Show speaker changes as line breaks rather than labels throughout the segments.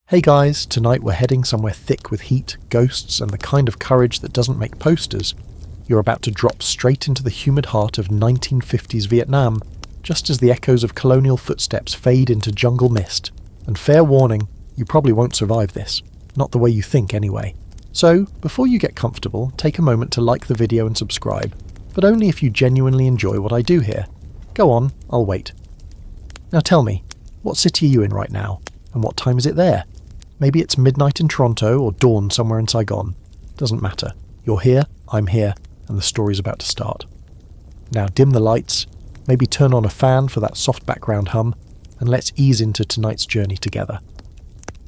Hey guys, tonight we're heading somewhere thick with heat, ghosts, and the kind of courage that doesn't make posters. You're about to drop straight into the humid heart of 1950s Vietnam, just as the echoes of colonial footsteps fade into jungle mist. And fair warning, you probably won't survive this. Not the way you think anyway. So, before you get comfortable, take a moment to like the video and subscribe, but only if you genuinely enjoy what I do here. Go on, I'll wait. Now tell me, what city are you in right now? And what time is it there? Maybe it's midnight in Toronto or dawn somewhere in Saigon. Doesn't matter. You're here, I'm here, and the story's about to start. Now dim the lights, maybe turn on a fan for that soft background hum, and let's ease into tonight's journey together.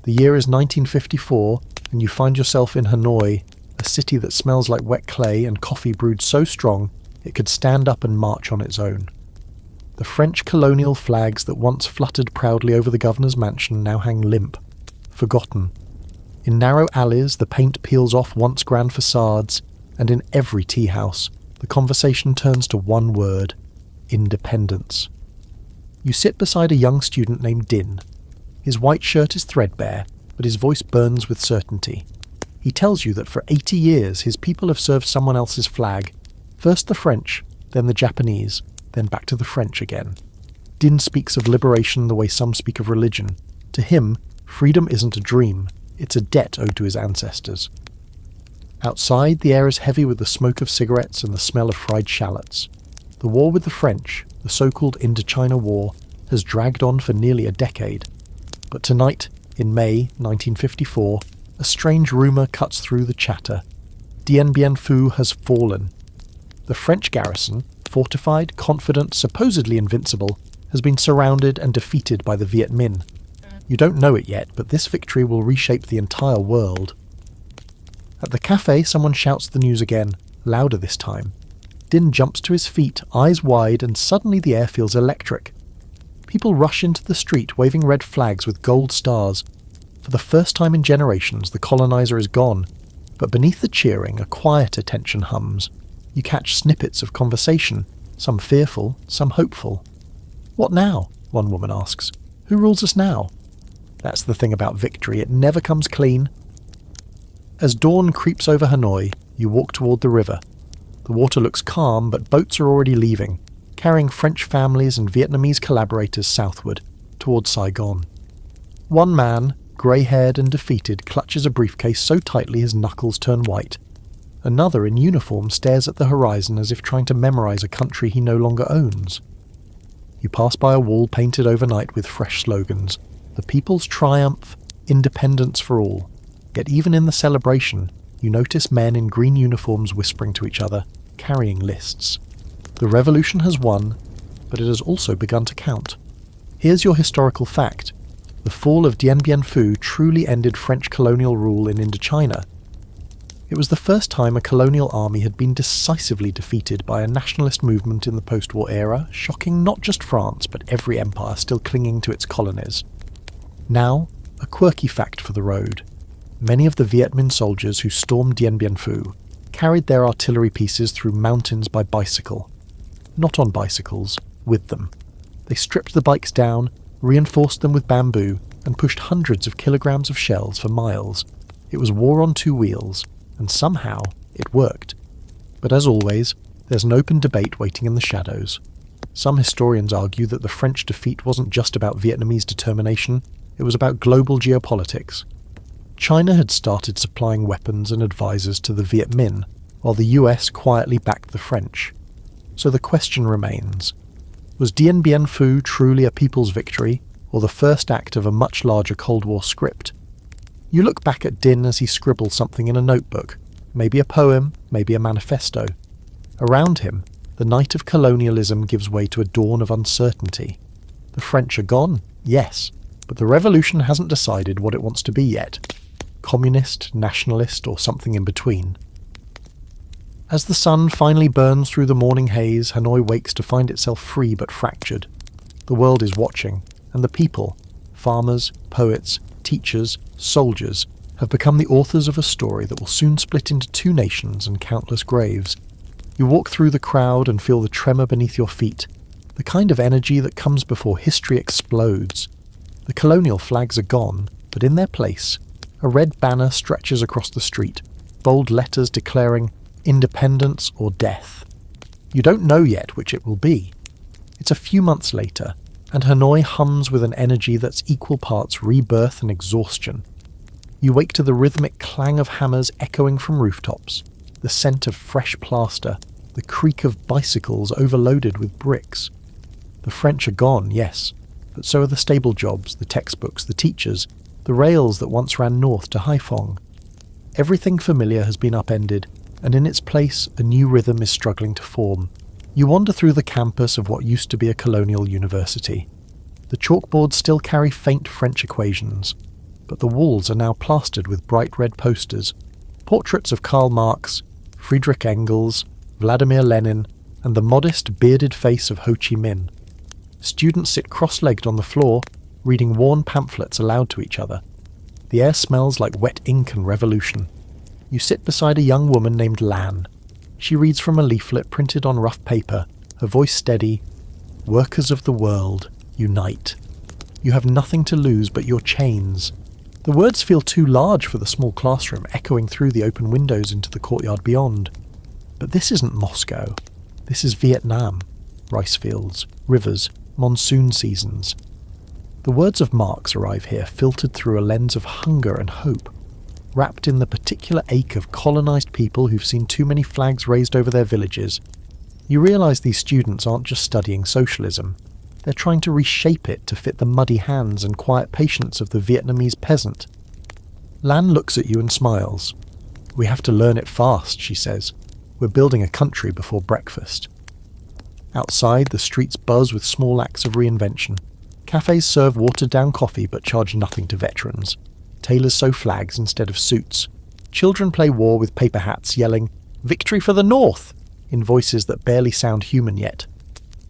The year is 1954, and you find yourself in Hanoi, a city that smells like wet clay and coffee brewed so strong it could stand up and march on its own. The French colonial flags that once fluttered proudly over the governor's mansion now hang limp, forgotten. In narrow alleys, the paint peels off once grand facades, and in every tea house, the conversation turns to one word: independence. You sit beside a young student named Din. His white shirt is threadbare, but his voice burns with certainty. He tells you that for 80 years his people have served someone else's flag, first the French, then the Japanese, then back to the French again. Din speaks of liberation the way some speak of religion. To him, freedom isn't a dream, it's a debt owed to his ancestors. Outside, the air is heavy with the smoke of cigarettes and the smell of fried shallots. The war with the French, the so-called Indochina War, has dragged on for nearly a decade. But tonight, in May 1954, a strange rumour cuts through the chatter. Dien Bien Phu has fallen. The French garrison, fortified, confident, supposedly invincible, has been surrounded and defeated by the Viet Minh. You don't know it yet, but this victory will reshape the entire world. At the cafe, someone shouts the news again, louder this time. Din jumps to his feet, eyes wide, and suddenly the air feels electric. People rush into the street, waving red flags with gold stars. For the first time in generations, the colonizer is gone, but beneath the cheering, a quieter tension hums. You catch snippets of conversation, some fearful, some hopeful. "What now?" one woman asks. "Who rules us now?" That's the thing about victory, it never comes clean. As dawn creeps over Hanoi, you walk toward the river. The water looks calm, but boats are already leaving, carrying French families and Vietnamese collaborators southward, toward Saigon. One man, grey-haired and defeated, clutches a briefcase so tightly his knuckles turn white. Another in uniform stares at the horizon as if trying to memorize a country he no longer owns. You pass by a wall painted overnight with fresh slogans. The people's triumph, independence for all. Yet even in the celebration, you notice men in green uniforms whispering to each other, carrying lists. The revolution has won, but it has also begun to count. Here's your historical fact. The fall of Dien Bien Phu truly ended French colonial rule in Indochina. It was the first time a colonial army had been decisively defeated by a nationalist movement in the post-war era, shocking not just France but every empire still clinging to its colonies. Now, a quirky fact for the road. Many of the Viet Minh soldiers who stormed Dien Bien Phu carried their artillery pieces through mountains by bicycle. Not on bicycles, with them. They stripped the bikes down, reinforced them with bamboo, and pushed hundreds of kilograms of shells for miles. It was war on two wheels, and somehow it worked. But as always, there's an open debate waiting in the shadows. Some historians argue that the French defeat wasn't just about Vietnamese determination, it was about global geopolitics. China had started supplying weapons and advisors to the Viet Minh, while the US quietly backed the French. So the question remains, was Dien Bien Phu truly a people's victory, or the first act of a much larger Cold War script? You look back at Din as he scribbles something in a notebook, maybe a poem, maybe a manifesto. Around him, the night of colonialism gives way to a dawn of uncertainty. The French are gone, yes, but the revolution hasn't decided what it wants to be yet. Communist, nationalist, or something in between. As the sun finally burns through the morning haze, Hanoi wakes to find itself free but fractured. The world is watching, and the people, farmers, poets, teachers, soldiers, have become the authors of a story that will soon split into two nations and countless graves. You walk through the crowd and feel the tremor beneath your feet, the kind of energy that comes before history explodes. The colonial flags are gone, but in their place, a red banner stretches across the street, bold letters declaring independence or death. You don't know yet which it will be. It's a few months later, and Hanoi hums with an energy that's equal parts rebirth and exhaustion. You wake to the rhythmic clang of hammers echoing from rooftops, the scent of fresh plaster, the creak of bicycles overloaded with bricks. The French are gone, yes, but so are the stable jobs, the textbooks, the teachers, the rails that once ran north to Haiphong. Everything familiar has been upended, and in its place a new rhythm is struggling to form. You wander through the campus of what used to be a colonial university. The chalkboards still carry faint French equations, but the walls are now plastered with bright red posters, portraits of Karl Marx, Friedrich Engels, Vladimir Lenin, and the modest, bearded face of Ho Chi Minh. Students sit cross-legged on the floor, reading worn pamphlets aloud to each other. The air smells like wet ink and revolution. You sit beside a young woman named Lan. She reads from a leaflet printed on rough paper, her voice steady. "Workers of the world, unite. You have nothing to lose but your chains." The words feel too large for the small classroom echoing through the open windows into the courtyard beyond. But this isn't Moscow. This is Vietnam. Rice fields, rivers, monsoon seasons. The words of Marx arrive here filtered through a lens of hunger and hope, wrapped in the particular ache of colonized people who've seen too many flags raised over their villages. You realize these students aren't just studying socialism. They're trying to reshape it to fit the muddy hands and quiet patience of the Vietnamese peasant. Lan looks at you and smiles. "We have to learn it fast," she says. "We're building a country before breakfast." Outside, the streets buzz with small acts of reinvention. Cafes serve watered-down coffee but charge nothing to veterans. Tailors sew flags instead of suits. Children play war with paper hats, yelling, "Victory for the North!" in voices that barely sound human yet.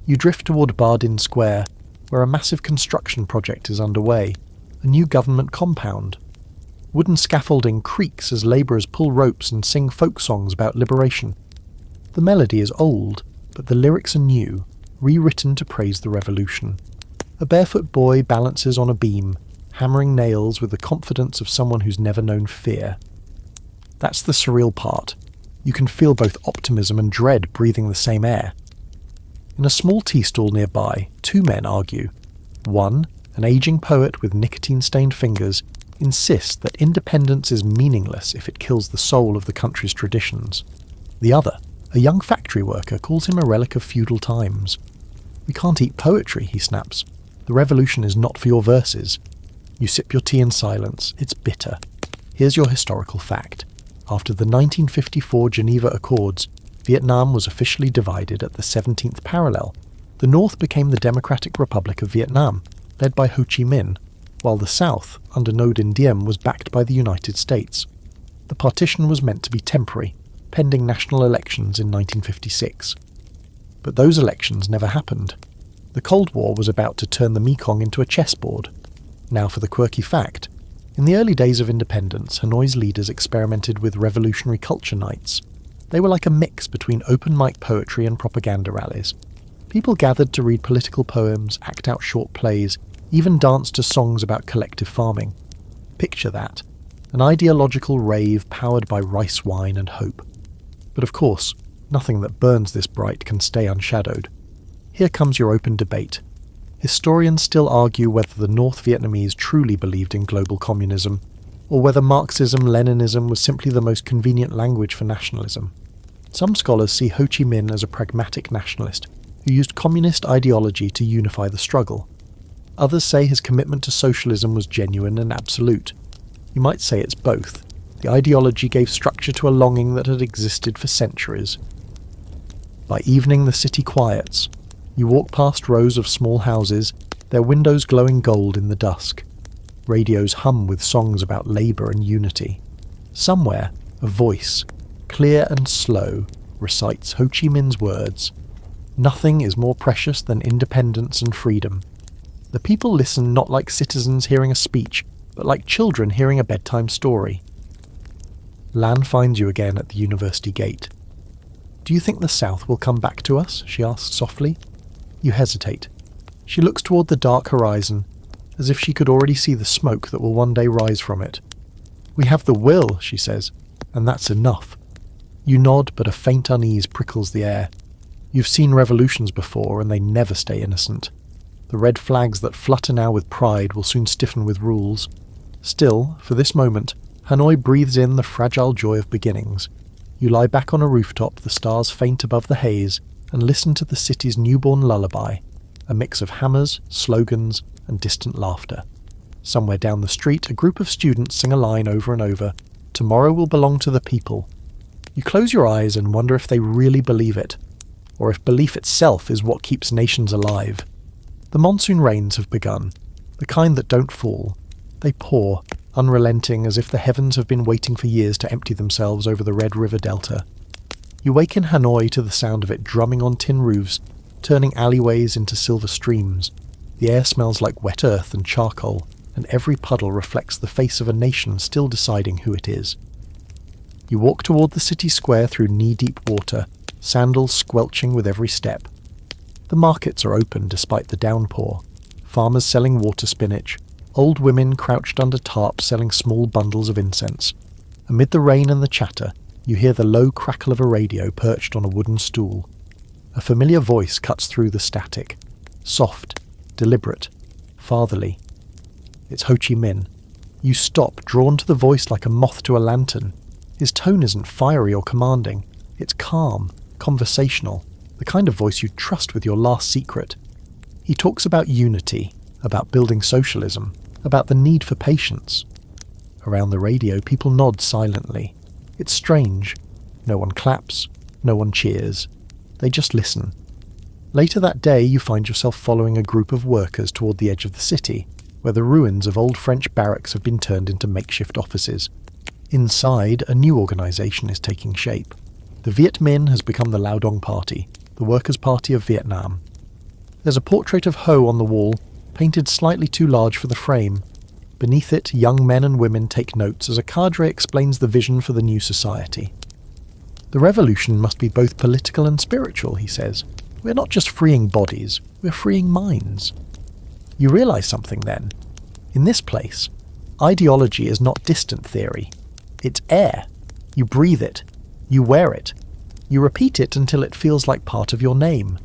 You drift toward Bardin Square, where a massive construction project is underway, a new government compound. Wooden scaffolding creaks as labourers pull ropes and sing folk songs about liberation. The melody is old, but the lyrics are new, rewritten to praise the revolution. A barefoot boy balances on a beam, hammering nails with the confidence of someone who's never known fear. That's the surreal part. You can feel both optimism and dread breathing the same air. In a small tea stall nearby, two men argue. One, an aging poet with nicotine-stained fingers, insists that independence is meaningless if it kills the soul of the country's traditions. The other, a young factory worker, calls him a relic of feudal times. "We can't eat poetry," he snaps. "The revolution is not for your verses." You sip your tea in silence. It's bitter. Here's your historical fact. After the 1954 Geneva Accords, Vietnam was officially divided at the 17th parallel. The North became the Democratic Republic of Vietnam, led by Ho Chi Minh, while the South, under Ngo Dinh Diem, was backed by the United States. The partition was meant to be temporary, pending national elections in 1956. But those elections never happened. The Cold War was about to turn the Mekong into a chessboard. Now for the quirky fact. In the early days of independence, Hanoi's leaders experimented with revolutionary culture nights. They were like a mix between open mic poetry and propaganda rallies. People gathered to read political poems, act out short plays, even dance to songs about collective farming. Picture that. An ideological rave powered by rice wine and hope. But of course, nothing that burns this bright can stay unshadowed. Here comes your open debate. Historians still argue whether the North Vietnamese truly believed in global communism, or whether Marxism-Leninism was simply the most convenient language for nationalism. Some scholars see Ho Chi Minh as a pragmatic nationalist who used communist ideology to unify the struggle. Others say his commitment to socialism was genuine and absolute. You might say it's both. The ideology gave structure to a longing that had existed for centuries. By evening the city quiets. You walk past rows of small houses, their windows glowing gold in the dusk. Radios hum with songs about labour and unity. Somewhere, a voice, clear and slow, recites Ho Chi Minh's words. Nothing is more precious than independence and freedom. The people listen not like citizens hearing a speech, but like children hearing a bedtime story. Lan finds you again at the university gate. "Do you think the South will come back to us?" she asks softly. You hesitate. She looks toward the dark horizon, as if she could already see the smoke that will one day rise from it. "We have the will," she says, "and that's enough." You nod, but a faint unease prickles the air. You've seen revolutions before, and they never stay innocent. The red flags that flutter now with pride will soon stiffen with rules. Still, for this moment, Hanoi breathes in the fragile joy of beginnings. You lie back on a rooftop, the stars faint above the haze, and listen to the city's newborn lullaby, a mix of hammers, slogans, and distant laughter. Somewhere down the street, a group of students sing a line over and over, "Tomorrow will belong to the people." You close your eyes and wonder if they really believe it, or if belief itself is what keeps nations alive. The monsoon rains have begun, the kind that don't fall. They pour, unrelenting, as if the heavens have been waiting for years to empty themselves over the Red River Delta. You wake in Hanoi to the sound of it drumming on tin roofs, turning alleyways into silver streams. The air smells like wet earth and charcoal, and every puddle reflects the face of a nation still deciding who it is. You walk toward the city square through knee-deep water, sandals squelching with every step. The markets are open despite the downpour. Farmers selling water spinach, old women crouched under tarps selling small bundles of incense. Amid the rain and the chatter, you hear the low crackle of a radio perched on a wooden stool. A familiar voice cuts through the static. Soft, deliberate, fatherly. It's Ho Chi Minh. You stop, drawn to the voice like a moth to a lantern. His tone isn't fiery or commanding. It's calm, conversational, the kind of voice you'd trust with your last secret. He talks about unity, about building socialism, about the need for patience. Around the radio, people nod silently. It's strange. No one claps, no one cheers. They just listen. Later that day, you find yourself following a group of workers toward the edge of the city, where the ruins of old French barracks have been turned into makeshift offices. Inside, a new organisation is taking shape. The Viet Minh has become the Lao Dong Party, the Workers' Party of Vietnam. There's a portrait of Ho on the wall, painted slightly too large for the frame. Beneath it, young men and women take notes as a cadre explains the vision for the new society. "The revolution must be both political and spiritual," he says. "We're not just freeing bodies, we're freeing minds." You realise something then. In this place, ideology is not distant theory. It's air. You breathe it. You wear it. You repeat it until it feels like part of your name.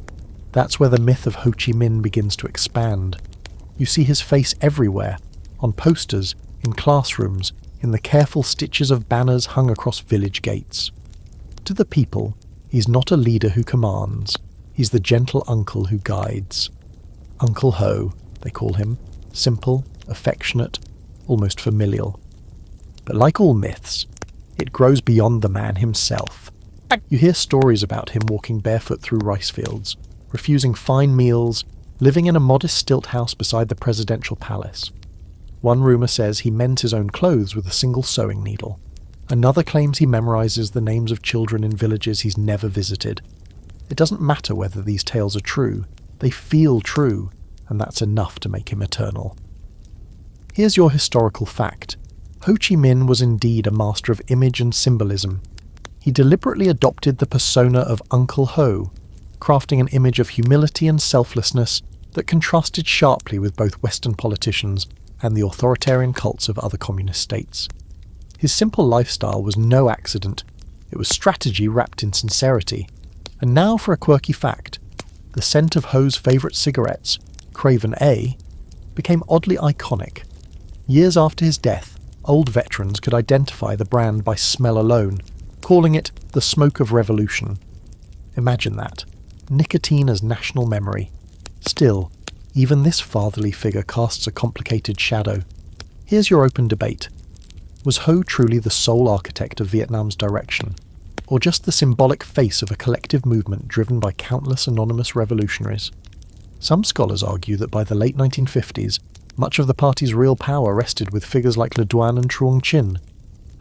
That's where the myth of Ho Chi Minh begins to expand. You see his face everywhere, on posters, in classrooms, in the careful stitches of banners hung across village gates. To the people, he's not a leader who commands. He's the gentle uncle who guides. Uncle Ho, they call him, simple, affectionate, almost familial. But like all myths, it grows beyond the man himself. You hear stories about him walking barefoot through rice fields, refusing fine meals, living in a modest stilt house beside the presidential palace. One rumour says he mends his own clothes with a single sewing needle. Another claims he memorises the names of children in villages he's never visited. It doesn't matter whether these tales are true, they feel true, and that's enough to make him eternal. Here's your historical fact. Ho Chi Minh was indeed a master of image and symbolism. He deliberately adopted the persona of Uncle Ho, crafting an image of humility and selflessness that contrasted sharply with both Western politicians and the authoritarian cults of other communist states. His simple lifestyle was no accident. It was strategy wrapped in sincerity. And now for a quirky fact. The scent of Ho's favourite cigarettes, Craven A, became oddly iconic. Years after his death, old veterans could identify the brand by smell alone, calling it the smoke of revolution. Imagine that. Nicotine as national memory. Still, even this fatherly figure casts a complicated shadow. Here's your open debate. Was Ho truly the sole architect of Vietnam's direction, or just the symbolic face of a collective movement driven by countless anonymous revolutionaries? Some scholars argue that by the late 1950s, much of the party's real power rested with figures like Le Duan and Truong Chin.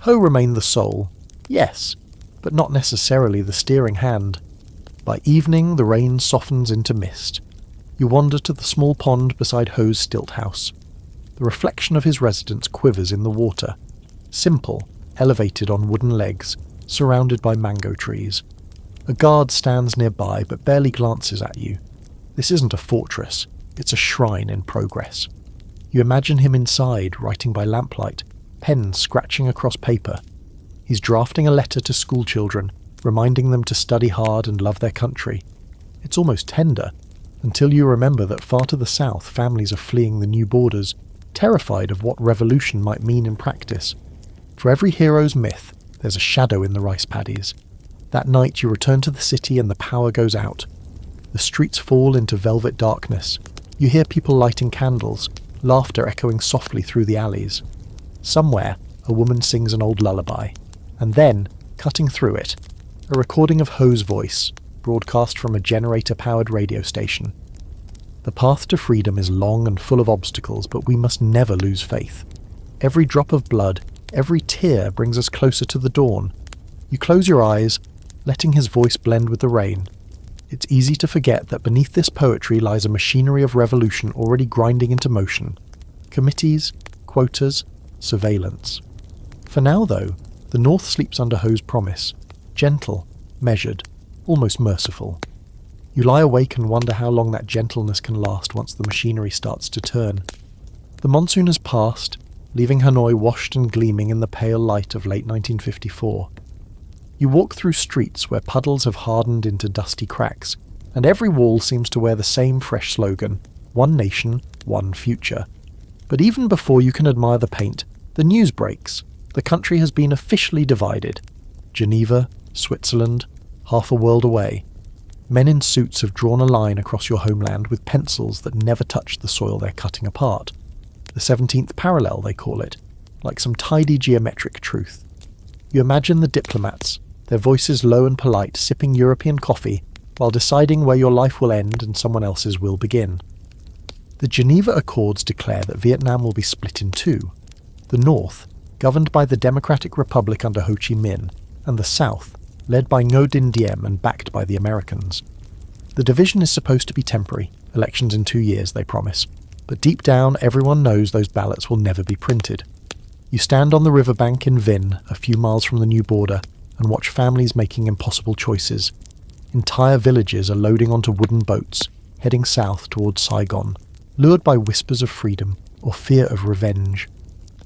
Ho remained the soul, yes, but not necessarily the steering hand. By evening, the rain softens into mist. You wander to the small pond beside Ho's stilt house. The reflection of his residence quivers in the water. Simple, elevated on wooden legs, surrounded by mango trees. A guard stands nearby but barely glances at you. This isn't a fortress, it's a shrine in progress. You imagine him inside, writing by lamplight, pen scratching across paper. He's drafting a letter to schoolchildren, reminding them to study hard and love their country. It's almost tender, until you remember that far to the south families are fleeing the new borders, terrified of what revolution might mean in practice. For every hero's myth, there's a shadow in the rice paddies. That night you return to the city and the power goes out. The streets fall into velvet darkness. You hear people lighting candles, laughter echoing softly through the alleys. Somewhere, a woman sings an old lullaby. And then, cutting through it, a recording of Ho's voice, broadcast from a generator-powered radio station. The path to freedom is long and full of obstacles, but we must never lose faith. Every drop of blood, every tear brings us closer to the dawn. You close your eyes, letting his voice blend with the rain. It's easy to forget that beneath this poetry lies a machinery of revolution already grinding into motion. Committees, quotas, surveillance. For now, though, the North sleeps under Ho's promise. Gentle, measured, almost merciful. You lie awake and wonder how long that gentleness can last once the machinery starts to turn. The monsoon has passed, leaving Hanoi washed and gleaming in the pale light of late 1954. You walk through streets where puddles have hardened into dusty cracks, and every wall seems to wear the same fresh slogan, "One nation, one future." But even before you can admire the paint, the news breaks. The country has been officially divided. Geneva, Switzerland, half a world away. Men in suits have drawn a line across your homeland with pencils that never touch the soil they're cutting apart. The 17th parallel, they call it, like some tidy geometric truth. You imagine the diplomats, their voices low and polite, sipping European coffee while deciding where your life will end and someone else's will begin. The Geneva Accords declare that Vietnam will be split in two. The North, governed by the Democratic Republic under Ho Chi Minh, and the South, led by Ngo Dinh Diem and backed by the Americans. The division is supposed to be temporary, elections in 2 years, they promise. But deep down, everyone knows those ballots will never be printed. You stand on the riverbank in Vinh, a few miles from the new border, and watch families making impossible choices. Entire villages are loading onto wooden boats, heading south towards Saigon, lured by whispers of freedom or fear of revenge.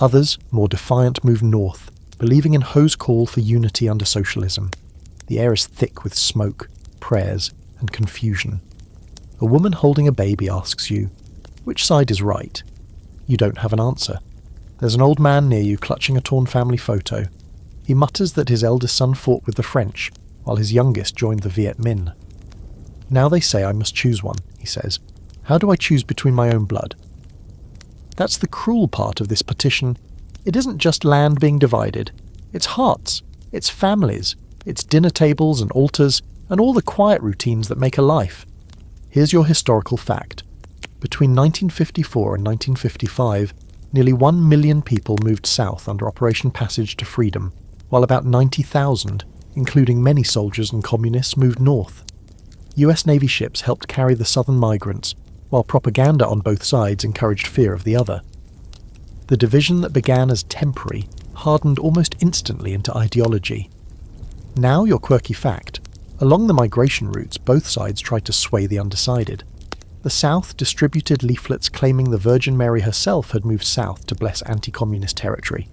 Others, more defiant, move north, believing in Ho's call for unity under socialism. The air is thick with smoke, prayers, and confusion. A woman holding a baby asks you, which side is right? You don't have an answer. There's an old man near you clutching a torn family photo. He mutters that his eldest son fought with the French, while his youngest joined the Viet Minh. Now they say I must choose one, he says. How do I choose between my own blood? That's the cruel part of this petition. It isn't just land being divided. It's hearts, it's families, it's dinner tables and altars, and all the quiet routines that make a life. Here's your historical fact. Between 1954 and 1955, nearly 1 million people moved south under Operation Passage to Freedom, while about 90,000, including many soldiers and communists, moved north. US Navy ships helped carry the southern migrants, while propaganda on both sides encouraged fear of the other. The division that began as temporary hardened almost instantly into ideology. Now your quirky fact. Along the migration routes, both sides tried to sway the undecided. The South distributed leaflets claiming the Virgin Mary herself had moved south to bless anti-communist territory.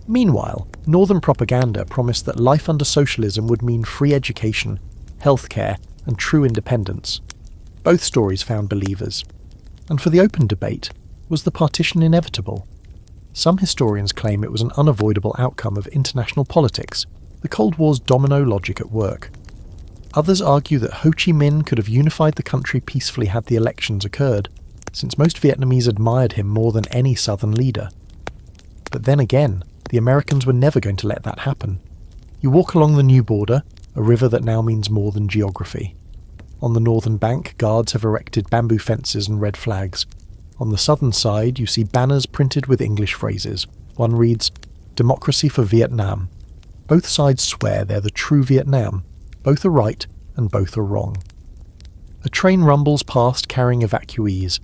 Meanwhile, Northern propaganda promised that life under socialism would mean free education, healthcare, and true independence. Both stories found believers. And for the open debate, was the partition inevitable? Some historians claim it was an unavoidable outcome of international politics, the Cold War's domino logic at work. Others argue that Ho Chi Minh could have unified the country peacefully had the elections occurred, since most Vietnamese admired him more than any southern leader. But then again, the Americans were never going to let that happen. You walk along the new border, a river that now means more than geography. On the northern bank, guards have erected bamboo fences and red flags. On the southern side, you see banners printed with English phrases. One reads, "Democracy for Vietnam." Both sides swear they're the true Vietnam. Both are right, and both are wrong. A train rumbles past carrying evacuees.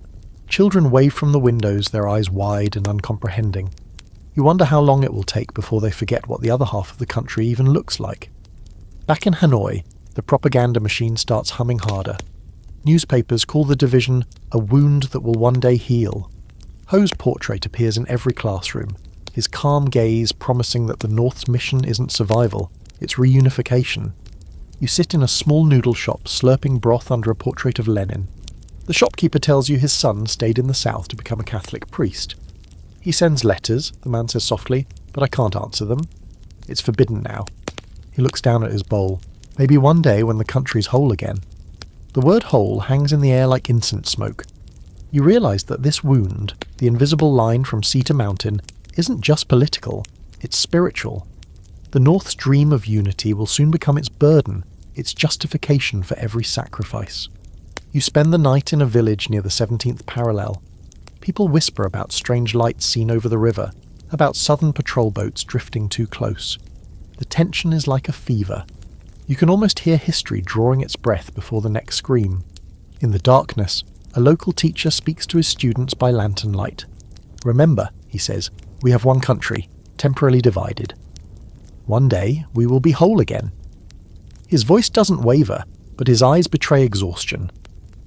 Children wave from the windows, their eyes wide and uncomprehending. You wonder how long it will take before they forget what the other half of the country even looks like. Back in Hanoi, the propaganda machine starts humming harder. Newspapers call the division a wound that will one day heal. Ho's portrait appears in every classroom, his calm gaze promising that the North's mission isn't survival, it's reunification. You sit in a small noodle shop slurping broth under a portrait of Lenin. The shopkeeper tells you his son stayed in the South to become a Catholic priest. He sends letters, the man says softly, but I can't answer them. It's forbidden now. He looks down at his bowl. Maybe one day when the country's whole again. The word whole hangs in the air like incense smoke. You realise that this wound, the invisible line from sea to mountain, isn't just political, it's spiritual. The North's dream of unity will soon become its burden, its justification for every sacrifice. You spend the night in a village near the 17th parallel. People whisper about strange lights seen over the river, about southern patrol boats drifting too close. The tension is like a fever. You can almost hear history drawing its breath before the next scream. In the darkness, a local teacher speaks to his students by lantern light. Remember, he says, we have one country, temporarily divided. One day, we will be whole again. His voice doesn't waver, but his eyes betray exhaustion.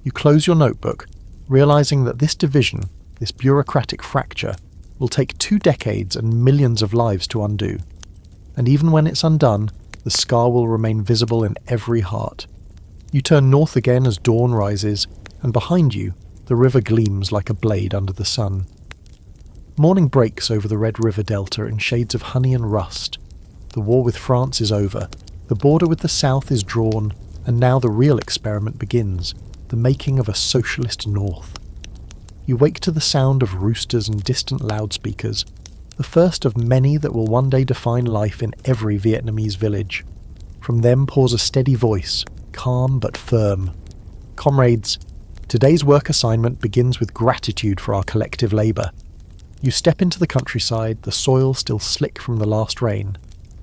You close your notebook, realizing that this division, this bureaucratic fracture, will take 2 decades and millions of lives to undo. And even when it's undone, the scar will remain visible in every heart. You turn north again as dawn rises, and behind you, the river gleams like a blade under the sun. Morning breaks over the Red River Delta in shades of honey and rust. The war with France is over, the border with the South is drawn, and now the real experiment begins, the making of a socialist North. You wake to the sound of roosters and distant loudspeakers, the first of many that will one day define life in every Vietnamese village. From them pours a steady voice, calm but firm. Comrades, today's work assignment begins with gratitude for our collective labour. You step into the countryside, the soil still slick from the last rain.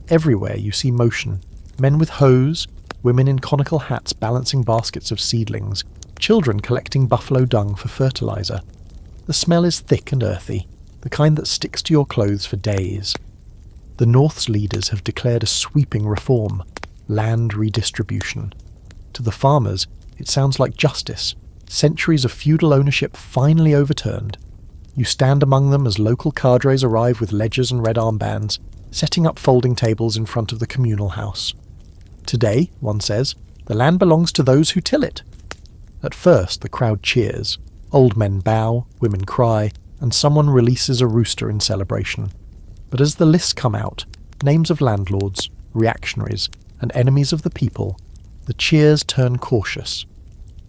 Everywhere you see motion, men with hoes, women in conical hats balancing baskets of seedlings, children collecting buffalo dung for fertilizer. The smell is thick and earthy, the kind that sticks to your clothes for days. The North's leaders have declared a sweeping reform, land redistribution. To the farmers, it sounds like justice, centuries of feudal ownership finally overturned. You stand among them as local cadres arrive with ledgers and red armbands, setting up folding tables in front of the communal house. Today, one says, the land belongs to those who till it. At first, the crowd cheers. Old men bow, women cry, and someone releases a rooster in celebration. But as the lists come out, names of landlords, reactionaries, and enemies of the people, the cheers turn cautious.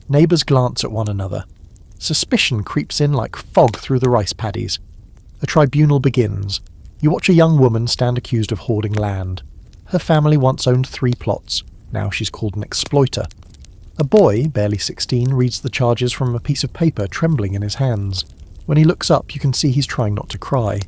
Neighbours glance at one another. Suspicion creeps in like fog through the rice paddies. A tribunal begins. You watch a young woman stand accused of hoarding land. Her family once owned 3 plots. Now she's called an exploiter. A boy, barely 16, reads the charges from a piece of paper trembling in his hands. When he looks up, you can see he's trying not to cry.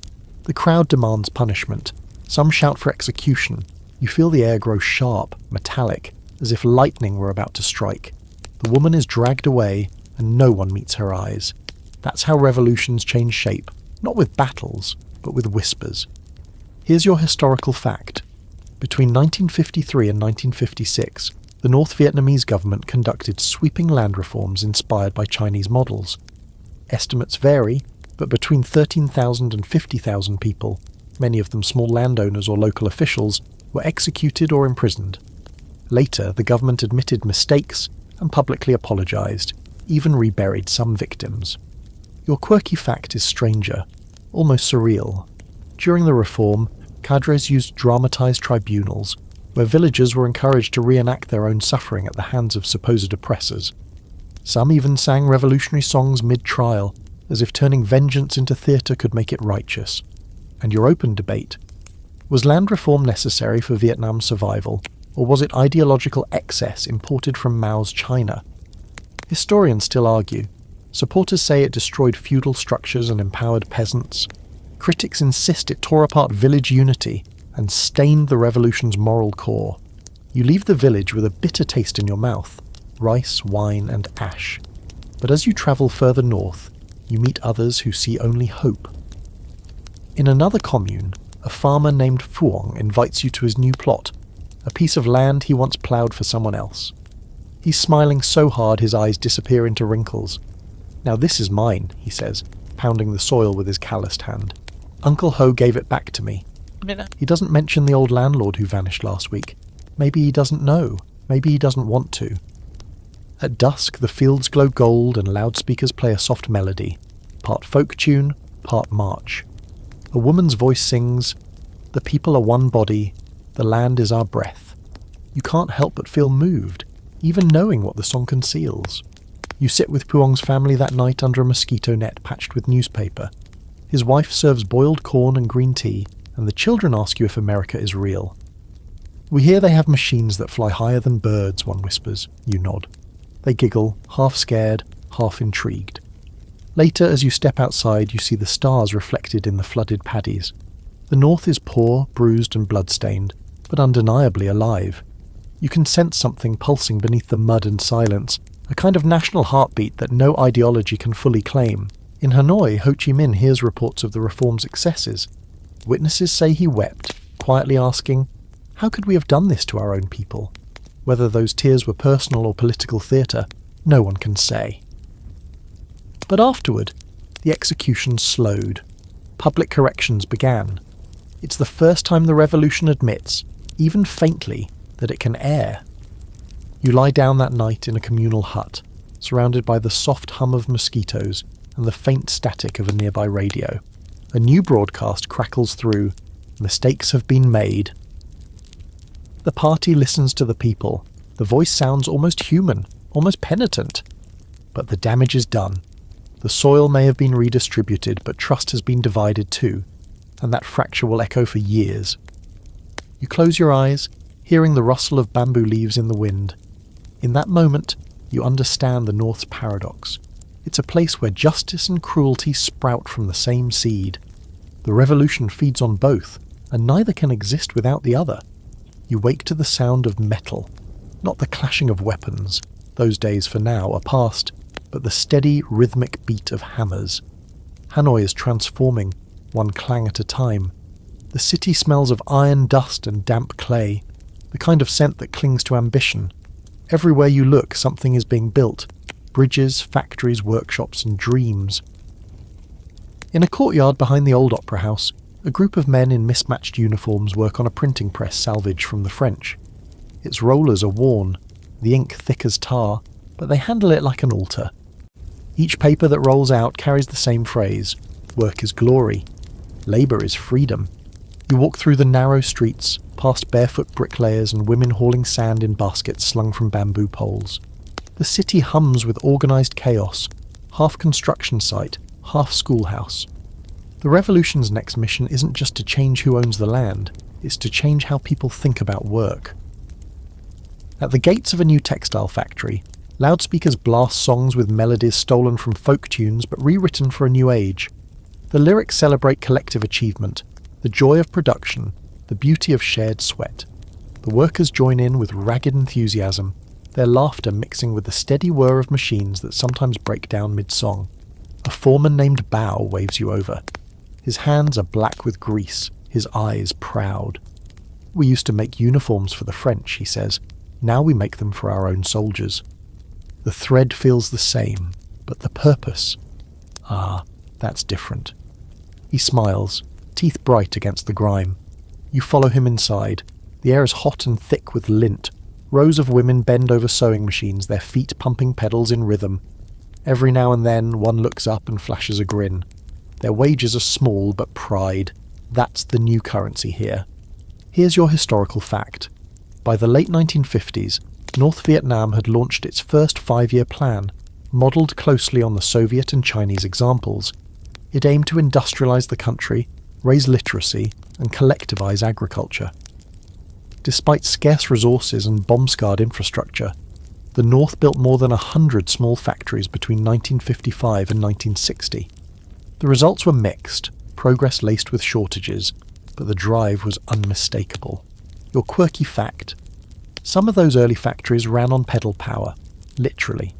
The crowd demands punishment. Some shout for execution. You feel the air grow sharp, metallic, as if lightning were about to strike. The woman is dragged away, and no one meets her eyes. That's how revolutions change shape, not with battles, but with whispers. Here's your historical fact. Between 1953 and 1956, the North Vietnamese government conducted sweeping land reforms inspired by Chinese models. Estimates vary, but between 13,000 and 50,000 people, many of them small landowners or local officials, were executed or imprisoned. Later, the government admitted mistakes and publicly apologized, even reburied some victims. Your quirky fact is stranger, almost surreal. During the reform, cadres used dramatized tribunals, where villagers were encouraged to reenact their own suffering at the hands of supposed oppressors. Some even sang revolutionary songs mid-trial, as if turning vengeance into theatre could make it righteous. And your open debate. Was land reform necessary for Vietnam's survival, or was it ideological excess imported from Mao's China? Historians still argue. Supporters say it destroyed feudal structures and empowered peasants. Critics insist it tore apart village unity and stained the revolution's moral core. You leave the village with a bitter taste in your mouth, rice, wine, and ash. But as you travel further north, you meet others who see only hope. In another commune, a farmer named Phuong invites you to his new plot, a piece of land he once ploughed for someone else. He's smiling so hard his eyes disappear into wrinkles. Now this is mine, he says, pounding the soil with his calloused hand. Uncle Ho gave it back to me. He doesn't mention the old landlord who vanished last week. Maybe he doesn't know. Maybe he doesn't want to. At dusk, the fields glow gold and loudspeakers play a soft melody, part folk tune, part march. A woman's voice sings, "The people are one body, the land is our breath." You can't help but feel moved, even knowing what the song conceals. You sit with Puong's family that night under a mosquito net patched with newspaper. His wife serves boiled corn and green tea, and the children ask you if America is real. "We hear they have machines that fly higher than birds," one whispers. You nod. They giggle, half scared, half intrigued. Later, as you step outside, you see the stars reflected in the flooded paddies. The north is poor, bruised and blood-stained, but undeniably alive. You can sense something pulsing beneath the mud and silence, a kind of national heartbeat that no ideology can fully claim. In Hanoi, Ho Chi Minh hears reports of the reform's excesses. Witnesses say he wept, quietly asking, "How could we have done this to our own people?" Whether those tears were personal or political theatre, no one can say. But afterward, the executions slowed. Public corrections began. It's the first time the revolution admits, even faintly, that it can err. You lie down that night in a communal hut, surrounded by the soft hum of mosquitoes and the faint static of a nearby radio. A new broadcast crackles through. Mistakes have been made. The party listens to the people. The voice sounds almost human, almost penitent. But the damage is done. The soil may have been redistributed, but trust has been divided too, and that fracture will echo for years. You close your eyes, hearing the rustle of bamboo leaves in the wind. In that moment, you understand the North's paradox. It's a place where justice and cruelty sprout from the same seed. The revolution feeds on both, and neither can exist without the other. You wake to the sound of metal, not the clashing of weapons. Those days, for now, are past, but the steady, rhythmic beat of hammers. Hanoi is transforming, one clang at a time. The city smells of iron dust and damp clay, the kind of scent that clings to ambition. Everywhere you look, something is being built. Bridges, factories, workshops, and dreams. In a courtyard behind the old opera house, a group of men in mismatched uniforms work on a printing press salvaged from the French. Its rollers are worn, the ink thick as tar, but they handle it like an altar. Each paper that rolls out carries the same phrase: work is glory, labour is freedom. You walk through the narrow streets, past barefoot bricklayers and women hauling sand in baskets slung from bamboo poles. The city hums with organised chaos, half construction site, half schoolhouse. The revolution's next mission isn't just to change who owns the land, it's to change how people think about work. At the gates of a new textile factory, loudspeakers blast songs with melodies stolen from folk tunes but rewritten for a new age. The lyrics celebrate collective achievement, the joy of production, the beauty of shared sweat. The workers join in with ragged enthusiasm, their laughter mixing with the steady whir of machines that sometimes break down mid-song. A foreman named Bao waves you over. His hands are black with grease, his eyes proud. "We used to make uniforms for the French," he says. "Now we make them for our own soldiers." The thread feels the same, but the purpose? That's different. He smiles, teeth bright against the grime. You follow him inside. The air is hot and thick with lint. Rows of women bend over sewing machines, their feet pumping pedals in rhythm. Every now and then, one looks up and flashes a grin. Their wages are small, but pride. That's the new currency here. Here's your historical fact. By the late 1950s, North Vietnam had launched its first 5-year plan, modelled closely on the Soviet and Chinese examples. It aimed to industrialise the country, raise literacy, and collectivise agriculture. Despite scarce resources and bomb-scarred infrastructure, the North built more than 100 small factories between 1955 and 1960. The results were mixed, progress laced with shortages, but the drive was unmistakable. Your quirky fact: some of those early factories ran on pedal power, literally.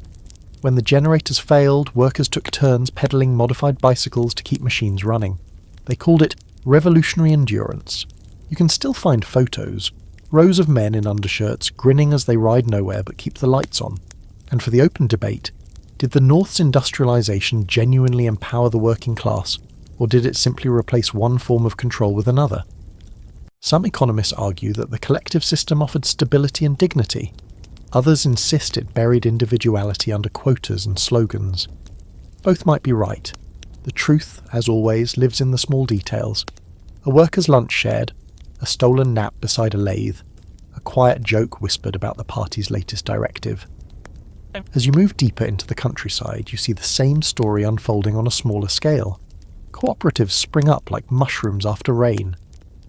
When the generators failed, workers took turns pedaling modified bicycles to keep machines running. They called it revolutionary endurance. You can still find photos. Rows of men in undershirts grinning as they ride nowhere but keep the lights on. And for the open debate, Did the North's industrialization genuinely empower the working class, or did it simply replace one form of control with another? Some economists argue that the collective system offered stability and dignity. Others insist it buried individuality under quotas and slogans. Both might be right. The truth, as always, lives in the small details. A worker's lunch shared, a stolen nap beside a lathe, a quiet joke whispered about the party's latest directive. As you move deeper into the countryside, you see the same story unfolding on a smaller scale. Cooperatives spring up like mushrooms after rain.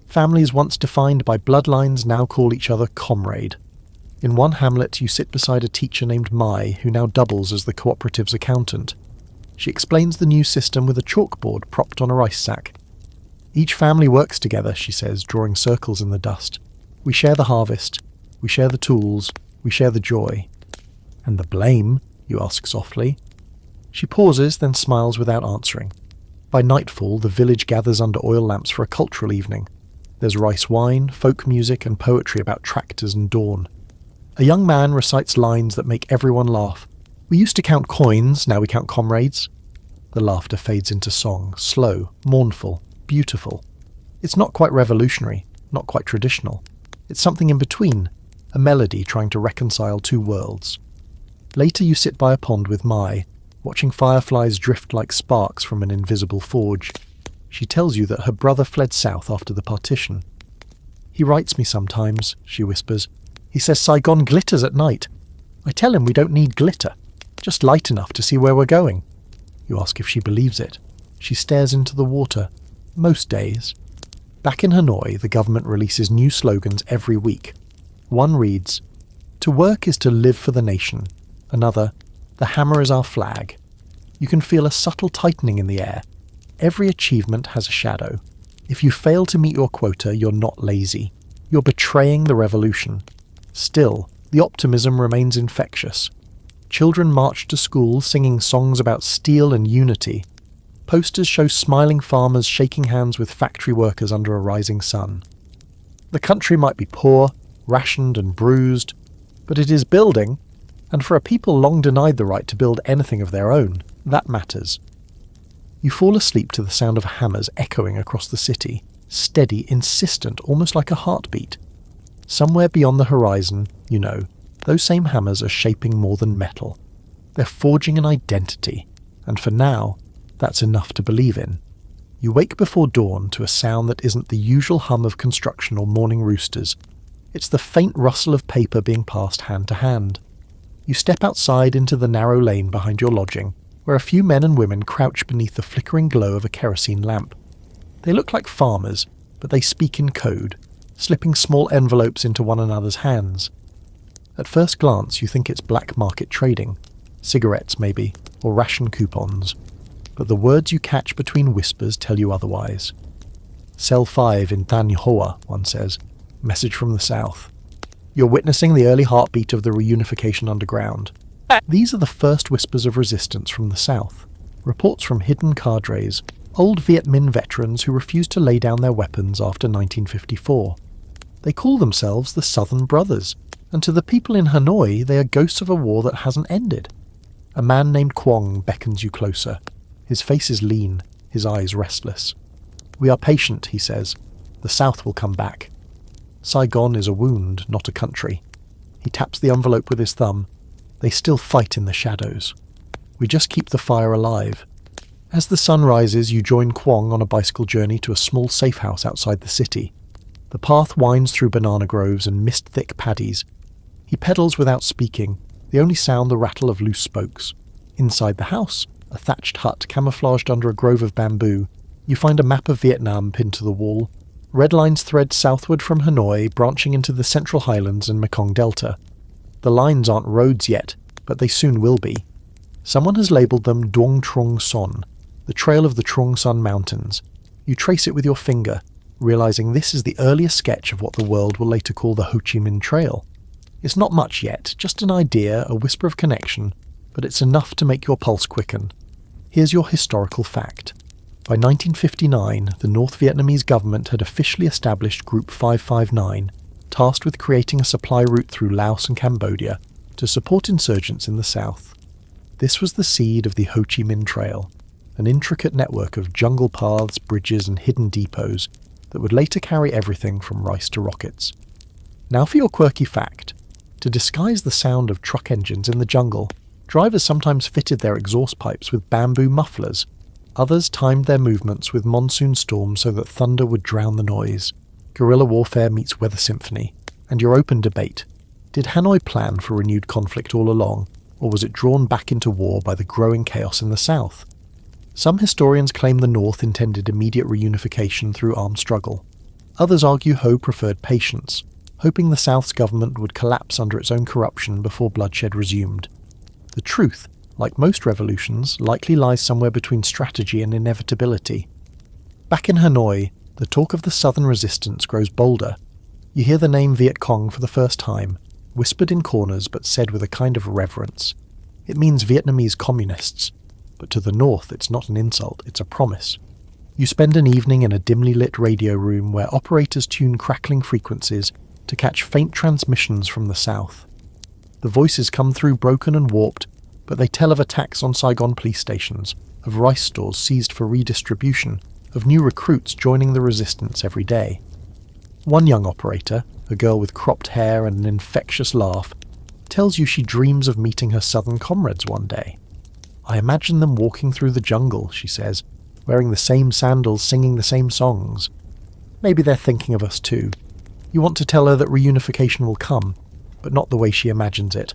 Families once defined by bloodlines now call each other comrade. In one hamlet you sit beside a teacher named Mai, who now doubles as the cooperative's accountant. She explains the new system with a chalkboard propped on a rice sack. Each family works together, she says, drawing circles in the dust. We share the harvest, we share the tools, we share the joy. And the blame? You ask softly. She pauses, then smiles without answering. By nightfall, the village gathers under oil lamps for a cultural evening. There's rice wine, folk music, and poetry about tractors and dawn. A young man recites lines that make everyone laugh. We used to count coins, now we count comrades. The laughter fades into song, slow, mournful, beautiful. It's not quite revolutionary, not quite traditional. It's something in between, a melody trying to reconcile two worlds. Later you sit by a pond with Mai, watching fireflies drift like sparks from an invisible forge. She tells you that her brother fled south after the partition. He writes me sometimes, she whispers. He says Saigon glitters at night. I tell him we don't need glitter, just light enough to see where we're going. You ask if she believes it. She stares into the water. Most days. Back in Hanoi, the government releases new slogans every week. One reads, "To work is to live for the nation." Another, "The hammer is our flag." You can feel a subtle tightening in the air. Every achievement has a shadow. If you fail to meet your quota, you're not lazy. You're betraying the revolution. Still, the optimism remains infectious. Children march to school singing songs about steel and unity. Posters show smiling farmers shaking hands with factory workers under a rising sun. The country might be poor, rationed and bruised, but it is building, and for a people long denied the right to build anything of their own, that matters. You fall asleep to the sound of hammers echoing across the city, steady, insistent, almost like a heartbeat. Somewhere beyond the horizon, you know, those same hammers are shaping more than metal. They're forging an identity, and for now, that's enough to believe in. You wake before dawn to a sound that isn't the usual hum of construction or morning roosters. It's the faint rustle of paper being passed hand to hand. You step outside into the narrow lane behind your lodging, where a few men and women crouch beneath the flickering glow of a kerosene lamp. They look like farmers, but they speak in code, slipping small envelopes into one another's hands. At first glance you think it's black market trading, cigarettes maybe, or ration coupons, but the words you catch between whispers tell you otherwise. Cell 5 in Tan Hoa, one says, message from the south. You're witnessing the early heartbeat of the reunification underground. These are the first whispers of resistance from the south, reports from hidden cadres, old Viet Minh veterans who refused to lay down their weapons after 1954. They call themselves the Southern Brothers, and to the people in Hanoi they are ghosts of a war that hasn't ended. A man named Quong beckons you closer. His face is lean, his eyes restless. We are patient, he says. The South will come back. Saigon is a wound, not a country. He taps the envelope with his thumb. They still fight in the shadows. We just keep the fire alive. As the sun rises, you join Quong on a bicycle journey to a small safe house outside the city. The path winds through banana groves and mist-thick paddies. He pedals without speaking, the only sound the rattle of loose spokes. Inside the house, a thatched hut camouflaged under a grove of bamboo, you find a map of Vietnam pinned to the wall. Red lines thread southward from Hanoi, branching into the Central Highlands and Mekong Delta. The lines aren't roads yet, but they soon will be. Someone has labelled them Duong Trong Son, the trail of the Trong Son Mountains. You trace it with your finger, realising this is the earliest sketch of what the world will later call the Ho Chi Minh Trail. It's not much yet, just an idea, a whisper of connection, but it's enough to make your pulse quicken. Here's your historical fact. By 1959, the North Vietnamese government had officially established Group 559, tasked with creating a supply route through Laos and Cambodia to support insurgents in the south. This was the seed of the Ho Chi Minh Trail, an intricate network of jungle paths, bridges and hidden depots that would later carry everything from rice to rockets. Now for your quirky fact. To disguise the sound of truck engines in the jungle, drivers sometimes fitted their exhaust pipes with bamboo mufflers. Others timed their movements with monsoon storms so that thunder would drown the noise. Guerrilla warfare meets weather symphony. And your open debate. Did Hanoi plan for renewed conflict all along, or was it drawn back into war by the growing chaos in the south? Some historians claim the North intended immediate reunification through armed struggle. Others argue Ho preferred patience, hoping the South's government would collapse under its own corruption before bloodshed resumed. The truth, like most revolutions, likely lies somewhere between strategy and inevitability. Back in Hanoi, the talk of the Southern resistance grows bolder. You hear the name Viet Cong for the first time, whispered in corners but said with a kind of reverence. It means Vietnamese communists, but to the North it's not an insult, it's a promise. You spend an evening in a dimly lit radio room where operators tune crackling frequencies to catch faint transmissions from the south. The voices come through broken and warped, but they tell of attacks on Saigon police stations, of rice stores seized for redistribution, of new recruits joining the resistance every day. One young operator, a girl with cropped hair and an infectious laugh, tells you she dreams of meeting her southern comrades one day. I imagine them walking through the jungle, she says, wearing the same sandals, singing the same songs. Maybe they're thinking of us too. You want to tell her that reunification will come, but not the way she imagines it.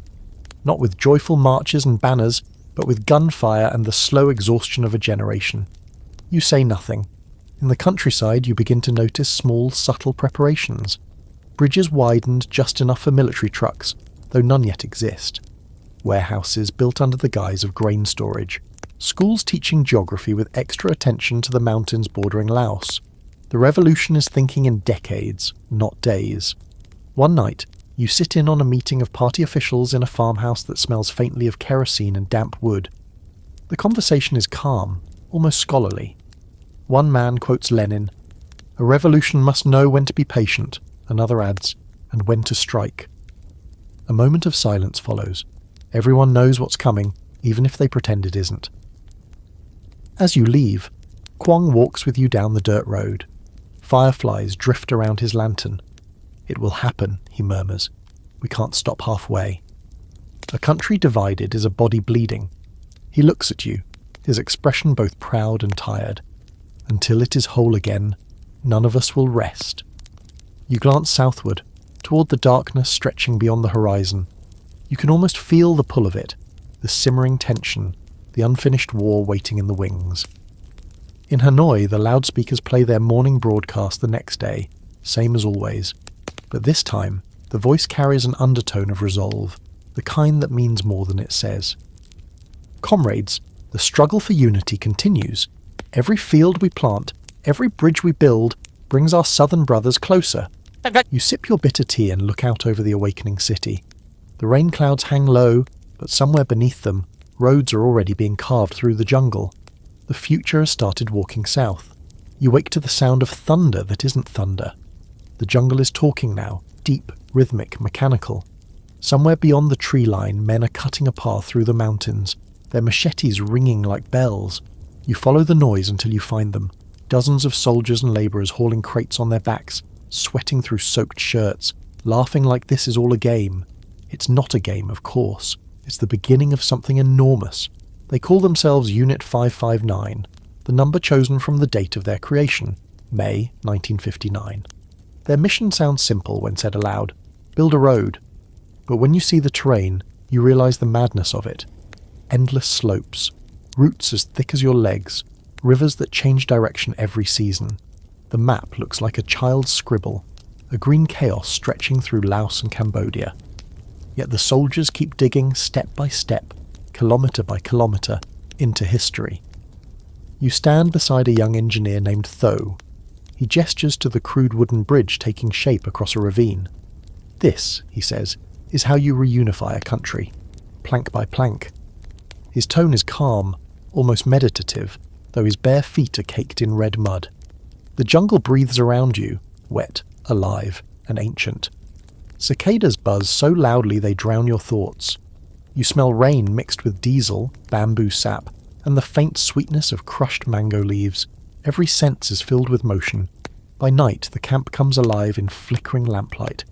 Not with joyful marches and banners, but with gunfire and the slow exhaustion of a generation. You say nothing. In the countryside you begin to notice small, subtle preparations. Bridges widened just enough for military trucks, though none yet exist. Warehouses built under the guise of grain storage. Schools teaching geography with extra attention to the mountains bordering Laos. The revolution is thinking in decades, not days. One night, you sit in on a meeting of party officials in a farmhouse that smells faintly of kerosene and damp wood. The conversation is calm, almost scholarly. One man quotes Lenin, "A revolution must know when to be patient," another adds, "and when to strike." A moment of silence follows. Everyone knows what's coming, even if they pretend it isn't. As you leave, Kwong walks with you down the dirt road. Fireflies drift around his lantern. "It will happen," he murmurs. "We can't stop halfway." A country divided is a body bleeding. He looks at you, his expression both proud and tired. "Until it is whole again, none of us will rest." You glance southward, toward the darkness stretching beyond the horizon. You can almost feel the pull of it, the simmering tension, the unfinished war waiting in the wings. In Hanoi, the loudspeakers play their morning broadcast the next day, same as always. But this time, the voice carries an undertone of resolve, the kind that means more than it says. "Comrades, the struggle for unity continues. Every field we plant, every bridge we build, brings our southern brothers closer." You sip your bitter tea and look out over the awakening city. The rain clouds hang low, but somewhere beneath them, roads are already being carved through the jungle. The future has started walking south. You wake to the sound of thunder that isn't thunder. The jungle is talking now, deep, rhythmic, mechanical. Somewhere beyond the tree line, men are cutting a path through the mountains, their machetes ringing like bells. You follow the noise until you find them, dozens of soldiers and labourers hauling crates on their backs, sweating through soaked shirts, laughing like this is all a game. It's not a game, of course. It's the beginning of something enormous. They call themselves Unit 559, the number chosen from the date of their creation, May 1959. Their mission sounds simple when said aloud: build a road. But when you see the terrain, you realise the madness of it. Endless slopes, roots as thick as your legs, rivers that change direction every season. The map looks like a child's scribble, a green chaos stretching through Laos and Cambodia. Yet the soldiers keep digging step by step, kilometre by kilometre, into history. You stand beside a young engineer named Tho. He gestures to the crude wooden bridge taking shape across a ravine. "This," he says, "is how you reunify a country, plank by plank." His tone is calm, almost meditative, though his bare feet are caked in red mud. The jungle breathes around you, wet, alive, and ancient. Cicadas buzz so loudly they drown your thoughts. You smell rain mixed with diesel, bamboo sap, and the faint sweetness of crushed mango leaves. Every sense is filled with motion. By night, the camp comes alive in flickering lamplight.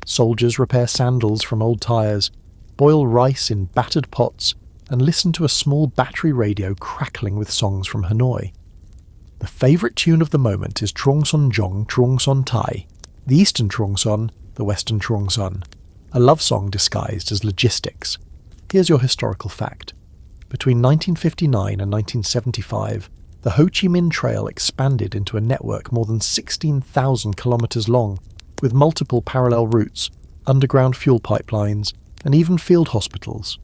Soldiers repair sandals from old tires, boil rice in battered pots, and listen to a small battery radio crackling with songs from Hanoi. The favourite tune of the moment is Truong Son Jong Truong Son Tai, the Eastern Truong Son, the Western Truong Son, a love song disguised as logistics. Here's your historical fact. Between 1959 and 1975, the Ho Chi Minh Trail expanded into a network more than 16,000 kilometres long, with multiple parallel routes, underground fuel pipelines, and even field hospitals.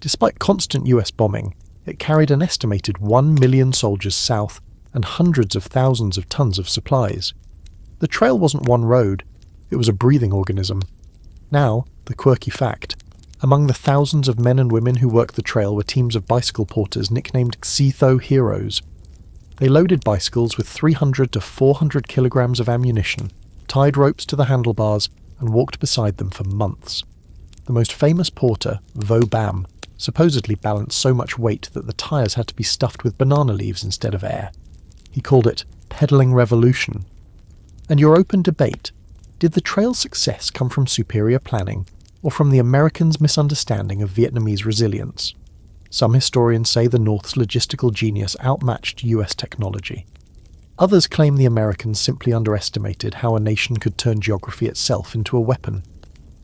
Despite constant US bombing, it carried an estimated 1 million soldiers south and hundreds of thousands of tons of supplies. The trail wasn't one road, it was a breathing organism. Now, the quirky fact. Among the thousands of men and women who worked the trail were teams of bicycle porters nicknamed Xitho Heroes. They loaded bicycles with 300 to 400 kilograms of ammunition, tied ropes to the handlebars, and walked beside them for months. The most famous porter, Vo Bam, supposedly balanced so much weight that the tyres had to be stuffed with banana leaves instead of air. He called it pedaling revolution. And your open debate, did the trail's success come from superior planning, or from the Americans' misunderstanding of Vietnamese resilience? Some historians say the North's logistical genius outmatched US technology. Others claim the Americans simply underestimated how a nation could turn geography itself into a weapon.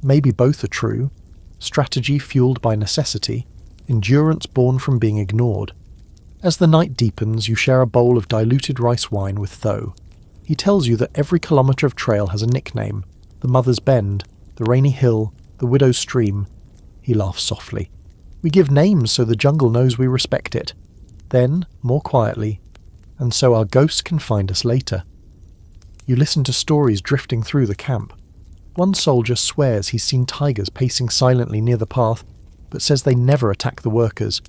Maybe both are true. Strategy fueled by necessity, endurance born from being ignored. As the night deepens, you share a bowl of diluted rice wine with Tho. He tells you that every kilometre of trail has a nickname: the Mother's Bend, the Rainy Hill, the Widow's Stream. He laughs softly. We give names so the jungle knows we respect it. Then, more quietly, and so our ghosts can find us later. You listen to stories drifting through the camp. One soldier swears he's seen tigers pacing silently near the path, but says they never attack the workers.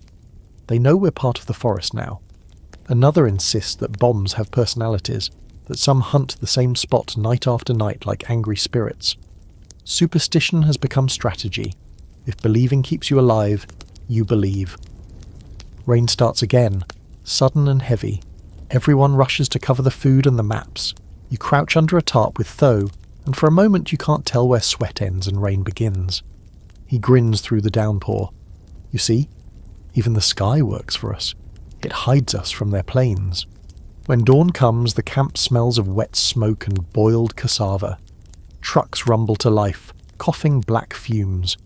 They know we're part of the forest now. Another insists that bombs have personalities, that some hunt the same spot night after night like angry spirits. Superstition has become strategy. If believing keeps you alive, you believe. Rain starts again, sudden and heavy. Everyone rushes to cover the food and the maps. You crouch under a tarp with Tho, and for a moment you can't tell where sweat ends and rain begins. He grins through the downpour. You see, even the sky works for us. It hides us from their planes. When dawn comes, the camp smells of wet smoke and boiled cassava. Trucks rumble to life, coughing black fumes.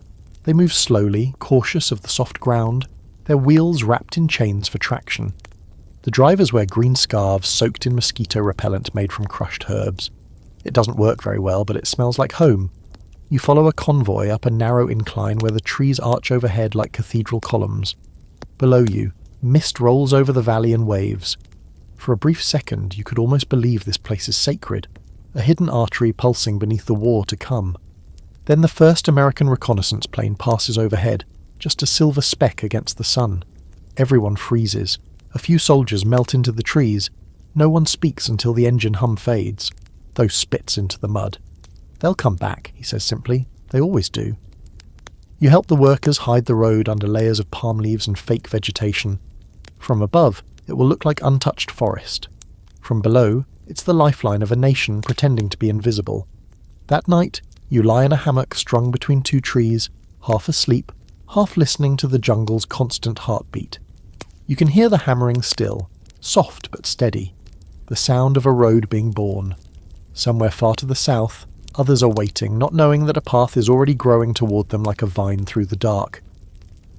They move slowly, cautious of the soft ground, their wheels wrapped in chains for traction. The drivers wear green scarves soaked in mosquito repellent made from crushed herbs. It doesn't work very well, but it smells like home. You follow a convoy up a narrow incline where the trees arch overhead like cathedral columns. Below you, mist rolls over the valley in waves. For a brief second, you could almost believe this place is sacred, a hidden artery pulsing beneath the war to come. Then the first American reconnaissance plane passes overhead, just a silver speck against the sun. Everyone freezes. A few soldiers melt into the trees. No one speaks until the engine hum fades. Tho spits into the mud. They'll come back, he says simply. They always do. You help the workers hide the road under layers of palm leaves and fake vegetation. From above, it will look like untouched forest. From below, it's the lifeline of a nation pretending to be invisible. That night, you lie in a hammock strung between two trees, half asleep, half listening to the jungle's constant heartbeat. You can hear the hammering still, soft but steady, the sound of a road being born. Somewhere far to the south, others are waiting, not knowing that a path is already growing toward them like a vine through the dark.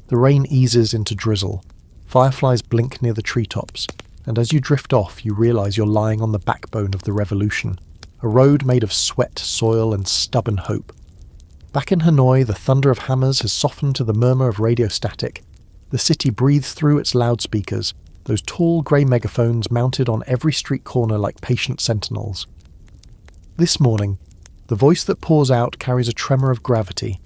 The rain eases into drizzle. Fireflies blink near the treetops, and as you drift off, you realize you're lying on the backbone of the revolution, a road made of sweat, soil, and stubborn hope. Back in Hanoi, the thunder of hammers has softened to the murmur of radio static. The city breathes through its loudspeakers, those tall grey megaphones mounted on every street corner like patient sentinels. This morning, the voice that pours out carries a tremor of gravity.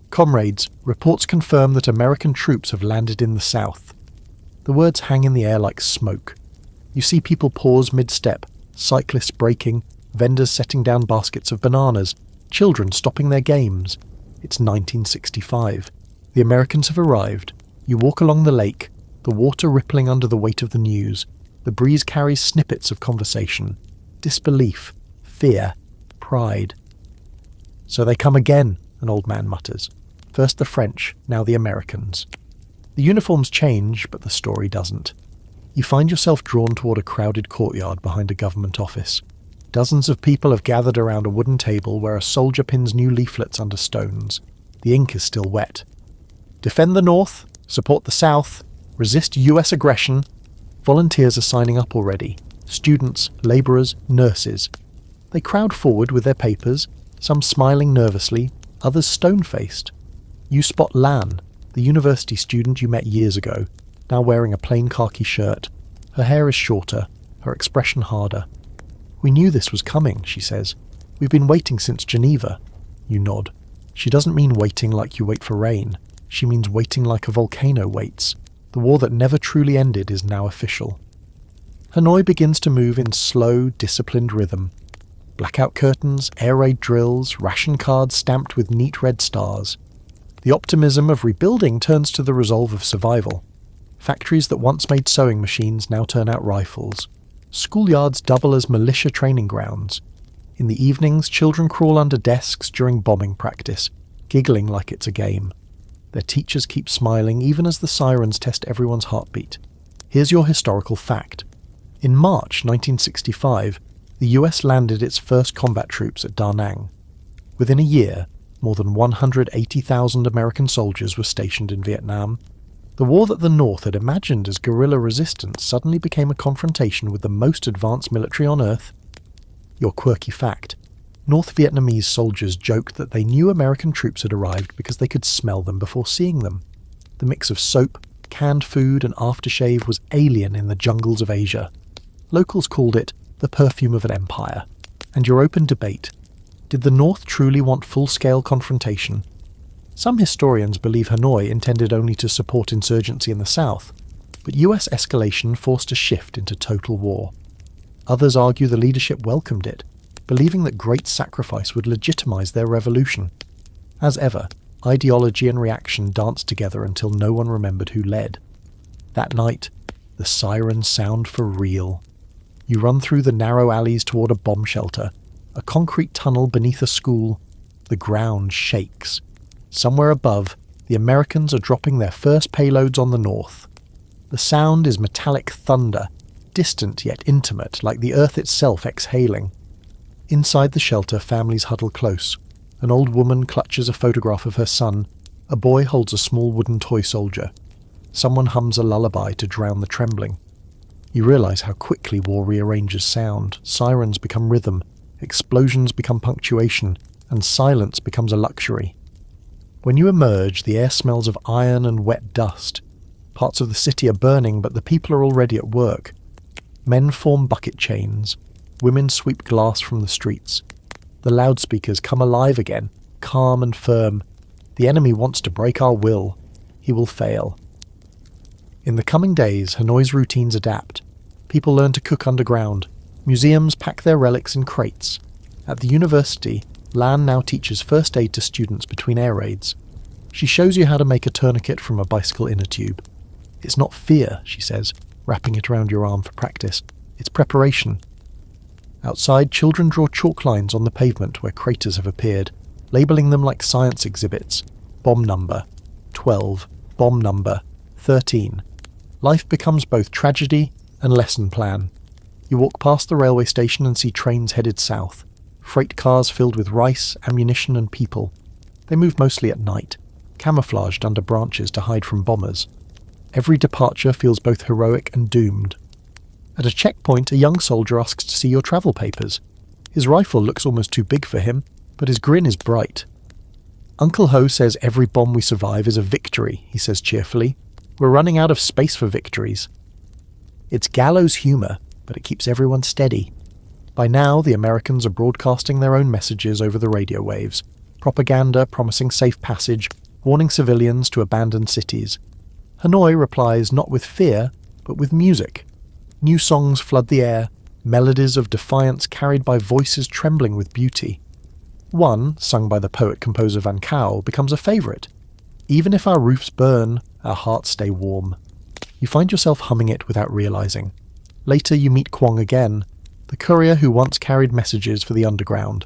Comrades, reports confirm that American troops have landed in the south. The words hang in the air like smoke. You see people pause mid-step, cyclists braking, vendors setting down baskets of bananas, children stopping their games. It's 1965. The Americans have arrived. You walk along the lake, the water rippling under the weight of the news. The breeze carries snippets of conversation, disbelief, fear, pride. "So they come again," an old man mutters. "First the French, now the Americans." The uniforms change, but the story doesn't. You find yourself drawn toward a crowded courtyard behind a government office. Dozens of people have gathered around a wooden table where a soldier pins new leaflets under stones. The ink is still wet. "Defend the North, support the South, resist US aggression." Volunteers are signing up already. Students, labourers, nurses. They crowd forward with their papers, some smiling nervously, others stone-faced. You spot Lan, the university student you met years ago, now wearing a plain khaki shirt. Her hair is shorter, her expression harder. "We knew this was coming," she says. "We've been waiting since Geneva." You nod. She doesn't mean waiting like you wait for rain. She means waiting like a volcano waits. The war that never truly ended is now official. Hanoi begins to move in slow, disciplined rhythm. Blackout curtains, air raid drills, ration cards stamped with neat red stars. The optimism of rebuilding turns to the resolve of survival. Factories that once made sewing machines now turn out rifles. Schoolyards double as militia training grounds. In the evenings, children crawl under desks during bombing practice, giggling like it's a game. Their teachers keep smiling even as the sirens test everyone's heartbeat. Here's your historical fact. In March 1965, the US landed its first combat troops at Da Nang. Within a year, more than 180,000 American soldiers were stationed in Vietnam. The war that the North had imagined as guerrilla resistance suddenly became a confrontation with the most advanced military on Earth. Your quirky fact. North Vietnamese soldiers joked that they knew American troops had arrived because they could smell them before seeing them. The mix of soap, canned food and aftershave was alien in the jungles of Asia. Locals called it the perfume of an empire. And your open debate. Did the North truly want full-scale confrontation? Some historians believe Hanoi intended only to support insurgency in the South, but US escalation forced a shift into total war. Others argue the leadership welcomed it, believing that great sacrifice would legitimize their revolution. As ever, ideology and reaction danced together until no one remembered who led. That night, the sirens sound for real. You run through the narrow alleys toward a bomb shelter, a concrete tunnel beneath a school. The ground shakes. Somewhere above, the Americans are dropping their first payloads on the North. The sound is metallic thunder, distant yet intimate, like the earth itself exhaling. Inside the shelter, families huddle close. An old woman clutches a photograph of her son. A boy holds a small wooden toy soldier. Someone hums a lullaby to drown the trembling. You realize how quickly war rearranges sound. Sirens become rhythm, explosions become punctuation, and silence becomes a luxury. When you emerge, the air smells of iron and wet dust. Parts of the city are burning, but the people are already at work. Men form bucket chains. Women sweep glass from the streets. The loudspeakers come alive again, calm and firm. The enemy wants to break our will. He will fail. In the coming days, Hanoi's routines adapt. People learn to cook underground. Museums pack their relics in crates. At the university, Lan now teaches first aid to students between air raids. She shows you how to make a tourniquet from a bicycle inner tube. "It's not fear," she says, wrapping it around your arm for practice. "It's preparation." Outside, children draw chalk lines on the pavement where craters have appeared, labelling them like science exhibits. Bomb number 12, bomb number 13. Life becomes both tragedy and lesson plan. You walk past the railway station and see trains headed south. Freight cars filled with rice, ammunition and people. They move mostly at night, camouflaged under branches to hide from bombers. Every departure feels both heroic and doomed. At a checkpoint, a young soldier asks to see your travel papers. His rifle looks almost too big for him, but his grin is bright. "Uncle Ho says every bomb we survive is a victory," he says cheerfully. "We're running out of space for victories." It's gallows humour, but it keeps everyone steady. By now, the Americans are broadcasting their own messages over the radio waves. Propaganda promising safe passage, warning civilians to abandon cities. Hanoi replies not with fear, but with music. New songs flood the air, melodies of defiance carried by voices trembling with beauty. One, sung by the poet-composer Van Cao, becomes a favourite. Even if our roofs burn, our hearts stay warm. You find yourself humming it without realizing. Later you meet Kwong again, the courier who once carried messages for the underground.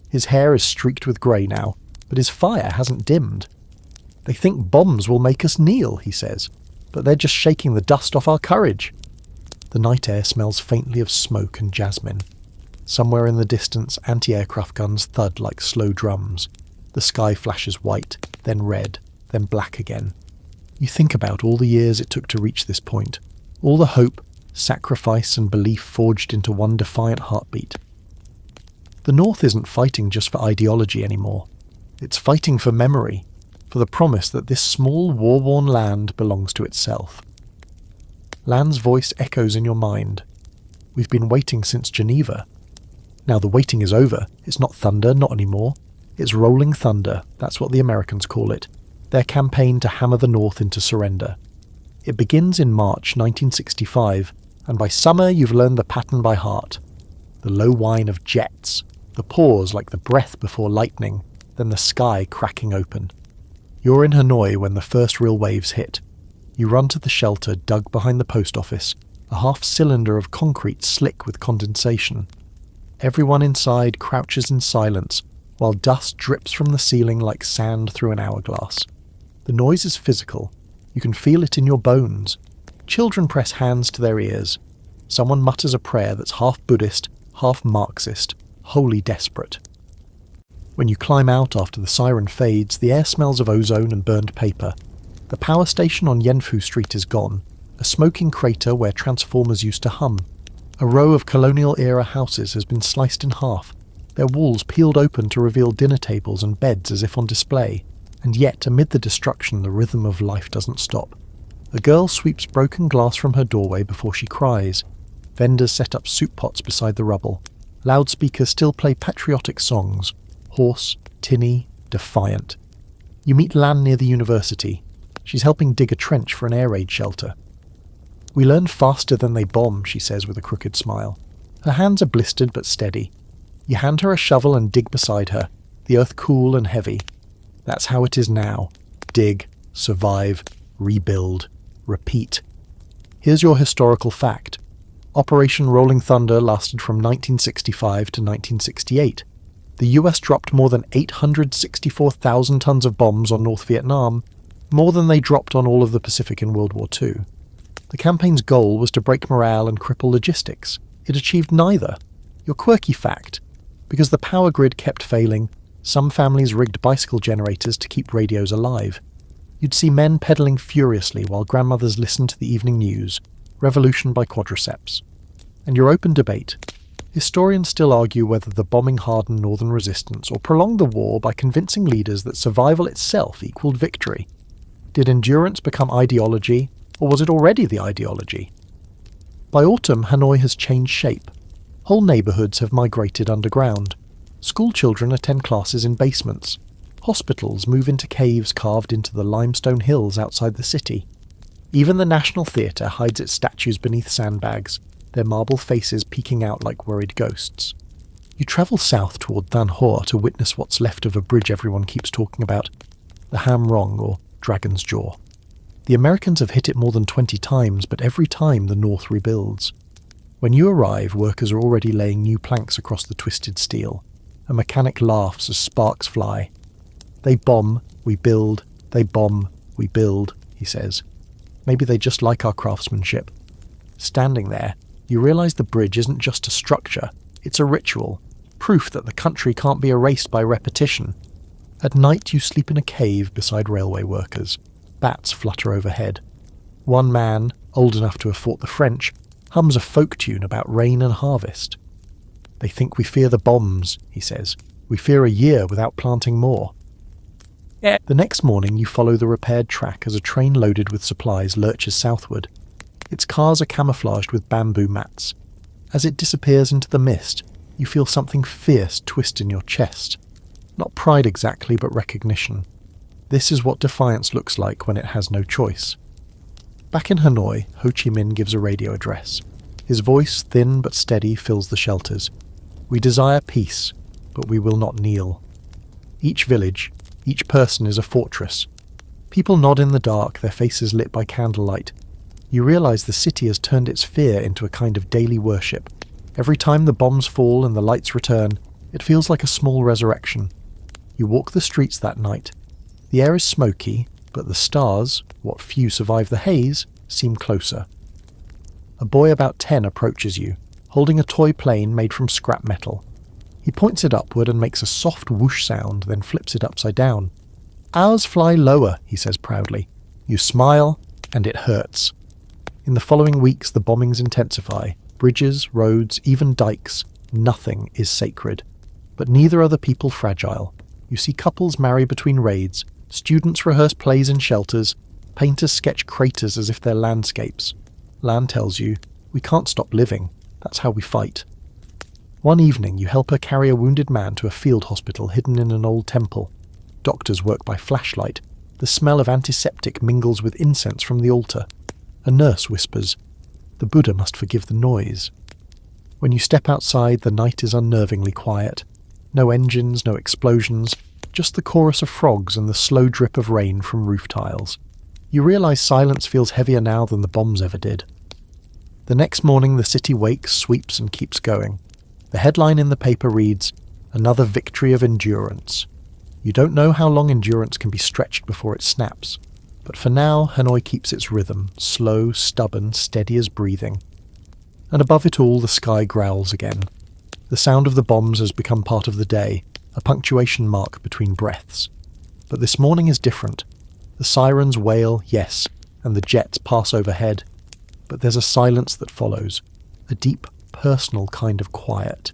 His hair is streaked with grey now, but his fire hasn't dimmed. They think bombs will make us kneel, he says, but they're just shaking the dust off our courage. The night air smells faintly of smoke and jasmine. Somewhere in the distance, anti-aircraft guns thud like slow drums. The sky flashes white, then red, then black again. You think about all the years it took to reach this point, all the hope, sacrifice and belief forged into one defiant heartbeat. The North isn't fighting just for ideology anymore. It's fighting for memory, for the promise that this small, war-worn land belongs to itself. Land's voice echoes in your mind. We've been waiting since Geneva. Now the waiting is over. It's not thunder, not anymore. It's rolling thunder, that's what the Americans call it. Their campaign to hammer the North into surrender. It begins in March 1965, and by summer you've learned the pattern by heart. The low whine of jets, the pause like the breath before lightning, then the sky cracking open. You're in Hanoi when the first real waves hit. You run to the shelter dug behind the post office, a half-cylinder of concrete slick with condensation. Everyone inside crouches in silence, while dust drips from the ceiling like sand through an hourglass. The noise is physical. You can feel it in your bones. Children press hands to their ears. Someone mutters a prayer that's half Buddhist, half Marxist, wholly desperate. When you climb out after the siren fades, the air smells of ozone and burned paper. The power station on Yenfu Street is gone, a smoking crater where transformers used to hum. A row of colonial-era houses has been sliced in half, their walls peeled open to reveal dinner tables and beds as if on display, and yet amid the destruction the rhythm of life doesn't stop. A girl sweeps broken glass from her doorway before she cries. Vendors set up soup pots beside the rubble. Loudspeakers still play patriotic songs, hoarse, tinny, defiant. You meet Lan near the university. She's helping dig a trench for an air raid shelter. We learn faster than they bomb, she says with a crooked smile. Her hands are blistered but steady. You hand her a shovel and dig beside her, the earth cool and heavy. That's how it is now. Dig, survive, rebuild, repeat. Here's your historical fact. Operation Rolling Thunder lasted from 1965 to 1968. The US dropped more than 864,000 tons of bombs on North Vietnam, more than they dropped on all of the Pacific in World War II. The campaign's goal was to break morale and cripple logistics. It achieved neither. Your quirky fact. Because the power grid kept failing, some families rigged bicycle generators to keep radios alive. You'd see men pedalling furiously while grandmothers listened to the evening news, revolution by quadriceps. And your open debate. Historians still argue whether the bombing hardened northern resistance or prolonged the war by convincing leaders that survival itself equaled victory. Did endurance become ideology, or was it already the ideology? By autumn, Hanoi has changed shape. Whole neighbourhoods have migrated underground. School children attend classes in basements. Hospitals move into caves carved into the limestone hills outside the city. Even the National Theatre hides its statues beneath sandbags, their marble faces peeking out like worried ghosts. You travel south toward Than Hoa to witness what's left of a bridge everyone keeps talking about, the Ham Rong, or Dragon's Jaw. The Americans have hit it more than 20 times, but every time the North rebuilds. When you arrive, workers are already laying new planks across the twisted steel. A mechanic laughs as sparks fly. They bomb, we build, they bomb, we build, he says. Maybe they just like our craftsmanship. Standing there, you realise the bridge isn't just a structure, it's a ritual, proof that the country can't be erased by repetition. At night you sleep in a cave beside railway workers. Bats flutter overhead. One man, old enough to have fought the French, hums a folk tune about rain and harvest. They think we fear the bombs, he says. We fear a year without planting more. The next morning you follow the repaired track as a train loaded with supplies lurches southward. Its cars are camouflaged with bamboo mats. As it disappears into the mist, you feel something fierce twist in your chest. Not pride exactly, but recognition. This is what defiance looks like when it has no choice. Back in Hanoi, Ho Chi Minh gives a radio address. His voice, thin but steady, fills the shelters. We desire peace, but we will not kneel. Each village, each person is a fortress. People nod in the dark, their faces lit by candlelight. You realise the city has turned its fear into a kind of daily worship. Every time the bombs fall and the lights return, it feels like a small resurrection. You walk the streets that night. The air is smoky, but the stars, what few survive the haze, seem closer. A boy about 10 approaches you, holding a toy plane made from scrap metal. He points it upward and makes a soft whoosh sound, then flips it upside down. "Ours fly lower," he says proudly. You smile, and it hurts. In the following weeks, the bombings intensify. Bridges, roads, even dikes. Nothing is sacred. But neither are the people fragile. You see couples marry between raids. Students rehearse plays in shelters. Painters sketch craters as if they're landscapes. Land tells you, we can't stop living. That's how we fight. One evening, you help her carry a wounded man to a field hospital hidden in an old temple. Doctors work by flashlight. The smell of antiseptic mingles with incense from the altar. A nurse whispers, "The Buddha must forgive the noise." When you step outside, the night is unnervingly quiet. No engines, no explosions, just the chorus of frogs and the slow drip of rain from roof tiles. You realise silence feels heavier now than the bombs ever did. The next morning, the city wakes, sweeps and keeps going. The headline in the paper reads, "Another victory of endurance." You don't know how long endurance can be stretched before it snaps. But for now, Hanoi keeps its rhythm, slow, stubborn, steady as breathing. And above it all, the sky growls again. The sound of the bombs has become part of the day, a punctuation mark between breaths. But this morning is different. The sirens wail, yes, and the jets pass overhead. But there's a silence that follows, a deep, personal kind of quiet.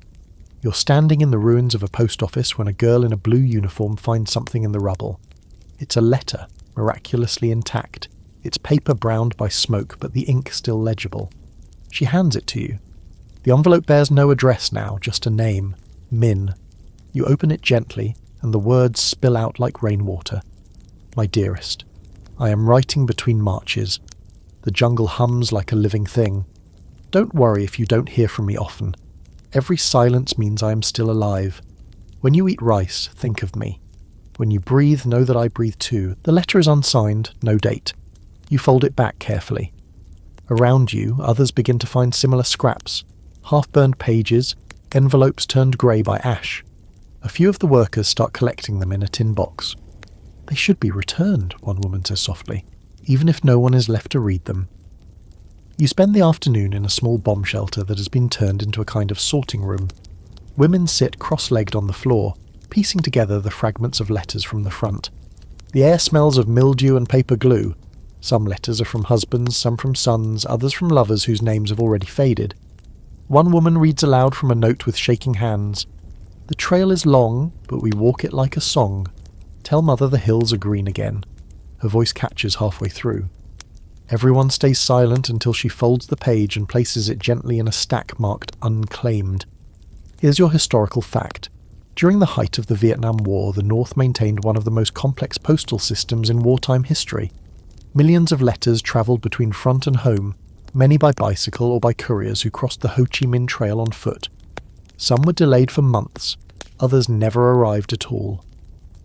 You're standing in the ruins of a post office when a girl in a blue uniform finds something in the rubble. It's a letter, miraculously intact. Its paper browned by smoke, but the ink still legible. She hands it to you. The envelope bears no address now, just a name, Min. You open it gently, and the words spill out like rainwater. My dearest, I am writing between marches. The jungle hums like a living thing. Don't worry if you don't hear from me often. Every silence means I am still alive. When you eat rice, think of me. When you breathe, know that I breathe too. The letter is unsigned, no date. You fold it back carefully. Around you, others begin to find similar scraps, half-burned pages, envelopes turned grey by ash. A few of the workers start collecting them in a tin box. "They should be returned," one woman says softly, "even if no one is left to read them." You spend the afternoon in a small bomb shelter that has been turned into a kind of sorting room. Women sit cross-legged on the floor, piecing together the fragments of letters from the front. The air smells of mildew and paper glue. Some letters are from husbands, some from sons, others from lovers whose names have already faded. One woman reads aloud from a note with shaking hands. "The trail is long, but we walk it like a song. Tell mother the hills are green again." Her voice catches halfway through. Everyone stays silent until she folds the page and places it gently in a stack marked unclaimed. Here's your historical fact. During the height of the Vietnam War, the North maintained one of the most complex postal systems in wartime history. Millions of letters travelled between front and home, many by bicycle or by couriers who crossed the Ho Chi Minh Trail on foot. Some were delayed for months, others never arrived at all.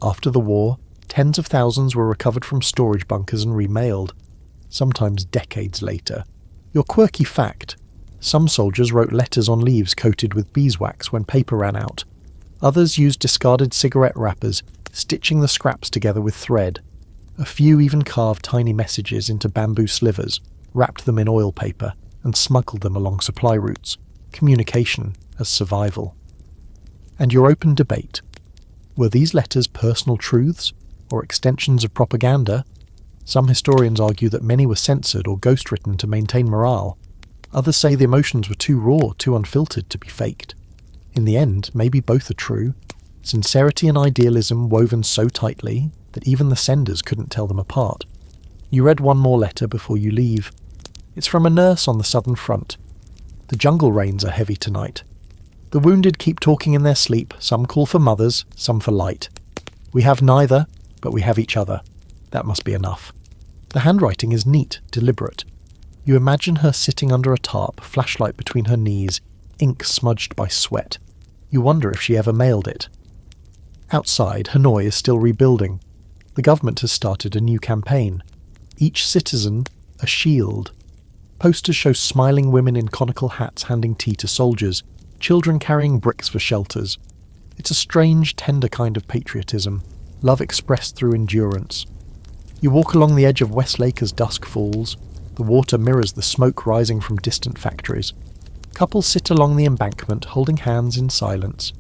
After the war, tens of thousands were recovered from storage bunkers and remailed, sometimes decades later. Your quirky fact: some soldiers wrote letters on leaves coated with beeswax when paper ran out. Others used discarded cigarette wrappers, stitching the scraps together with thread. A few even carved tiny messages into bamboo slivers, wrapped them in oil paper, and smuggled them along supply routes. Communication as survival. And your open debate. Were these letters personal truths, or extensions of propaganda? Some historians argue that many were censored or ghostwritten to maintain morale. Others say the emotions were too raw, too unfiltered to be faked. In the end, maybe both are true. Sincerity and idealism woven so tightly that even the senders couldn't tell them apart. You read one more letter before you leave. It's from a nurse on the southern front. "The jungle rains are heavy tonight. The wounded keep talking in their sleep. Some call for mothers, some for light. We have neither, but we have each other. That must be enough." The handwriting is neat, deliberate. You imagine her sitting under a tarp, flashlight between her knees, ink smudged by sweat. You wonder if she ever mailed it. Outside, Hanoi is still rebuilding. The government has started a new campaign. Each citizen, a shield. Posters show smiling women in conical hats handing tea to soldiers, children carrying bricks for shelters. It's a strange, tender kind of patriotism, love expressed through endurance. You walk along the edge of Westlake as dusk falls. The water mirrors the smoke rising from distant factories. Couples sit along the embankment, holding hands in silence.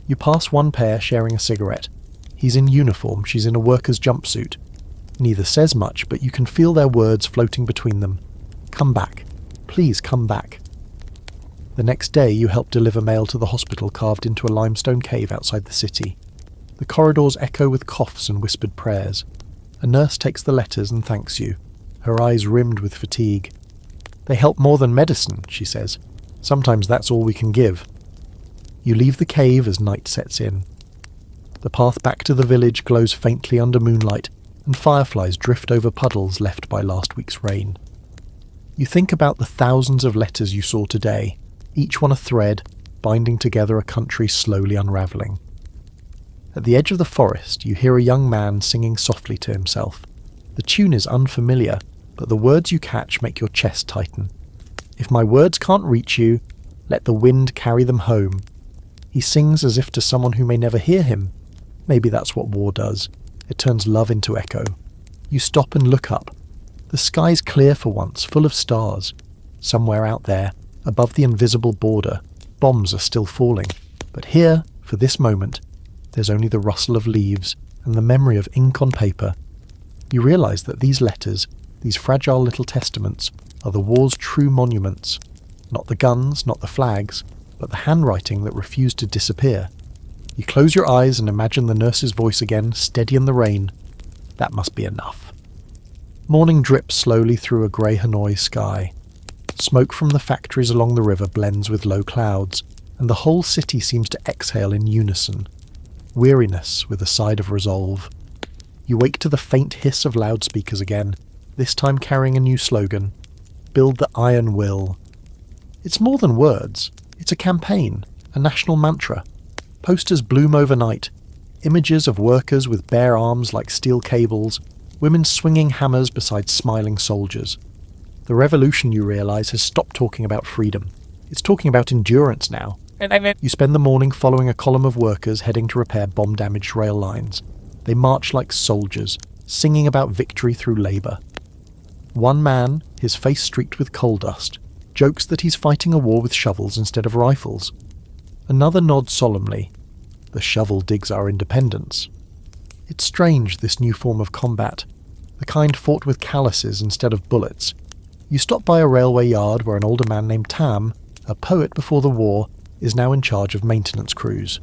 You pass one pair sharing a cigarette. He's in uniform, she's in a worker's jumpsuit. Neither says much, but you can feel their words floating between them. Come back. Please come back. The next day you help deliver mail to the hospital carved into a limestone cave outside the city. The corridors echo with coughs and whispered prayers. A nurse takes the letters and thanks you, her eyes rimmed with fatigue. They help more than medicine, she says. Sometimes that's all we can give. You leave the cave as night sets in. The path back to the village glows faintly under moonlight, and fireflies drift over puddles left by last week's rain. You think about the thousands of letters you saw today, each one a thread, binding together a country slowly unravelling. At the edge of the forest, you hear a young man singing softly to himself. The tune is unfamiliar, but the words you catch make your chest tighten. If my words can't reach you, let the wind carry them home. He sings as if to someone who may never hear him. Maybe that's what war does. It turns love into echo. You stop and look up. The sky's clear for once, full of stars. Somewhere out there, above the invisible border, bombs are still falling. But here, for this moment, there's only the rustle of leaves and the memory of ink on paper. You realise that these letters, these fragile little testaments, are the war's true monuments. Not the guns, not the flags, but the handwriting that refused to disappear. You close your eyes and imagine the nurse's voice again, steady in the rain. That must be enough. Morning drips slowly through a grey Hanoi sky. Smoke from the factories along the river blends with low clouds, and the whole city seems to exhale in unison. Weariness with a side of resolve. You wake to the faint hiss of loudspeakers again, this time carrying a new slogan. Build the iron will. It's more than words. It's a campaign, a national mantra. Posters bloom overnight. Images of workers with bare arms like steel cables, women swinging hammers beside smiling soldiers. The revolution, you realise, has stopped talking about freedom. It's talking about endurance now. You spend the morning following a column of workers heading to repair bomb-damaged rail lines. They march like soldiers, singing about victory through labour. One man, his face streaked with coal dust, jokes that he's fighting a war with shovels instead of rifles. Another nods solemnly. The shovel digs our independence. It's strange, this new form of combat, the kind fought with calluses instead of bullets. You stop by a railway yard where an older man named Tam, a poet before the war, is now in charge of maintenance crews.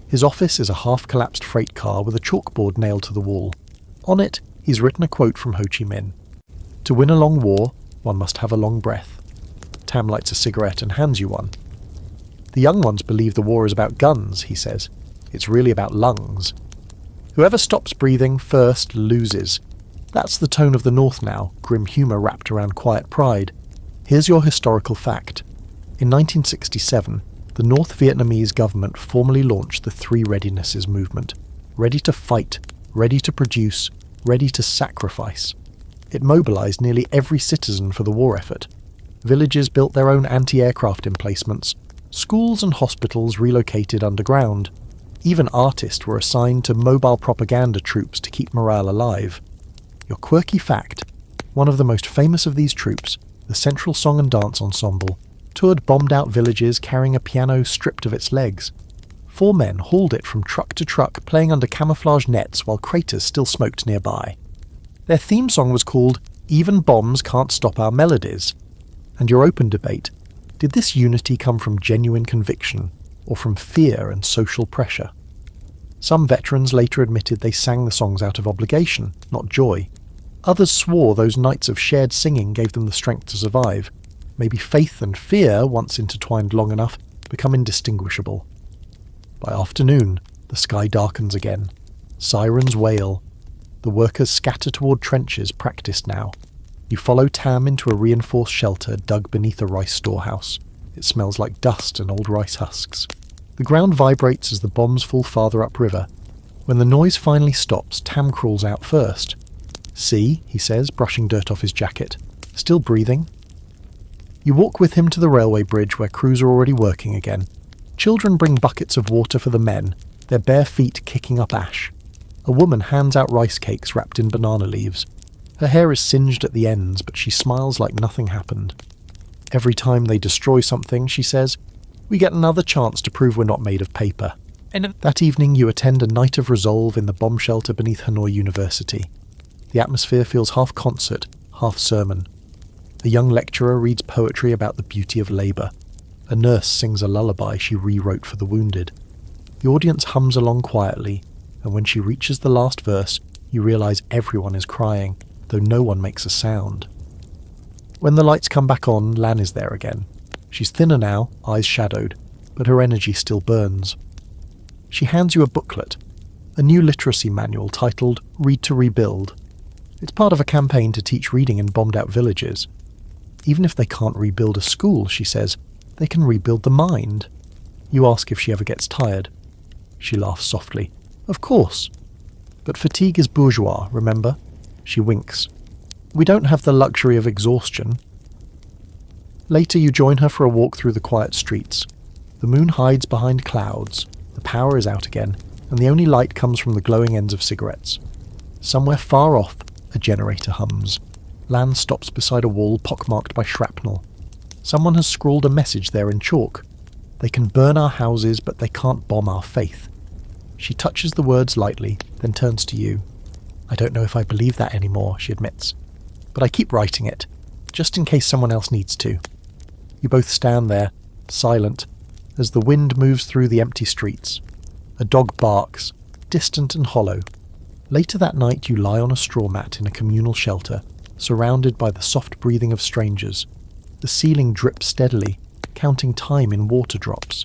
His office is a half-collapsed freight car with a chalkboard nailed to the wall. On it, he's written a quote from Ho Chi Minh. To win a long war, one must have a long breath. Tam lights a cigarette and hands you one. The young ones believe the war is about guns, he says. It's really about lungs. Whoever stops breathing first loses. That's the tone of the North now, grim humour wrapped around quiet pride. Here's your historical fact. In 1967, the North Vietnamese government formally launched the Three Readinesses movement. Ready to fight, ready to produce, ready to sacrifice. It mobilised nearly every citizen for the war effort. Villages built their own anti-aircraft emplacements. Schools and hospitals relocated underground. Even artists were assigned to mobile propaganda troops to keep morale alive. Your quirky fact, one of the most famous of these troops, the Central Song and Dance Ensemble, toured bombed-out villages carrying a piano stripped of its legs. 4 men hauled it from truck to truck, playing under camouflage nets while craters still smoked nearby. Their theme song was called Even Bombs Can't Stop Our Melodies. And your open debate, did this unity come from genuine conviction, or from fear and social pressure? Some veterans later admitted they sang the songs out of obligation, not joy. Others swore those nights of shared singing gave them the strength to survive. Maybe faith and fear, once intertwined long enough, become indistinguishable. By afternoon, the sky darkens again. Sirens wail. The workers scatter toward trenches practiced now. You follow Tam into a reinforced shelter dug beneath a rice storehouse. It smells like dust and old rice husks. The ground vibrates as the bombs fall farther upriver. When the noise finally stops, Tam crawls out first. "See," he says, brushing dirt off his jacket. "Still breathing?" You walk with him to the railway bridge where crews are already working again. Children bring buckets of water for the men, their bare feet kicking up ash. A woman hands out rice cakes wrapped in banana leaves. Her hair is singed at the ends, but she smiles like nothing happened. Every time they destroy something, she says, we get another chance to prove we're not made of paper. And that evening you attend a night of resolve in the bomb shelter beneath Hanoi University. The atmosphere feels half concert, half sermon. A young lecturer reads poetry about the beauty of labour. A nurse sings a lullaby she rewrote for the wounded. The audience hums along quietly, and when she reaches the last verse, you realise everyone is crying, though no one makes a sound. When the lights come back on, Lan is there again. She's thinner now, eyes shadowed, but her energy still burns. She hands you a booklet, a new literacy manual titled Read to Rebuild. It's part of a campaign to teach reading in bombed-out villages. Even if they can't rebuild a school, she says, they can rebuild the mind. You ask if she ever gets tired. She laughs softly. Of course. But fatigue is bourgeois, remember? She winks. We don't have the luxury of exhaustion. Later you join her for a walk through the quiet streets. The moon hides behind clouds, the power is out again, and the only light comes from the glowing ends of cigarettes. Somewhere far off, a generator hums. Lan stops beside a wall pockmarked by shrapnel. Someone has scrawled a message there in chalk. They can burn our houses, but they can't bomb our faith. She touches the words lightly, then turns to you. I don't know if I believe that anymore, she admits. But I keep writing it, just in case someone else needs to. You both stand there, silent, as the wind moves through the empty streets. A dog barks, distant and hollow. Later that night you lie on a straw mat in a communal shelter, surrounded by the soft breathing of strangers. The ceiling drips steadily, counting time in water drops.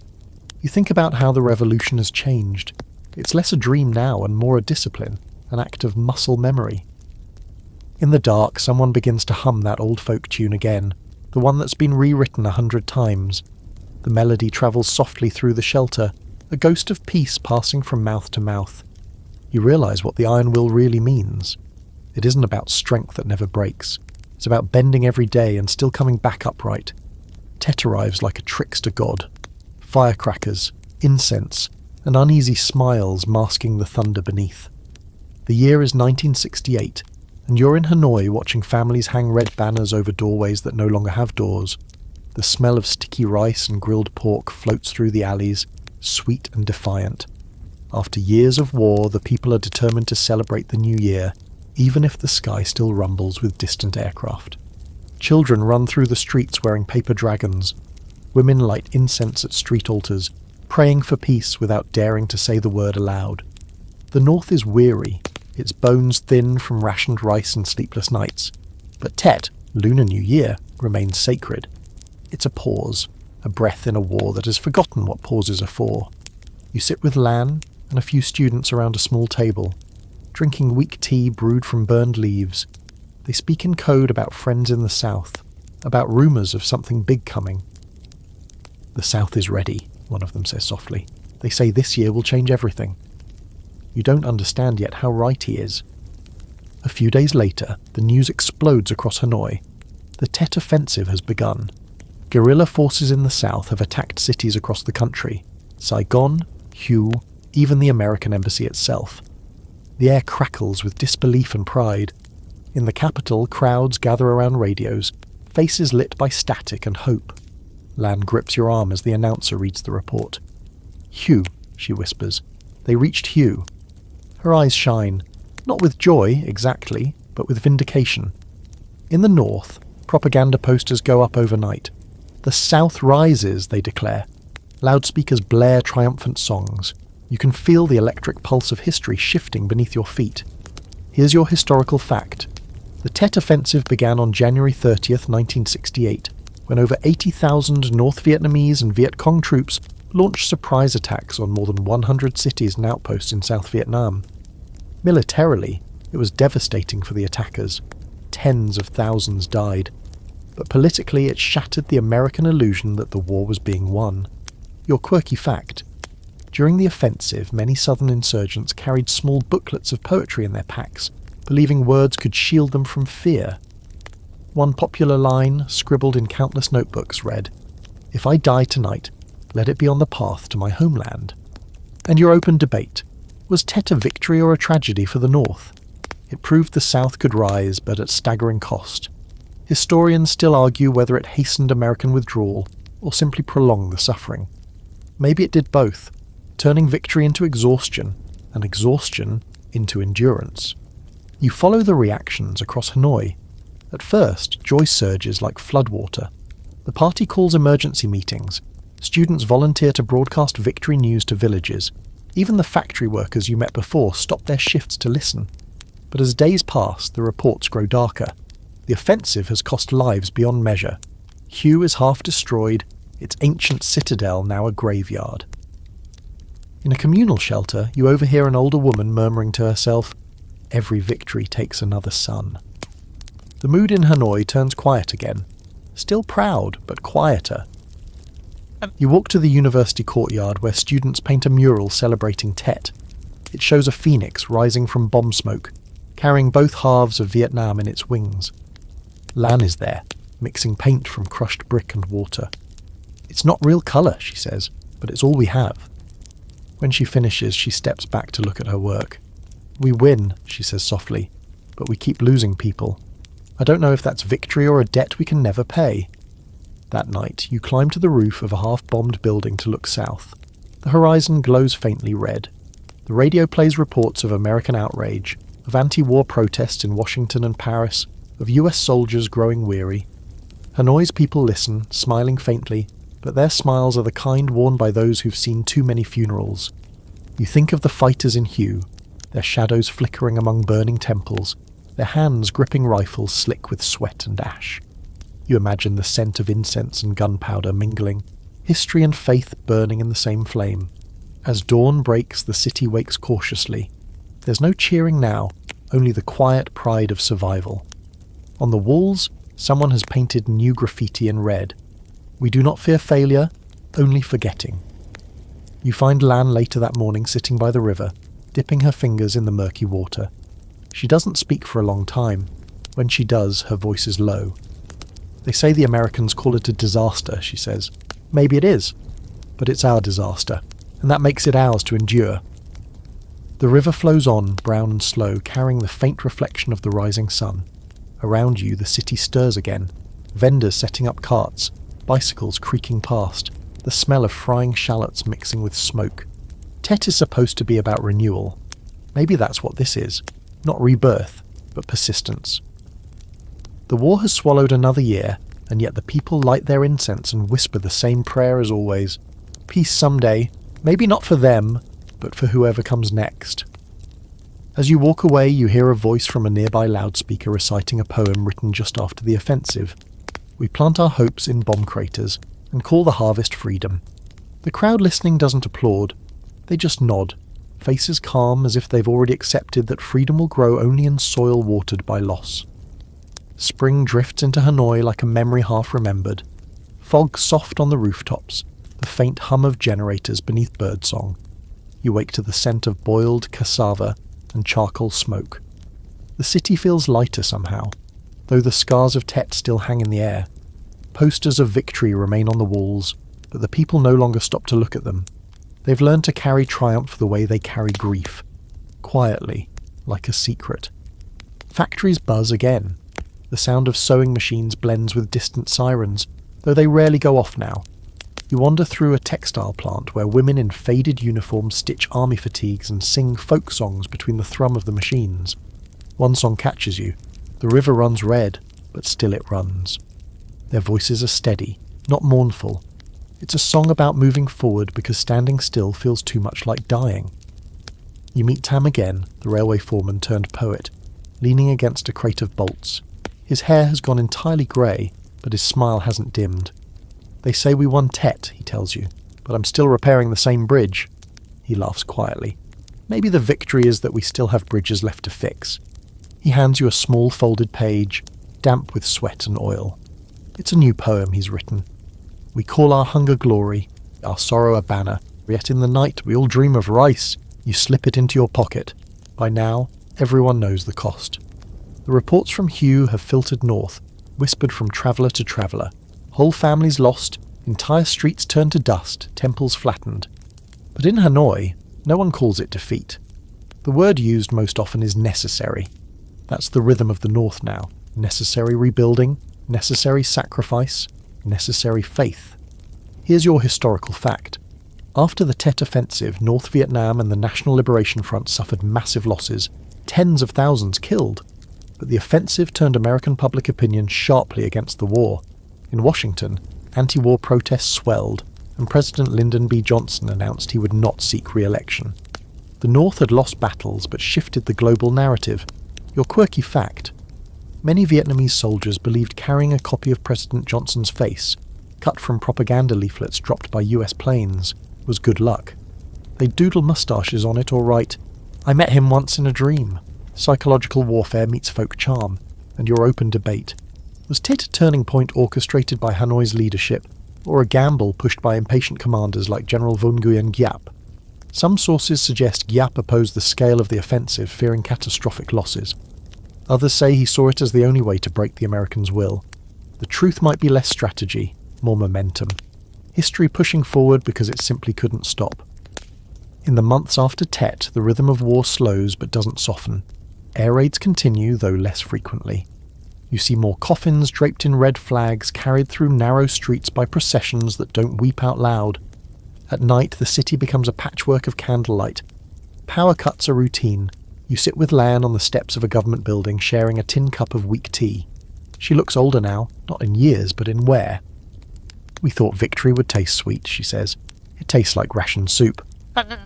You think about how the revolution has changed. It's less a dream now and more a discipline, an act of muscle memory. In the dark, someone begins to hum that old folk tune again, the one that's been rewritten 100 times. The melody travels softly through the shelter, a ghost of peace passing from mouth to mouth. You realise what the iron will really means. It isn't about strength that never breaks. It's about bending every day and still coming back upright. Tet arrives like a trickster god. Firecrackers, incense, and uneasy smiles masking the thunder beneath. The year is 1968, and you're in Hanoi watching families hang red banners over doorways that no longer have doors. The smell of sticky rice and grilled pork floats through the alleys, sweet and defiant. After years of war, the people are determined to celebrate the new year, even if the sky still rumbles with distant aircraft. Children run through the streets wearing paper dragons. Women light incense at street altars, praying for peace without daring to say the word aloud. The north is weary, its bones thin from rationed rice and sleepless nights. But Tet, Lunar New Year, remains sacred. It's a pause, a breath in a war that has forgotten what pauses are for. You sit with Lan and a few students around a small table, drinking weak tea brewed from burned leaves. They speak in code about friends in the south, about rumours of something big coming. The south is ready, one of them says softly. They say this year will change everything. You don't understand yet how right he is. A few days later, the news explodes across Hanoi. The Tet offensive has begun. Guerrilla forces in the south have attacked cities across the country. Saigon, Hue, even the American embassy itself. The air crackles with disbelief and pride. In the capital, crowds gather around radios, faces lit by static and hope. Lan grips your arm as the announcer reads the report. Hue, she whispers. They reached Hue. Her eyes shine, not with joy, exactly, but with vindication. In the north, propaganda posters go up overnight. The South rises, they declare. Loudspeakers blare triumphant songs. You can feel the electric pulse of history shifting beneath your feet. Here's your historical fact. The Tet Offensive began on January 30th, 1968, when over 80,000 North Vietnamese and Viet Cong troops launched surprise attacks on more than 100 cities and outposts in South Vietnam. Militarily, it was devastating for the attackers. Tens of thousands died. But politically, it shattered the American illusion that the war was being won. Your quirky fact. During the offensive, many southern insurgents carried small booklets of poetry in their packs, believing words could shield them from fear. One popular line, scribbled in countless notebooks, read, "If I die tonight, let it be on the path to my homeland." And your open debate. Was Tet a victory or a tragedy for the North? It proved the South could rise, but at staggering cost. Historians still argue whether it hastened American withdrawal or simply prolonged the suffering. Maybe it did both, turning victory into exhaustion and exhaustion into endurance. You follow the reactions across Hanoi. At first, joy surges like floodwater. The party calls emergency meetings. Students volunteer to broadcast victory news to villages. Even the factory workers you met before stop their shifts to listen. But as days pass, the reports grow darker. The offensive has cost lives beyond measure. Hue is half destroyed, its ancient citadel now a graveyard. In a communal shelter, you overhear an older woman murmuring to herself, "Every victory takes another son." The mood in Hanoi turns quiet again. Still proud, but quieter. You walk to the university courtyard where students paint a mural celebrating Tet. It shows a phoenix rising from bomb smoke, carrying both halves of Vietnam in its wings. Lan is there, mixing paint from crushed brick and water. "It's not real colour," she says, "but it's all we have." When she finishes, she steps back to look at her work. "We win," she says softly, "but we keep losing people. I don't know if that's victory or a debt we can never pay." That night, you climb to the roof of a half-bombed building to look south. The horizon glows faintly red. The radio plays reports of American outrage, of anti-war protests in Washington and Paris, of US soldiers growing weary. Hanoi's people listen, smiling faintly, but their smiles are the kind worn by those who've seen too many funerals. You think of the fighters in Hue, their shadows flickering among burning temples, their hands gripping rifles slick with sweat and ash. You imagine the scent of incense and gunpowder mingling, history and faith burning in the same flame. As dawn breaks, the city wakes cautiously. There's no cheering now, only the quiet pride of survival. On the walls, someone has painted new graffiti in red. "We do not fear failure, only forgetting." You find Lan later that morning sitting by the river, dipping her fingers in the murky water. She doesn't speak for a long time. When she does, her voice is low. "They say the Americans call it a disaster," she says. "Maybe it is, but it's our disaster, and that makes it ours to endure." The river flows on, brown and slow, carrying the faint reflection of the rising sun. Around you, the city stirs again. Vendors setting up carts, bicycles creaking past, the smell of frying shallots mixing with smoke. Tet is supposed to be about renewal. Maybe that's what this is. Not rebirth, but persistence. The war has swallowed another year, and yet the people light their incense and whisper the same prayer as always. Peace someday, maybe not for them, but for whoever comes next. As you walk away, you hear a voice from a nearby loudspeaker reciting a poem written just after the offensive. "We plant our hopes in bomb craters and call the harvest freedom." The crowd listening doesn't applaud, they just nod, faces calm as if they've already accepted that freedom will grow only in soil watered by loss. Spring drifts into Hanoi like a memory half remembered. Fog soft on the rooftops, the faint hum of generators beneath birdsong. You wake to the scent of boiled cassava and charcoal smoke. The city feels lighter somehow, though the scars of Tet still hang in the air. Posters of victory remain on the walls, but the people no longer stop to look at them. They've learned to carry triumph the way they carry grief, quietly, like a secret. Factories buzz again. The sound of sewing machines blends with distant sirens, though they rarely go off now. You wander through a textile plant where women in faded uniforms stitch army fatigues and sing folk songs between the thrum of the machines. One song catches you. The river runs red, but still it runs. Their voices are steady, not mournful. It's a song about moving forward because standing still feels too much like dying. You meet Tam again, the railway foreman turned poet, leaning against a crate of bolts. His hair has gone entirely grey, but his smile hasn't dimmed. "They say we won Tet," he tells you, "but I'm still repairing the same bridge." He laughs quietly. "Maybe the victory is that we still have bridges left to fix." He hands you a small folded page, damp with sweat and oil. It's a new poem he's written. "We call our hunger glory, our sorrow a banner, Yet in the night we all dream of rice. You slip it into your pocket. By now, everyone knows the cost. The reports from Hugh have filtered north, whispered from traveller to traveller. Whole families lost, entire streets turned to dust, temples flattened. But in Hanoi, no one calls it defeat. The word used most often is necessary. That's the rhythm of the north now. Necessary rebuilding, necessary sacrifice, necessary faith. Here's your historical fact. After the Tet Offensive, North Vietnam and the National Liberation Front suffered massive losses, tens of thousands killed. But the offensive turned American public opinion sharply against the war. In Washington, anti-war protests swelled, and President Lyndon B. Johnson announced he would not seek re-election. The North had lost battles but shifted the global narrative. Your quirky fact. Many Vietnamese soldiers believed carrying a copy of President Johnson's face, cut from propaganda leaflets dropped by US planes, was good luck. They'd doodle moustaches on it or write, "I met him once in a dream." Psychological warfare meets folk charm, and your open debate. Was Tet a turning point orchestrated by Hanoi's leadership, or a gamble pushed by impatient commanders like General Von Nguyen Giap? Some sources suggest Giap opposed the scale of the offensive, fearing catastrophic losses. Others say he saw it as the only way to break the Americans' will. The truth might be less strategy, more momentum. History pushing forward because it simply couldn't stop. In the months after Tet, the rhythm of war slows but doesn't soften. Air raids continue, though less frequently. You see more coffins draped in red flags carried through narrow streets by processions that don't weep out loud. At night, the city becomes a patchwork of candlelight. Power cuts are routine. You sit with Lan on the steps of a government building sharing a tin cup of weak tea. She looks older now, not in years but in wear. "We thought victory would taste sweet," she says. "It tastes like ration soup."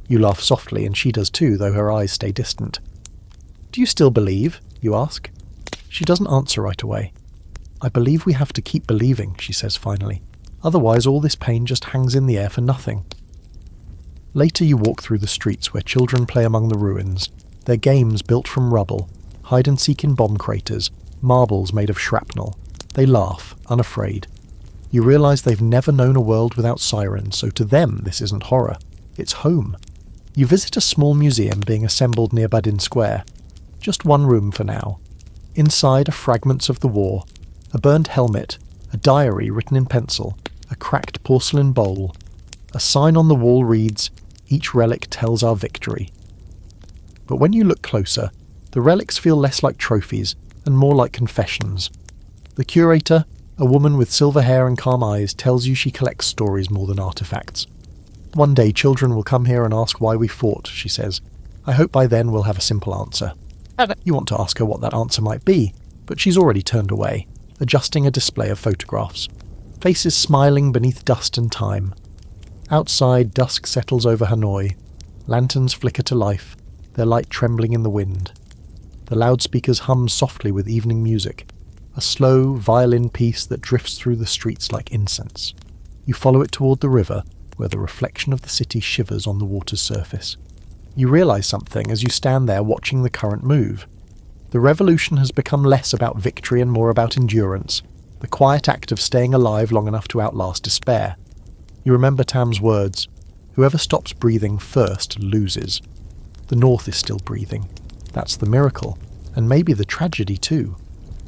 You laugh softly, and she does too, though her eyes stay distant. "Do you still believe?" you ask. She doesn't answer right away. "I believe we have to keep believing," she says finally. "Otherwise all this pain just hangs in the air for nothing." Later you walk through the streets where children play among the ruins. Their games built from rubble, hide and seek in bomb craters, marbles made of shrapnel. They laugh, unafraid. You realise they've never known a world without sirens, so to them this isn't horror. It's home. You visit a small museum being assembled near Badin Square. Just one room for now. Inside are fragments of the war, a burned helmet, a diary written in pencil, a cracked porcelain bowl. A sign on the wall reads, "Each relic tells our victory." But when you look closer, the relics feel less like trophies and more like confessions. The curator, a woman with silver hair and calm eyes, tells you she collects stories more than artifacts. "One day children will come here and ask why we fought," she says. "I hope by then we'll have a simple answer." You want to ask her what that answer might be, but she's already turned away, adjusting a display of photographs. Faces smiling beneath dust and time. Outside, dusk settles over Hanoi. Lanterns flicker to life, their light trembling in the wind. The loudspeakers hum softly with evening music, a slow violin piece that drifts through the streets like incense. You follow it toward the river, where the reflection of the city shivers on the water's surface. You realise something as you stand there watching the current move. The revolution has become less about victory and more about endurance, the quiet act of staying alive long enough to outlast despair. You remember Tam's words, "Whoever stops breathing first loses." The North is still breathing. That's the miracle, and maybe the tragedy too.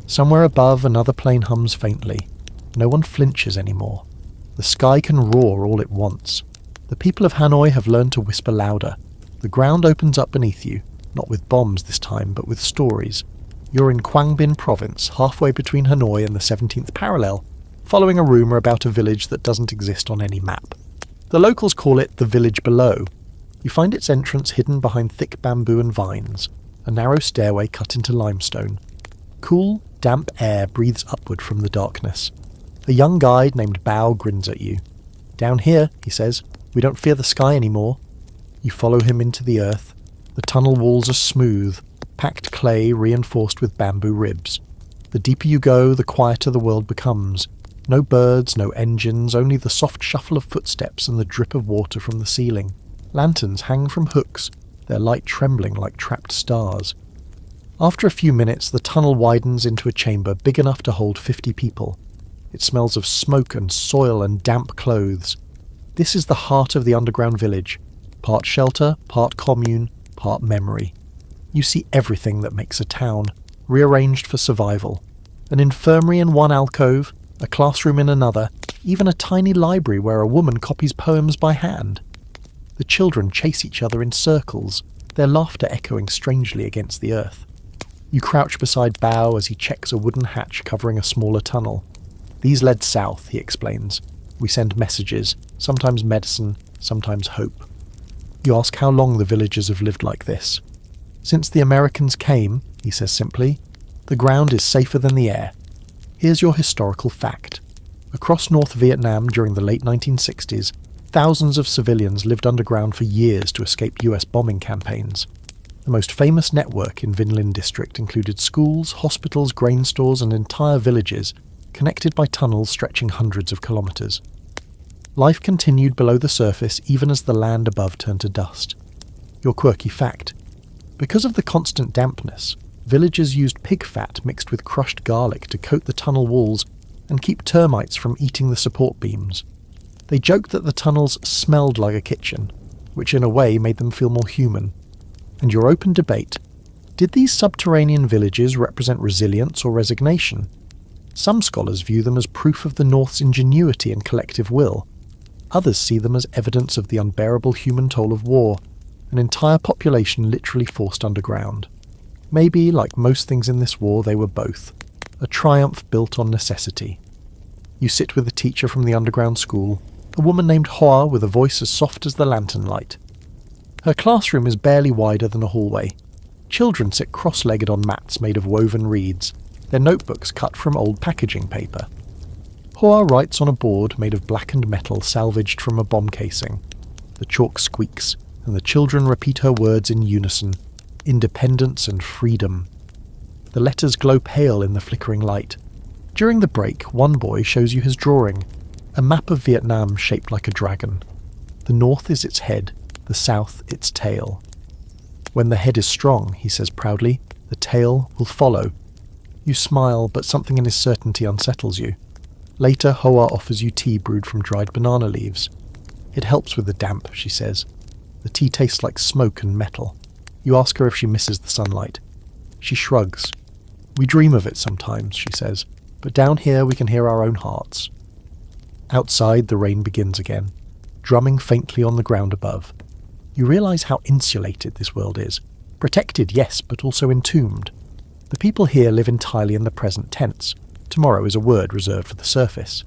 Somewhere above, another plane hums faintly. No one flinches anymore. The sky can roar all it wants. The people of Hanoi have learned to whisper louder. The ground opens up beneath you, not with bombs this time, but with stories. You're in Quang Binh province, halfway between Hanoi and the 17th parallel, following a rumour about a village that doesn't exist on any map. The locals call it the village below. You find its entrance hidden behind thick bamboo and vines, a narrow stairway cut into limestone. Cool, damp air breathes upward from the darkness. A young guide named Bao grins at you. "Down here," he says, "we don't fear the sky anymore." You follow him into the earth. The tunnel walls are smooth, packed clay reinforced with bamboo ribs. The deeper you go, the quieter the world becomes. No birds, no engines, only the soft shuffle of footsteps and the drip of water from the ceiling. Lanterns hang from hooks, their light trembling like trapped stars. After a few minutes, the tunnel widens into a chamber big enough to hold 50 people. It smells of smoke and soil and damp clothes. This is the heart of the underground village. Part shelter, part commune, part memory. You see everything that makes a town, rearranged for survival. An infirmary in one alcove, a classroom in another, even a tiny library where a woman copies poems by hand. The children chase each other in circles, their laughter echoing strangely against the earth. You crouch beside Bao as he checks a wooden hatch covering a smaller tunnel. These led south, he explains. We send messages, sometimes medicine, sometimes hope. You ask how long the villagers have lived like this. Since the Americans came, he says simply, the ground is safer than the air. Here's your historical fact. Across North Vietnam during the late 1960s, thousands of civilians lived underground for years to escape US bombing campaigns. The most famous network in Vinh Linh district included schools, hospitals, grain stores and entire villages, connected by tunnels stretching hundreds of kilometres. Life continued below the surface even as the land above turned to dust. Your quirky fact. Because of the constant dampness, villagers used pig fat mixed with crushed garlic to coat the tunnel walls and keep termites from eating the support beams. They joked that the tunnels smelled like a kitchen, which in a way made them feel more human. And your open debate. Did these subterranean villages represent resilience or resignation? Some scholars view them as proof of the North's ingenuity and collective will. Others see them as evidence of the unbearable human toll of war, an entire population literally forced underground. Maybe, like most things in this war, they were both. A triumph built on necessity. You sit with a teacher from the underground school, a woman named Hoa with a voice as soft as the lantern light. Her classroom is barely wider than a hallway. Children sit cross-legged on mats made of woven reeds, their notebooks cut from old packaging paper. Hoa writes on a board made of blackened metal salvaged from a bomb casing. The chalk squeaks, and the children repeat her words in unison. Independence and freedom. The letters glow pale in the flickering light. During the break, one boy shows you his drawing, a map of Vietnam shaped like a dragon. The north is its head, the south its tail. When the head is strong, he says proudly, the tail will follow. You smile, but something in his certainty unsettles you. Later, Hoa offers you tea brewed from dried banana leaves. It helps with the damp, she says. The tea tastes like smoke and metal. You ask her if she misses the sunlight. She shrugs. We dream of it sometimes, she says, but down here we can hear our own hearts. Outside, the rain begins again, drumming faintly on the ground above. You realise how insulated this world is. Protected, yes, but also entombed. The people here live entirely in the present tense. Tomorrow is a word reserved for the surface.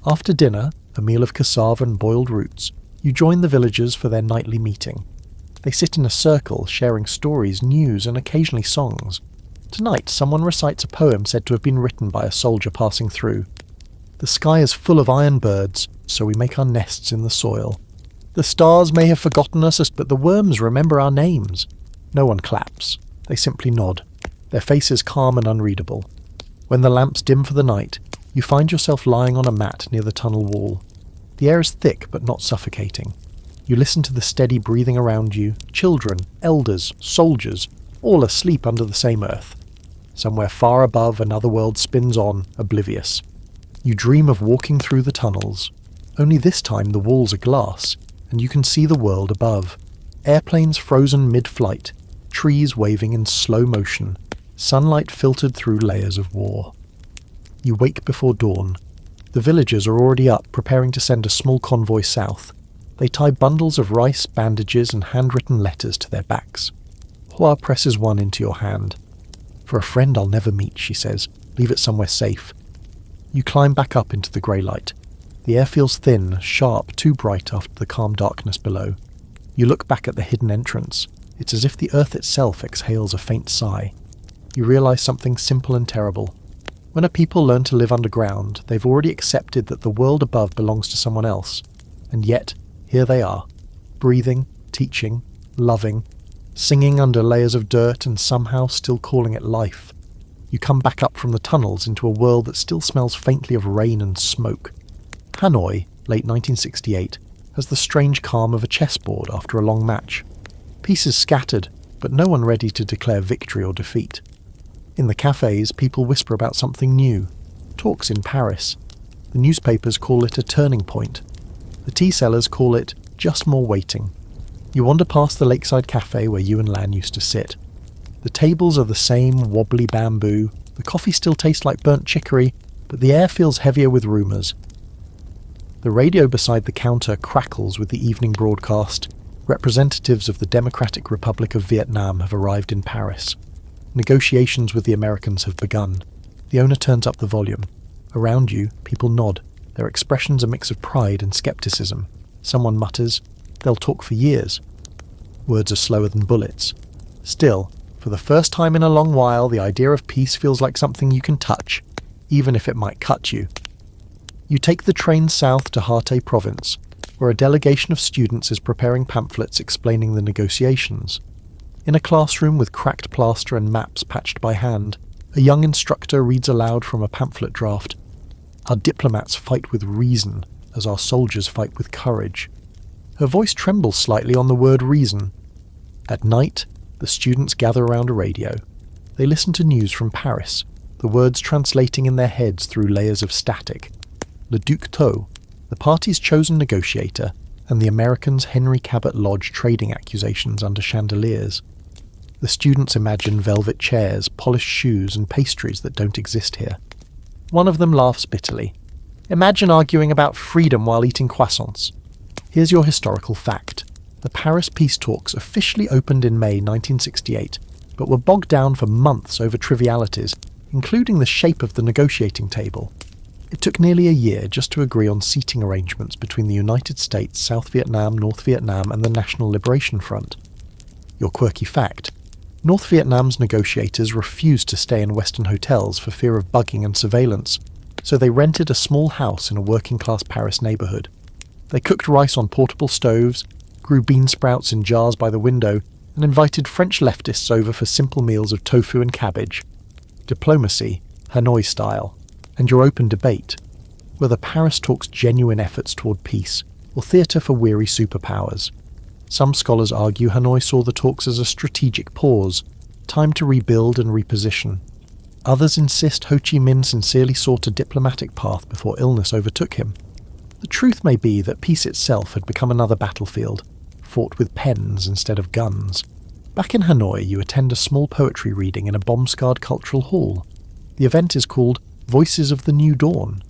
After dinner, a meal of cassava and boiled roots, you join the villagers for their nightly meeting. They sit in a circle, sharing stories, news, and occasionally songs. Tonight, someone recites a poem said to have been written by a soldier passing through. The sky is full of iron birds, so we make our nests in the soil. The stars may have forgotten us, but the worms remember our names. No one claps. They simply nod, their faces calm and unreadable. When the lamps dim for the night, you find yourself lying on a mat near the tunnel wall. The air is thick but not suffocating. You listen to the steady breathing around you, children, elders, soldiers, all asleep under the same earth. Somewhere far above, another world spins on, oblivious. You dream of walking through the tunnels. Only this time the walls are glass, and you can see the world above. Airplanes frozen mid-flight, trees waving in slow motion, sunlight filtered through layers of war. You wake before dawn. The villagers are already up, preparing to send a small convoy south. They tie bundles of rice, bandages, and handwritten letters to their backs. Hoa presses one into your hand. For a friend I'll never meet, she says. Leave it somewhere safe. You climb back up into the grey light. The air feels thin, sharp, too bright after the calm darkness below. You look back at the hidden entrance. It's as if the earth itself exhales a faint sigh. You realise something simple and terrible. When a people learn to live underground, they've already accepted that the world above belongs to someone else. And yet, here they are, breathing, teaching, loving, singing under layers of dirt and somehow still calling it life. You come back up from the tunnels into a world that still smells faintly of rain and smoke. Hanoi, late 1968, has the strange calm of a chessboard after a long match. Pieces scattered, but no one ready to declare victory or defeat. In the cafes, people whisper about something new. Talks in Paris. The newspapers call it a turning point. The tea sellers call it just more waiting. You wander past the lakeside cafe where you and Lan used to sit. The tables are the same wobbly bamboo, the coffee still tastes like burnt chicory, but the air feels heavier with rumours. The radio beside the counter crackles with the evening broadcast. Representatives of the Democratic Republic of Vietnam have arrived in Paris. Negotiations with the Americans have begun. The owner turns up the volume. Around you, people nod. Their expressions a mix of pride and scepticism. Someone mutters, "They'll talk for years." Words are slower than bullets. Still, for the first time in a long while, the idea of peace feels like something you can touch, even if it might cut you. You take the train south to Hatay province, where a delegation of students is preparing pamphlets explaining the negotiations. In a classroom with cracked plaster and maps patched by hand, a young instructor reads aloud from a pamphlet draft. "Our diplomats fight with reason, as our soldiers fight with courage." Her voice trembles slightly on the word reason. At night, the students gather around a radio. They listen to news from Paris, the words translating in their heads through layers of static. Le Duc Tho, the party's chosen negotiator, and the Americans' Henry Cabot Lodge trading accusations under chandeliers. The students imagine velvet chairs, polished shoes, and pastries that don't exist here. One of them laughs bitterly. "Imagine arguing about freedom while eating croissants." Here's your historical fact. The Paris peace talks officially opened in May 1968, but were bogged down for months over trivialities, including the shape of the negotiating table. It took nearly a year just to agree on seating arrangements between the United States, South Vietnam, North Vietnam, and the National Liberation Front. Your quirky fact: North Vietnam's negotiators refused to stay in Western hotels for fear of bugging and surveillance, so they rented a small house in a working-class Paris neighbourhood. They cooked rice on portable stoves, grew bean sprouts in jars by the window, and invited French leftists over for simple meals of tofu and cabbage. Diplomacy, Hanoi style, and your open debate, whether Paris talks genuine efforts toward peace or theatre for weary superpowers. Some scholars argue Hanoi saw the talks as a strategic pause, time to rebuild and reposition. Others insist Ho Chi Minh sincerely sought a diplomatic path before illness overtook him. The truth may be that peace itself had become another battlefield, fought with pens instead of guns. Back in Hanoi, you attend a small poetry reading in a bomb-scarred cultural hall. The event is called Voices of the New Dawn.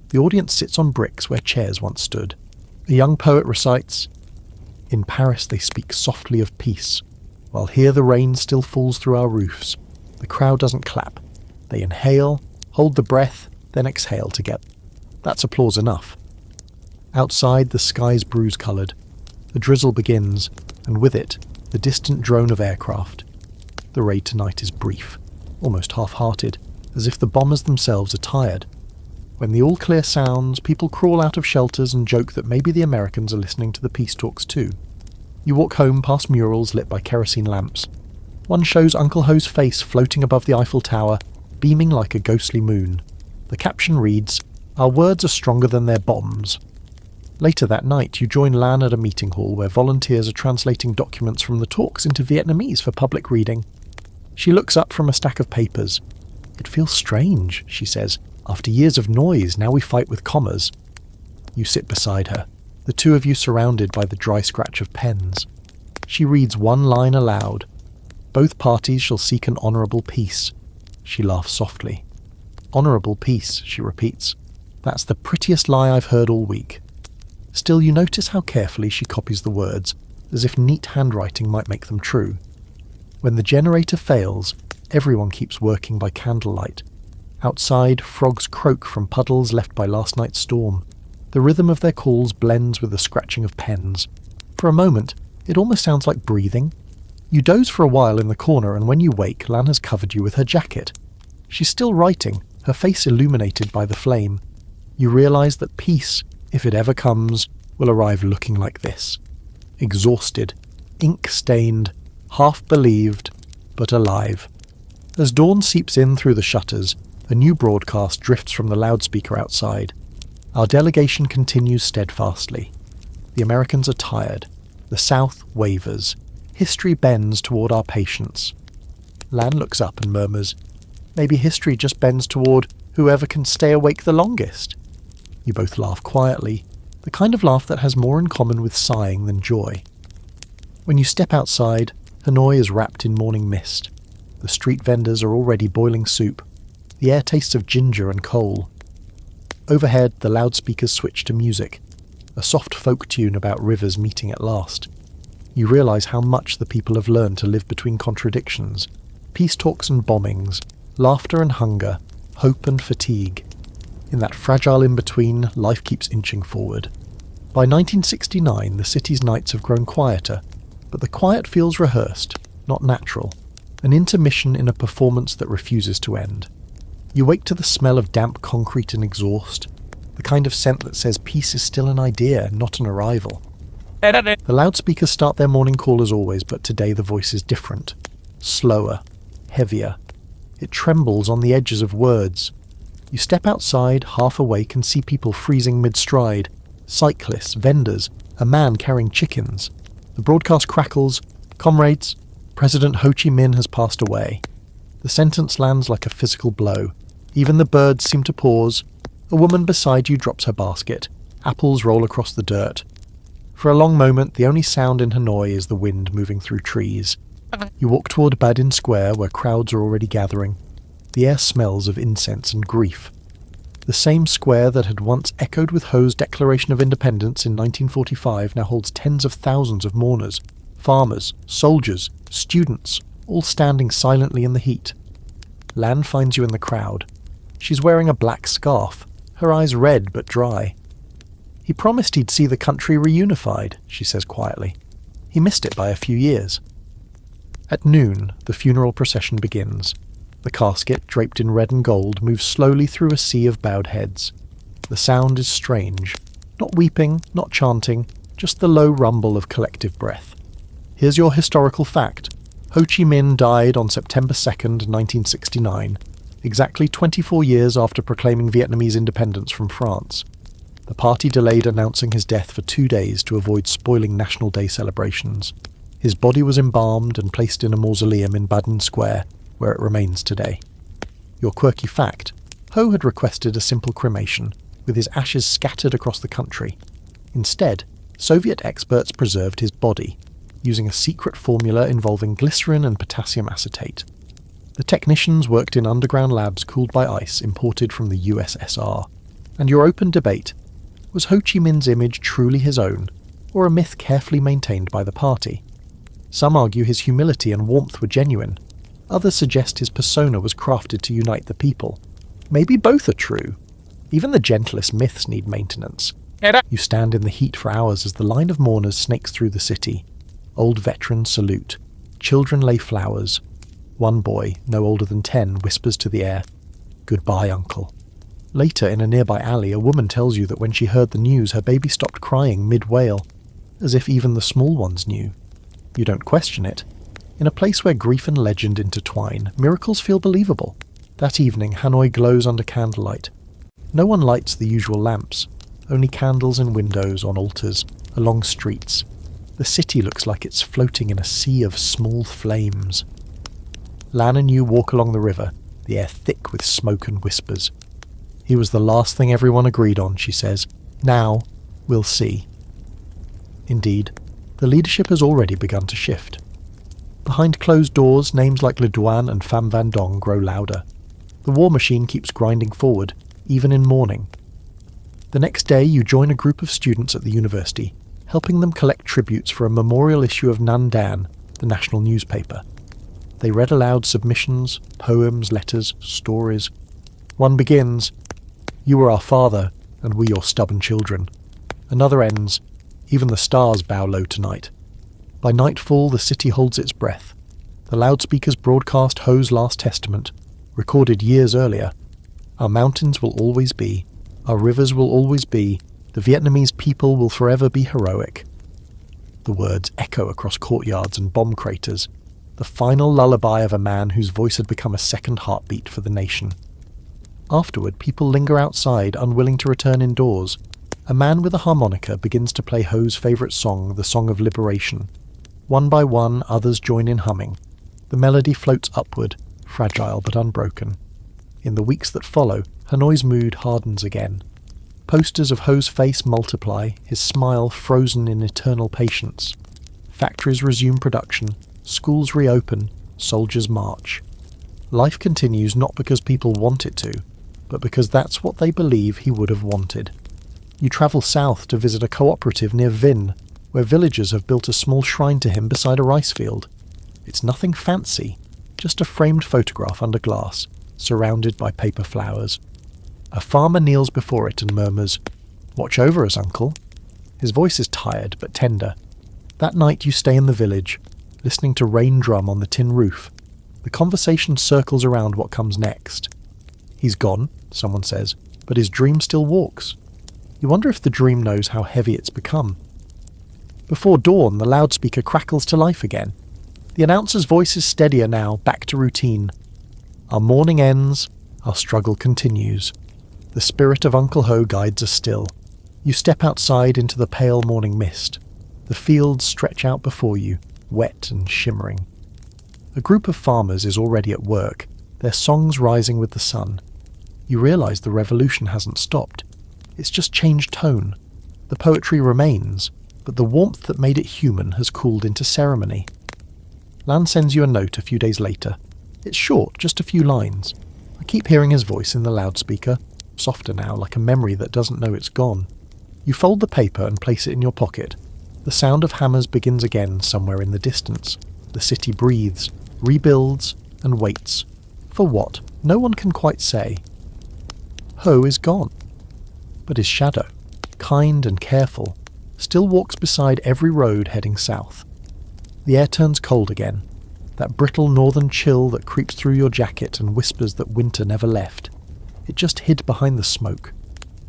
The audience sits on bricks where chairs once stood. A young poet recites, "In Paris they speak softly of peace, while here the rain still falls through our roofs. The crowd doesn't clap. They inhale, hold the breath, then exhale together." That's applause enough. Outside, the sky's bruise-coloured. A drizzle begins, and with it, the distant drone of aircraft. The raid tonight is brief, almost half-hearted, as if the bombers themselves are tired. When the all-clear sounds, people crawl out of shelters and joke that maybe the Americans are listening to the peace talks too. You walk home past murals lit by kerosene lamps. One shows Uncle Ho's face floating above the Eiffel Tower, beaming like a ghostly moon. The caption reads, "Our words are stronger than their bombs." Later that night, you join Lan at a meeting hall where volunteers are translating documents from the talks into Vietnamese for public reading. She looks up from a stack of papers. "It feels strange," she says. "After years of noise, now we fight with commas." You sit beside her, the two of you surrounded by the dry scratch of pens. She reads one line aloud. "Both parties shall seek an honourable peace." She laughs softly. "Honourable peace," she repeats. "That's the prettiest lie I've heard all week." Still, you notice how carefully she copies the words, as if neat handwriting might make them true. When the generator fails, everyone keeps working by candlelight. Outside, frogs croak from puddles left by last night's storm. The rhythm of their calls blends with the scratching of pens. For a moment, it almost sounds like breathing. You doze for a while in the corner, and when you wake, Lan has covered you with her jacket. She's still writing, her face illuminated by the flame. You realise that peace, if it ever comes, will arrive looking like this. Exhausted, ink-stained, half-believed, but alive. As dawn seeps in through the shutters, a new broadcast drifts from the loudspeaker outside. Our delegation continues steadfastly. The Americans are tired. The South wavers. History bends toward our patience. Lan looks up and murmurs, "Maybe history just bends toward whoever can stay awake the longest." You both laugh quietly. the kind of laugh that has more in common with sighing than joy. When you step outside, Hanoi is wrapped in morning mist. The street vendors are already boiling soup. The air tastes of ginger and coal. Overhead, the loudspeakers switch to music, a soft folk tune about rivers meeting at last. You realise how much the people have learned to live between contradictions, peace talks and bombings, laughter and hunger, hope and fatigue. In that fragile in-between, life keeps inching forward. By 1969, the city's nights have grown quieter, but the quiet feels rehearsed, not natural, an intermission in a performance that refuses to end. You wake to the smell of damp concrete and exhaust, the kind of scent that says peace is still an idea, not an arrival. The loudspeakers start their morning call as always, but today the voice is different, slower, heavier. It trembles on the edges of words. You step outside, half awake, and see people freezing mid-stride, cyclists, vendors, a man carrying chickens. The broadcast crackles, "Comrades, President Ho Chi Minh has passed away." The sentence lands like a physical blow. Even the birds seem to pause. A woman beside you drops her basket. Apples roll across the dirt. For a long moment, the only sound in Hanoi is the wind moving through trees. You walk toward Badin Square, where crowds are already gathering. The air smells of incense and grief. The same square that had once echoed with Ho's Declaration of Independence in 1945 now holds tens of thousands of mourners, farmers, soldiers, students, all standing silently in the heat. Lan finds you in the crowd. She's wearing a black scarf, her eyes red but dry. "He promised he'd see the country reunified," she says quietly. "He missed it by a few years." At noon, the funeral procession begins. The casket, draped in red and gold, moves slowly through a sea of bowed heads. The sound is strange. Not weeping, not chanting, just the low rumble of collective breath. Here's your historical fact. Ho Chi Minh died on September 2nd, 1969, exactly 24 years after proclaiming Vietnamese independence from France. The party delayed announcing his death for 2 days to avoid spoiling National Day celebrations. His body was embalmed and placed in a mausoleum in Badin Square, where it remains today. Your quirky fact: Ho had requested a simple cremation, with his ashes scattered across the country. Instead, Soviet experts preserved his body, using a secret formula involving glycerin and potassium acetate. The technicians worked in underground labs cooled by ice imported from the USSR. And your open debate: was Ho Chi Minh's image truly his own, or a myth carefully maintained by the party? Some argue his humility and warmth were genuine. Others suggest his persona was crafted to unite the people. Maybe both are true. Even the gentlest myths need maintenance. You stand in the heat for hours as the line of mourners snakes through the city. Old veterans salute. Children lay flowers. One boy, no older than 10, whispers to the air, "Goodbye, uncle." Later, in a nearby alley, a woman tells you that when she heard the news, her baby stopped crying mid-wail, as if even the small ones knew. You don't question it. In a place where grief and legend intertwine, miracles feel believable. That evening, Hanoi glows under candlelight. No one lights the usual lamps, only candles in windows, on altars, along streets. The city looks like it's floating in a sea of small flames. Lan and you walk along the river, the air thick with smoke and whispers. "He was the last thing everyone agreed on," she says. "Now, we'll see." Indeed, the leadership has already begun to shift. Behind closed doors, names like Le Duan and Pham Van Dong grow louder. The war machine keeps grinding forward, even in mourning. The next day, you join a group of students at the university, helping them collect tributes for a memorial issue of Nan Dan, the national newspaper. They read aloud submissions, poems, letters, stories. One begins, "You were our father, and we your stubborn children." Another ends, "Even the stars bow low tonight." By nightfall, the city holds its breath. The loudspeakers broadcast Ho's last testament, recorded years earlier. "Our mountains will always be. Our rivers will always be. The Vietnamese people will forever be heroic." The words echo across courtyards and bomb craters, the final lullaby of a man whose voice had become a second heartbeat for the nation. Afterward, people linger outside, unwilling to return indoors. A man with a harmonica begins to play Ho's favourite song, the Song of Liberation. One by one, others join in humming. The melody floats upward, fragile but unbroken. In the weeks that follow, Hanoi's mood hardens again. Posters of Ho's face multiply, his smile frozen in eternal patience. Factories resume production, schools reopen, soldiers march. Life continues not because people want it to, but because that's what they believe he would have wanted. You travel south to visit a cooperative near Vin, where villagers have built a small shrine to him beside a rice field. It's nothing fancy, just a framed photograph under glass, surrounded by paper flowers. A farmer kneels before it and murmurs, "Watch over us, uncle." His voice is tired but tender. That night you stay in the village, listening to rain drum on the tin roof. The conversation circles around what comes next. "He's gone," someone says, "but his dream still walks." You wonder if the dream knows how heavy it's become. Before dawn, the loudspeaker crackles to life again. The announcer's voice is steadier now, back to routine. Our morning ends, our struggle continues. The spirit of Uncle Ho guides us still. You step outside into the pale morning mist. The fields stretch out before you, wet and shimmering. A group of farmers is already at work, their songs rising with the sun. You realise the revolution hasn't stopped. It's just changed tone. The poetry remains, but the warmth that made it human has cooled into ceremony. Lan sends you a note a few days later. It's short, just a few lines. I keep hearing his voice in the loudspeaker, softer now, like a memory that doesn't know it's gone. You fold the paper and place it in your pocket. The sound of hammers begins again somewhere in the distance. The city breathes, rebuilds, and waits. For what? No one can quite say. Ho is gone. But his shadow, kind and careful, still walks beside every road heading south. The air turns cold again, that brittle northern chill that creeps through your jacket and whispers that winter never left. It just hid behind the smoke.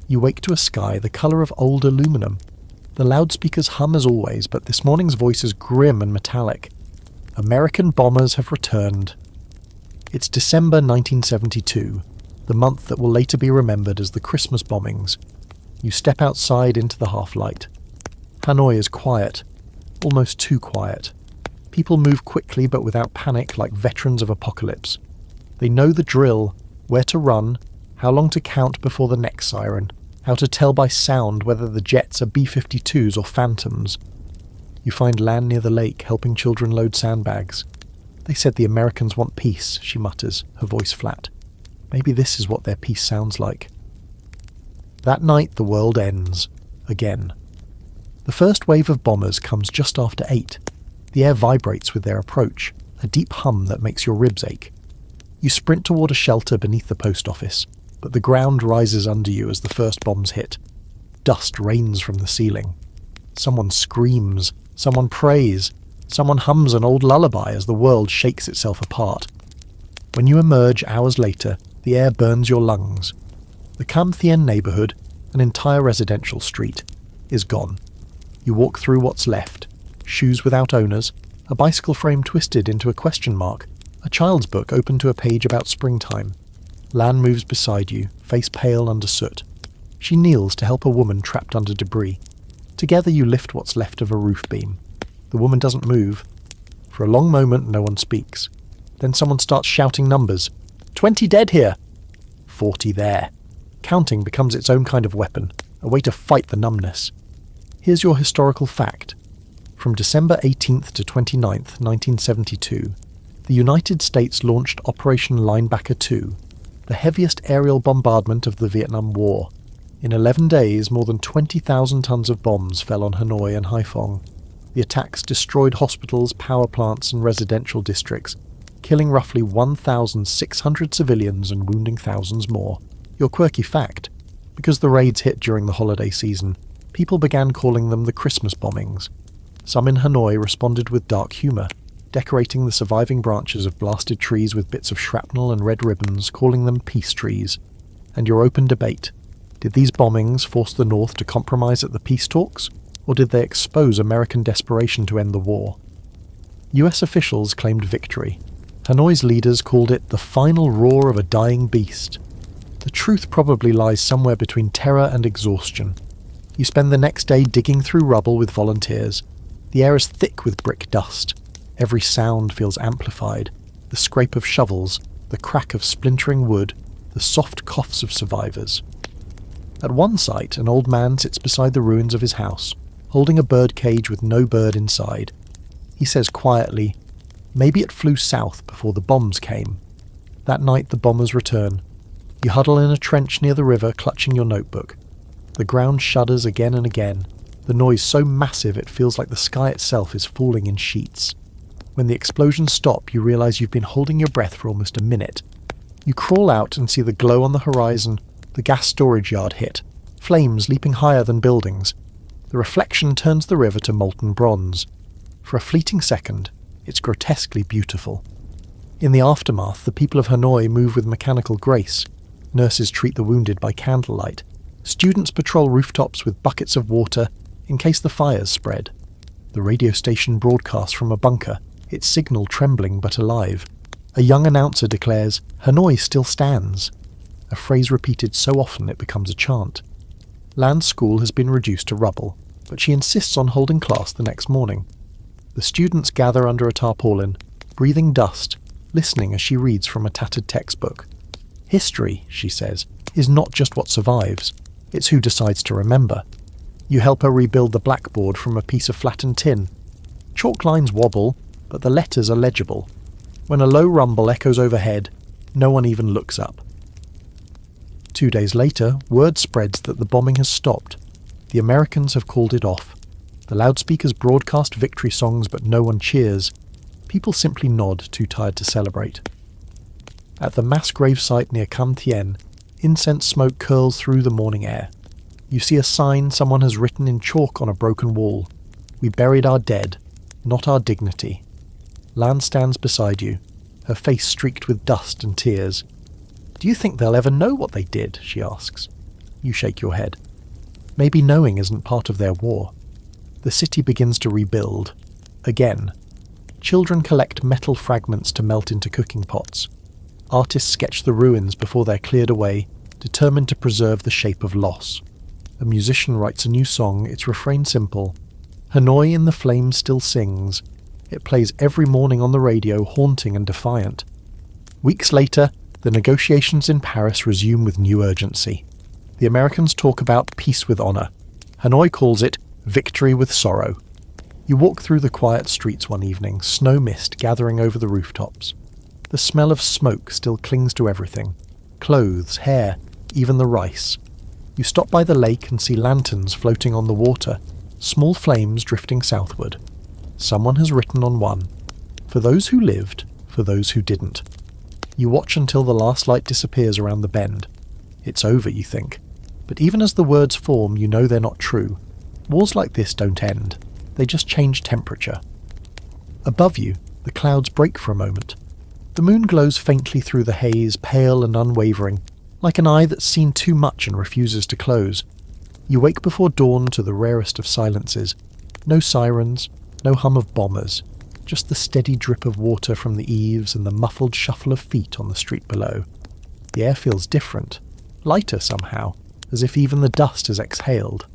You wake to a sky the colour of old aluminum. The loudspeakers hum as always, but this morning's voice is grim and metallic. American bombers have returned. It's December 1972, the month that will later be remembered as the Christmas bombings. You step outside into the half-light. Hanoi is quiet, almost too quiet. People move quickly but without panic, like veterans of apocalypse. They know the drill, where to run, how long to count before the next siren, how to tell by sound whether the jets are B-52s or Phantoms. You find Lan near the lake, helping children load sandbags. They said the Americans want peace, she mutters, her voice flat. Maybe this is what their peace sounds like. That night the world ends. Again. The first wave of bombers comes just after 8. The air vibrates with their approach, a deep hum that makes your ribs ache. You sprint toward a shelter beneath the post office, but the ground rises under you as the first bombs hit. Dust rains from the ceiling. Someone screams, someone prays, someone hums an old lullaby as the world shakes itself apart. When you emerge hours later, the air burns your lungs. The Cam Thien neighbourhood, an entire residential street, is gone. You walk through what's left. Shoes without owners, a bicycle frame twisted into a question mark, a child's book open to a page about springtime. Lan moves beside you, face pale under soot. She kneels to help a woman trapped under debris. Together you lift what's left of a roof beam. The woman doesn't move. For a long moment no one speaks. Then someone starts shouting numbers. 20 dead here! 40 there. Counting becomes its own kind of weapon, a way to fight the numbness. Here's your historical fact. From December 18th to 29th, 1972, the United States launched Operation Linebacker 2, the heaviest aerial bombardment of the Vietnam War. In 11 days, more than 20,000 tons of bombs fell on Hanoi and Haiphong. The attacks destroyed hospitals, power plants and residential districts, killing roughly 1,600 civilians and wounding thousands more. Your quirky fact, because the raids hit during the holiday season, people began calling them the Christmas bombings. Some in Hanoi responded with dark humour, decorating the surviving branches of blasted trees with bits of shrapnel and red ribbons, calling them peace trees. And your open debate. Did these bombings force the North to compromise at the peace talks, or did they expose American desperation to end the war? US officials claimed victory. Hanoi's leaders called it the final roar of a dying beast. The truth probably lies somewhere between terror and exhaustion. You spend the next day digging through rubble with volunteers. The air is thick with brick dust. Every sound feels amplified. The scrape of shovels, the crack of splintering wood, the soft coughs of survivors. At one site, an old man sits beside the ruins of his house, holding a bird cage with no bird inside. He says quietly, "Maybe it flew south before the bombs came." That night the bombers return. You huddle in a trench near the river, clutching your notebook. The ground shudders again and again, the noise so massive it feels like the sky itself is falling in sheets. When the explosions stop, you realise you've been holding your breath for almost a minute. You crawl out and see the glow on the horizon, the gas storage yard hit, flames leaping higher than buildings. The reflection turns the river to molten bronze. For a fleeting second, it's grotesquely beautiful. In the aftermath, the people of Hanoi move with mechanical grace. Nurses treat the wounded by candlelight. Students patrol rooftops with buckets of water in case the fires spread. The radio station broadcasts from a bunker, its signal trembling but alive. A young announcer declares, "Hanoi still stands," a phrase repeated so often it becomes a chant. Lan's school has been reduced to rubble, but she insists on holding class the next morning. The students gather under a tarpaulin, breathing dust, listening as she reads from a tattered textbook. "History," she says, "is not just what survives, it's who decides to remember." You help her rebuild the blackboard from a piece of flattened tin. Chalk lines wobble, but the letters are legible. When a low rumble echoes overhead, no one even looks up. 2 days later, word spreads that the bombing has stopped. The Americans have called it off. The loudspeakers broadcast victory songs, but no one cheers. People simply nod, too tired to celebrate. At the mass gravesite near Cam Tien, incense smoke curls through the morning air. You see a sign someone has written in chalk on a broken wall. "We buried our dead, not our dignity." Lan stands beside you, her face streaked with dust and tears. "Do you think they'll ever know what they did?" she asks. You shake your head. Maybe knowing isn't part of their war. The city begins to rebuild. Again. Children collect metal fragments to melt into cooking pots. Artists sketch the ruins before they're cleared away, determined to preserve the shape of loss. A musician writes a new song, its refrain simple. "Hanoi in the flames still sings." It plays every morning on the radio, haunting and defiant. Weeks later, the negotiations in Paris resume with new urgency. The Americans talk about peace with honour. Hanoi calls it victory with sorrow. You walk through the quiet streets one evening, snow mist gathering over the rooftops. The smell of smoke still clings to everything. Clothes, hair, even the rice. You stop by the lake and see lanterns floating on the water, small flames drifting southward. Someone has written on one, "For those who lived, for those who didn't." You watch until the last light disappears around the bend. It's over, you think. But even as the words form, you know they're not true. Wars like this don't end. They just change temperature. Above you, the clouds break for a moment. The moon glows faintly through the haze, pale and unwavering, like an eye that's seen too much and refuses to close. You wake before dawn to the rarest of silences. No sirens, no hum of bombers, just the steady drip of water from the eaves and the muffled shuffle of feet on the street below. The air feels different, lighter somehow, as if even the dust has exhaled.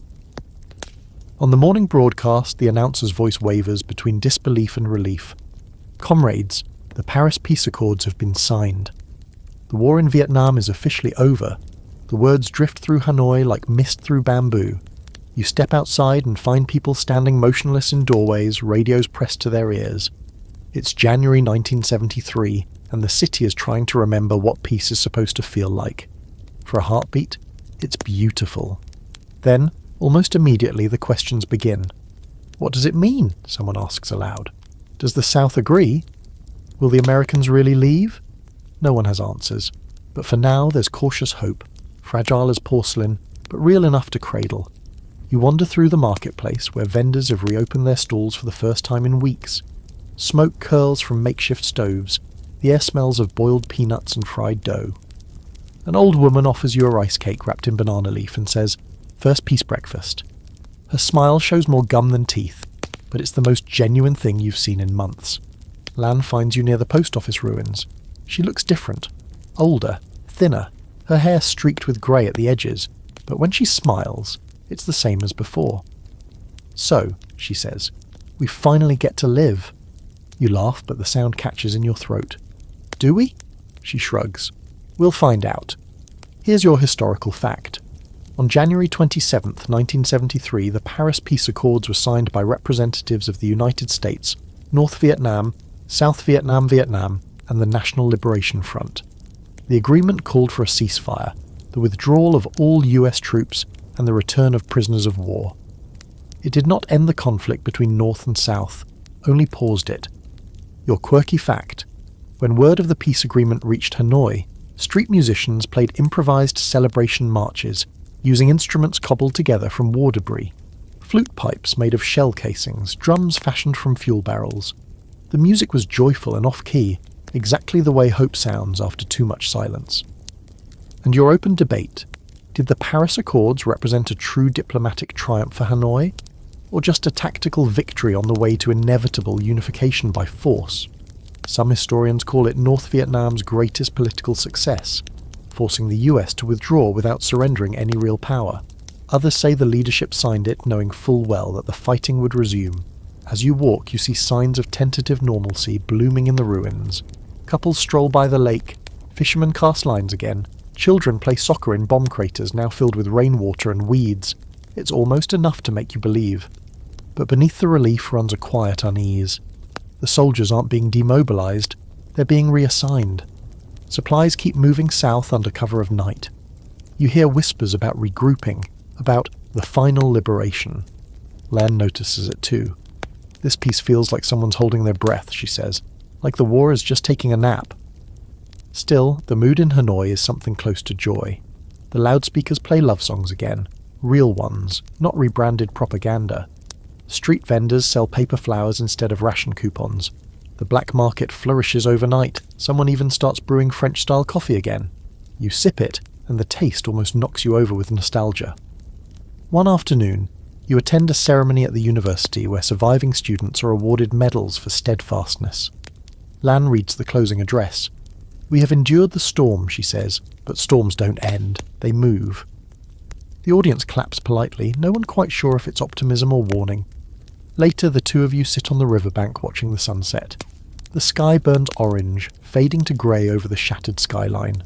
On the morning broadcast, the announcer's voice wavers between disbelief and relief. "Comrades, the Paris Peace Accords have been signed. The war in Vietnam is officially over." The words drift through Hanoi like mist through bamboo. You step outside and find people standing motionless in doorways, radios pressed to their ears. It's January 1973, and the city is trying to remember what peace is supposed to feel like. For a heartbeat, it's beautiful. Then, almost immediately, the questions begin. "What does it mean?" someone asks aloud. "Does the South agree? Will the Americans really leave?" No one has answers. But for now, there's cautious hope, fragile as porcelain, but real enough to cradle. You wander through the marketplace, where vendors have reopened their stalls for the first time in weeks. Smoke curls from makeshift stoves. The air smells of boiled peanuts and fried dough. An old woman offers you a rice cake wrapped in banana leaf and says, "First peace breakfast." Her smile shows more gum than teeth, but it's the most genuine thing you've seen in months. Lan finds you near the post office ruins. She looks different. Older, thinner, her hair streaked with grey at the edges, but when she smiles, it's the same as before. "So," she says, "we finally get to live." You laugh, but the sound catches in your throat. "Do we?" She shrugs. "We'll find out. Here's your historical fact. On January 27, 1973, the Paris Peace Accords were signed by representatives of the United States, North Vietnam, South Vietnam, Vietnam, and the National Liberation Front. The agreement called for a ceasefire, the withdrawal of all US troops, and the return of prisoners of war. It did not end the conflict between North and South, only paused it. Your quirky fact: when word of the peace agreement reached Hanoi, street musicians played improvised celebration marches, using instruments cobbled together from war debris. Flute pipes made of shell casings, drums fashioned from fuel barrels. The music was joyful and off-key, exactly the way hope sounds after too much silence. And your open debate: did the Paris Accords represent a true diplomatic triumph for Hanoi, or just a tactical victory on the way to inevitable unification by force? Some historians call it North Vietnam's greatest political success, forcing the US to withdraw without surrendering any real power. Others say the leadership signed it knowing full well that the fighting would resume. As you walk, you see signs of tentative normalcy blooming in the ruins. Couples stroll by the lake, fishermen cast lines again, children play soccer in bomb craters now filled with rainwater and weeds. It's almost enough to make you believe. But beneath the relief runs a quiet unease. The soldiers aren't being demobilized, they're being reassigned. Supplies keep moving south under cover of night. You hear whispers about regrouping, about the final liberation. Lan notices it too. This piece feels like someone's holding their breath, she says, like the war is just taking a nap. Still, the mood in Hanoi is something close to joy. The loudspeakers play love songs again, real ones, not rebranded propaganda. Street vendors sell paper flowers instead of ration coupons. The black market flourishes overnight. Someone even starts brewing French-style coffee again. You sip it, and the taste almost knocks you over with nostalgia. One afternoon, you attend a ceremony at the university where surviving students are awarded medals for steadfastness. Lan reads the closing address. "We have endured the storm," she says, "but storms don't end, they move." The audience claps politely, no one quite sure if it's optimism or warning. Later, the two of you sit on the riverbank watching the sunset. The sky burns orange, fading to grey over the shattered skyline.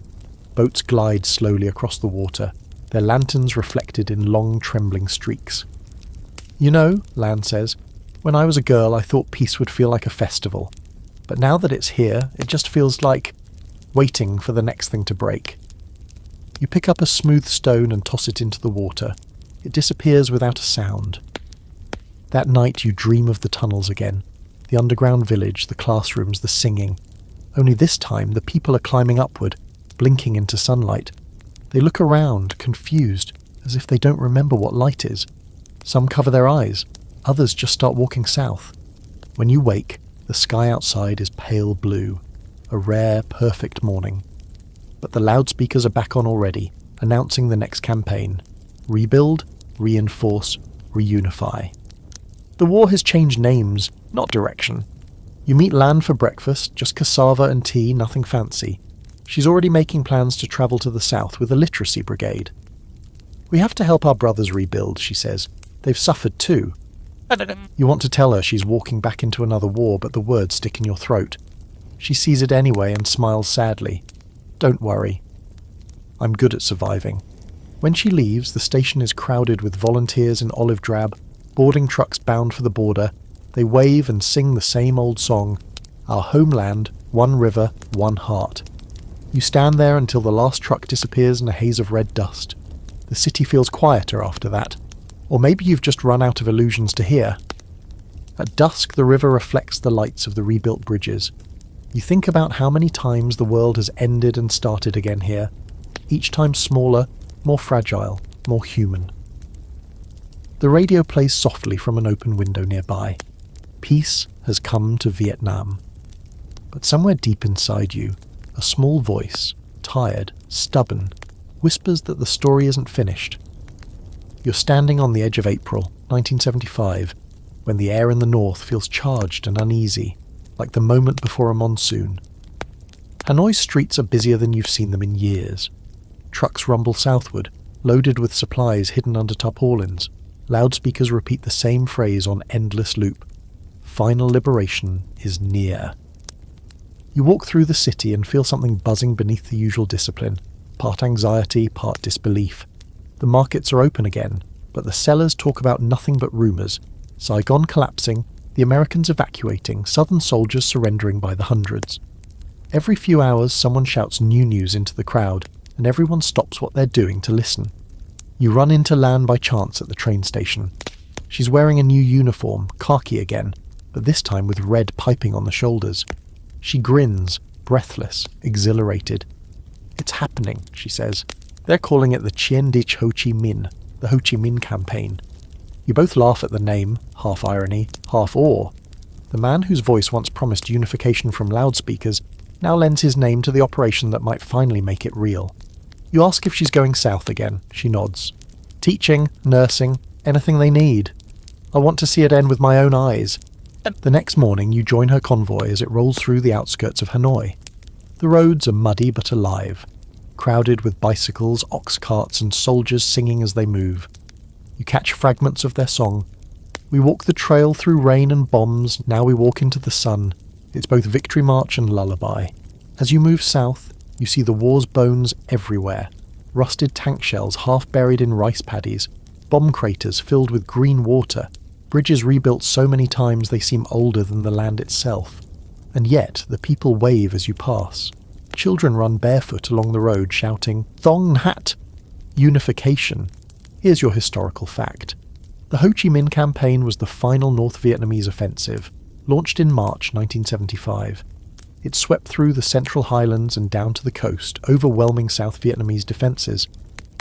Boats glide slowly across the water, their lanterns reflected in long, trembling streaks. "You know," Lan says, "when I was a girl I thought peace would feel like a festival. But now that it's here, it just feels like waiting for the next thing to break." You pick up a smooth stone and toss it into the water. It disappears without a sound. That night you dream of the tunnels again, the underground village, the classrooms, the singing. Only this time the people are climbing upward, blinking into sunlight. They look around, confused, as if they don't remember what light is. Some cover their eyes, others just start walking south. When you wake, the sky outside is pale blue, a rare, perfect morning. But the loudspeakers are back on already, announcing the next campaign. Rebuild, reinforce, reunify. The war has changed names, not direction. You meet Lan for breakfast, just cassava and tea, nothing fancy. She's already making plans to travel to the south with a literacy brigade. "We have to help our brothers rebuild," she says. "They've suffered too." You want to tell her she's walking back into another war, but the words stick in your throat. She sees it anyway and smiles sadly. "Don't worry. I'm good at surviving." When she leaves, the station is crowded with volunteers in olive drab, boarding trucks bound for the border. They wave and sing the same old song, "Our homeland, one river, one heart." You stand there until the last truck disappears in a haze of red dust. The city feels quieter after that. Or maybe you've just run out of illusions to hear. At dusk, the river reflects the lights of the rebuilt bridges. You think about how many times the world has ended and started again here, each time smaller, more fragile, more human. The radio plays softly from an open window nearby. Peace has come to Vietnam. But somewhere deep inside you, a small voice, tired, stubborn, whispers that the story isn't finished. You're standing on the edge of April, 1975, when the air in the north feels charged and uneasy, like the moment before a monsoon. Hanoi's streets are busier than you've seen them in years. Trucks rumble southward, loaded with supplies hidden under tarpaulins. Loudspeakers repeat the same phrase on endless loop. Final liberation is near. You walk through the city and feel something buzzing beneath the usual discipline, part anxiety, part disbelief. The markets are open again, but the sellers talk about nothing but rumours. Saigon collapsing, the Americans evacuating, southern soldiers surrendering by the hundreds. Every few hours someone shouts new news into the crowd, and everyone stops what they're doing to listen. You run into Lan by chance at the train station. She's wearing a new uniform, khaki again, but this time with red piping on the shoulders. She grins, breathless, exhilarated. "It's happening," she says. "They're calling it the Chien Dich Ho Chi Minh, the Ho Chi Minh campaign." You both laugh at the name, half irony, half awe. The man whose voice once promised unification from loudspeakers now lends his name to the operation that might finally make it real. You ask if she's going south again. She nods. "Teaching, nursing, anything they need. I want to see it end with my own eyes." The next morning you join her convoy as it rolls through the outskirts of Hanoi. The roads are muddy but alive, crowded with bicycles, ox carts and soldiers singing as they move. You catch fragments of their song. "We walk the trail through rain and bombs, now we walk into the sun." It's both victory march and lullaby. As you move south, you see the war's bones everywhere. Rusted tank shells half buried in rice paddies, bomb craters filled with green water, bridges rebuilt so many times they seem older than the land itself. And yet the people wave as you pass. Children run barefoot along the road shouting, "Thong Hat!" Unification. Here's your historical fact. The Ho Chi Minh Campaign was the final North Vietnamese offensive, launched in March 1975. It swept through the Central Highlands and down to the coast, overwhelming South Vietnamese defences.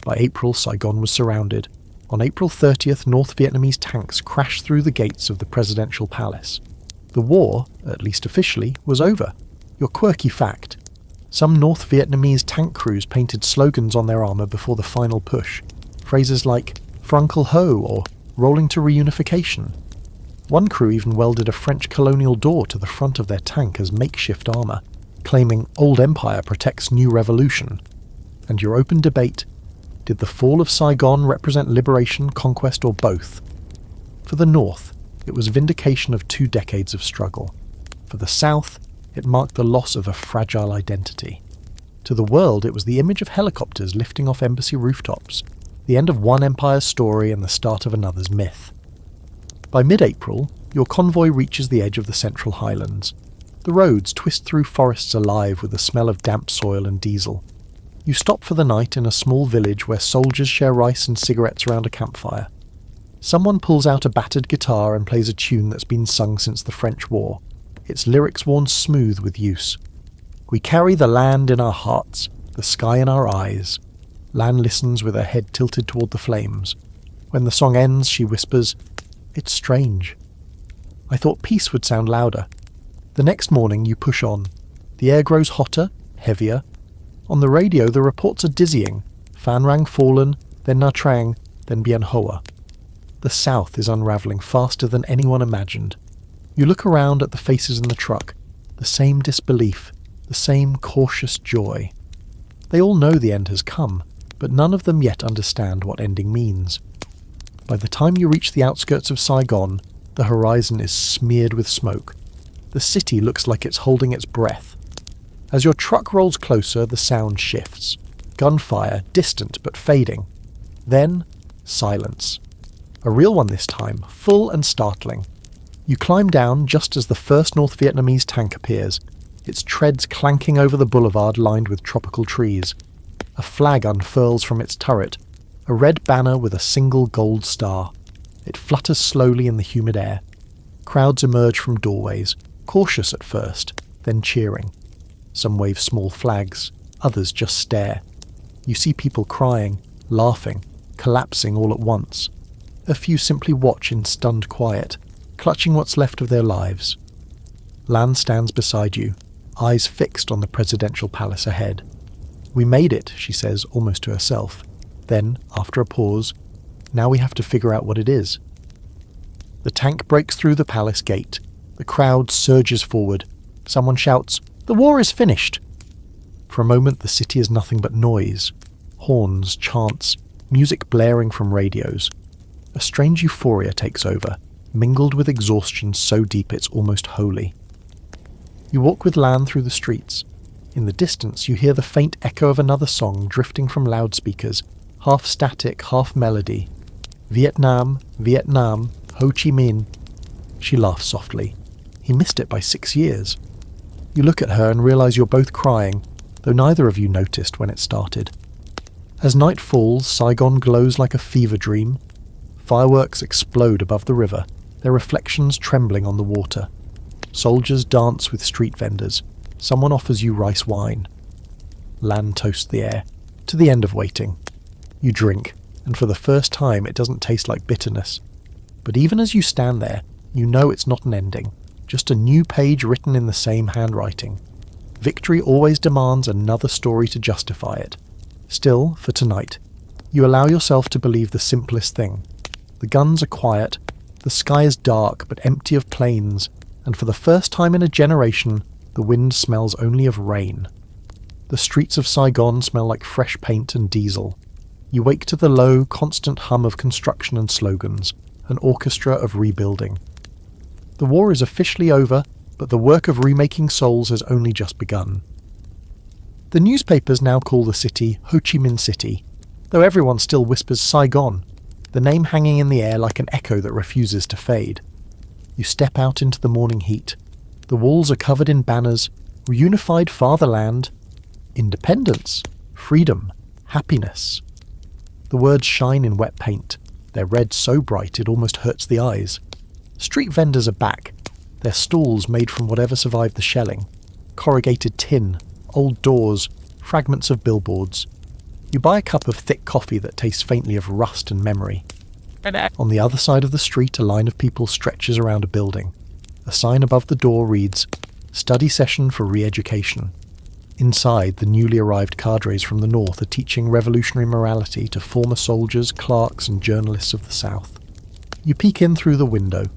By April, Saigon was surrounded. On April 30th, North Vietnamese tanks crashed through the gates of the presidential palace. The war, at least officially, was over. Your quirky fact. Some North Vietnamese tank crews painted slogans on their armour before the final push. Phrases like "For Uncle Ho" or "Rolling to Reunification." One crew even welded a French colonial door to the front of their tank as makeshift armour, claiming "Old Empire protects New Revolution." And your open debate: did the fall of Saigon represent liberation, conquest, or both? For the North, it was vindication of 2 decades of struggle. For the South, it marked the loss of a fragile identity. To the world, it was the image of helicopters lifting off embassy rooftops, the end of one empire's story and the start of another's myth. By mid-April, your convoy reaches the edge of the Central Highlands. The roads twist through forests alive with the smell of damp soil and diesel. You stop for the night in a small village where soldiers share rice and cigarettes around a campfire. Someone pulls out a battered guitar and plays a tune that's been sung since the French War, its lyrics worn smooth with use. "We carry the land in our hearts, the sky in our eyes." Lan listens with her head tilted toward the flames. When the song ends, she whispers, "It's strange. I thought peace would sound louder." The next morning you push on. The air grows hotter, heavier. On the radio the reports are dizzying. Phan Rang fallen, then Nha Trang, then Bien Hoa. The South is unravelling faster than anyone imagined. You look around at the faces in the truck, the same disbelief, the same cautious joy. They all know the end has come, but none of them yet understand what ending means. By the time you reach the outskirts of Saigon, the horizon is smeared with smoke. The city looks like it's holding its breath. As your truck rolls closer, the sound shifts. Gunfire, distant but fading. Then, silence. A real one this time, full and startling. You climb down just as the first North Vietnamese tank appears, its treads clanking over the boulevard lined with tropical trees. A flag unfurls from its turret, a red banner with a single gold star. It flutters slowly in the humid air. Crowds emerge from doorways, cautious at first, then cheering. Some wave small flags, others just stare. You see people crying, laughing, collapsing all at once. A few simply watch in stunned quiet, clutching what's left of their lives. Lan stands beside you, eyes fixed on the presidential palace ahead. "We made it," she says, almost to herself. Then, after a pause, "Now we have to figure out what it is." The tank breaks through the palace gate. The crowd surges forward. Someone shouts, "The war is finished!" For a moment the city is nothing but noise. Horns, chants, music blaring from radios. A strange euphoria takes over, mingled with exhaustion so deep it's almost holy. You walk with Lan through the streets. In the distance you hear the faint echo of another song drifting from loudspeakers, half static, half melody. Vietnam, Vietnam, Ho Chi Minh. She laughs softly. He missed it by 6 years. You look at her and realise you're both crying, though neither of you noticed when it started. As night falls, Saigon glows like a fever dream. Fireworks explode above the river, their reflections trembling on the water. Soldiers dance with street vendors. Someone offers you rice wine. Land toasts the air, to the end of waiting. You drink, and for the first time it doesn't taste like bitterness. But even as you stand there, you know it's not an ending, just a new page written in the same handwriting. Victory always demands another story to justify it. Still, for tonight, you allow yourself to believe the simplest thing. The guns are quiet, the sky is dark but empty of planes, and for the first time in a generation, the wind smells only of rain. The streets of Saigon smell like fresh paint and diesel. You wake to the low, constant hum of construction and slogans, an orchestra of rebuilding. The war is officially over, but the work of remaking souls has only just begun. The newspapers now call the city Ho Chi Minh City, though everyone still whispers Saigon, the name hanging in the air like an echo that refuses to fade. You step out into the morning heat. The walls are covered in banners, reunified fatherland, independence, freedom, happiness. The words shine in wet paint, their red so bright it almost hurts the eyes. Street vendors are back, their stalls made from whatever survived the shelling. Corrugated tin, old doors, fragments of billboards. You buy a cup of thick coffee that tastes faintly of rust and memory. On the other side of the street, a line of people stretches around a building. A sign above the door reads, "Study session for re-education." Inside, the newly arrived cadres from the north are teaching revolutionary morality to former soldiers, clerks and journalists of the south. You peek in through the window.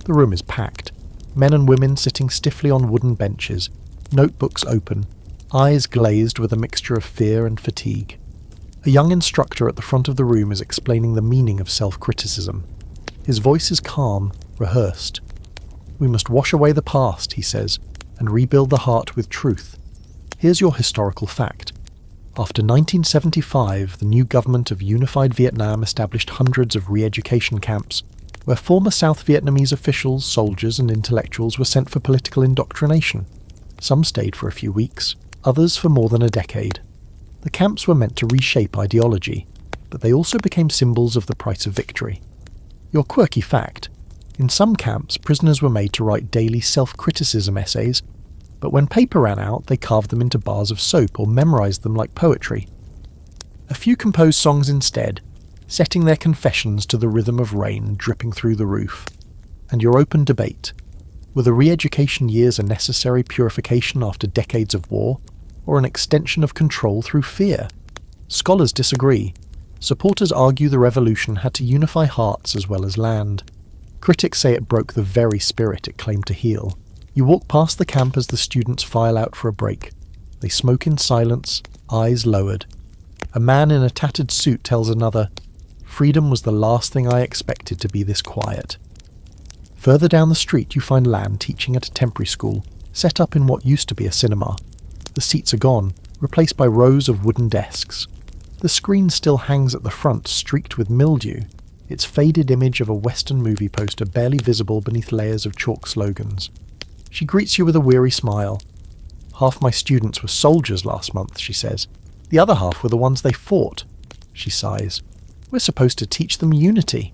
The room is packed. Men and women sitting stiffly on wooden benches, notebooks open, eyes glazed with a mixture of fear and fatigue. A young instructor at the front of the room is explaining the meaning of self-criticism. His voice is calm, rehearsed. "We must wash away the past," he says, "and rebuild the heart with truth. Here's your historical fact. After 1975, the new government of unified Vietnam established hundreds of re-education camps, where former South Vietnamese officials, soldiers and intellectuals were sent for political indoctrination. Some stayed for a few weeks, others for more than a decade. The camps were meant to reshape ideology, but they also became symbols of the price of victory. Your quirky fact: in some camps, prisoners were made to write daily self-criticism essays, but when paper ran out, they carved them into bars of soap or memorized them like poetry. A few composed songs instead, setting their confessions to the rhythm of rain dripping through the roof. And your open debate: were the re-education years a necessary purification after decades of war, or an extension of control through fear? Scholars disagree. Supporters argue the revolution had to unify hearts as well as land. Critics say it broke the very spirit it claimed to heal. You walk past the camp as the students file out for a break. They smoke in silence, eyes lowered. A man in a tattered suit tells another, "Freedom was the last thing I expected to be this quiet." Further down the street you find Lan teaching at a temporary school, set up in what used to be a cinema. The seats are gone, replaced by rows of wooden desks. The screen still hangs at the front, streaked with mildew, its faded image of a Western movie poster barely visible beneath layers of chalk slogans. She greets you with a weary smile. "Half my students were soldiers last month," she says. "The other half were the ones they fought." She sighs. "We're supposed to teach them unity."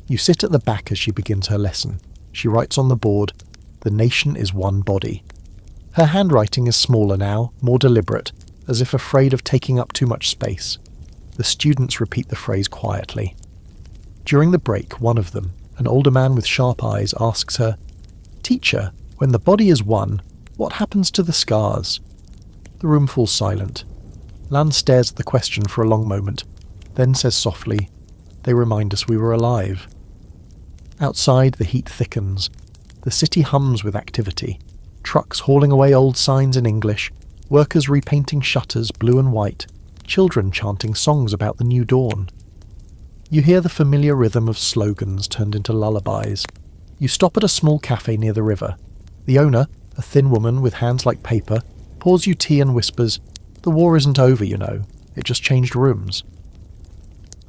You sit at the back as she begins her lesson. She writes on the board, "The nation is one body." Her handwriting is smaller now, more deliberate, as if afraid of taking up too much space. The students repeat the phrase quietly. During the break, one of them, an older man with sharp eyes, asks her, "Teacher, when the body is one, what happens to the scars?" The room falls silent. Lan stares at the question for a long moment, then says softly, "They remind us we were alive." Outside, the heat thickens. The city hums with activity. Trucks hauling away old signs in English, workers repainting shutters blue and white, children chanting songs about the new dawn. You hear the familiar rhythm of slogans turned into lullabies. You stop at a small cafe near the river. The owner, a thin woman with hands like paper, pours you tea and whispers, "The war isn't over, you know. It just changed rooms."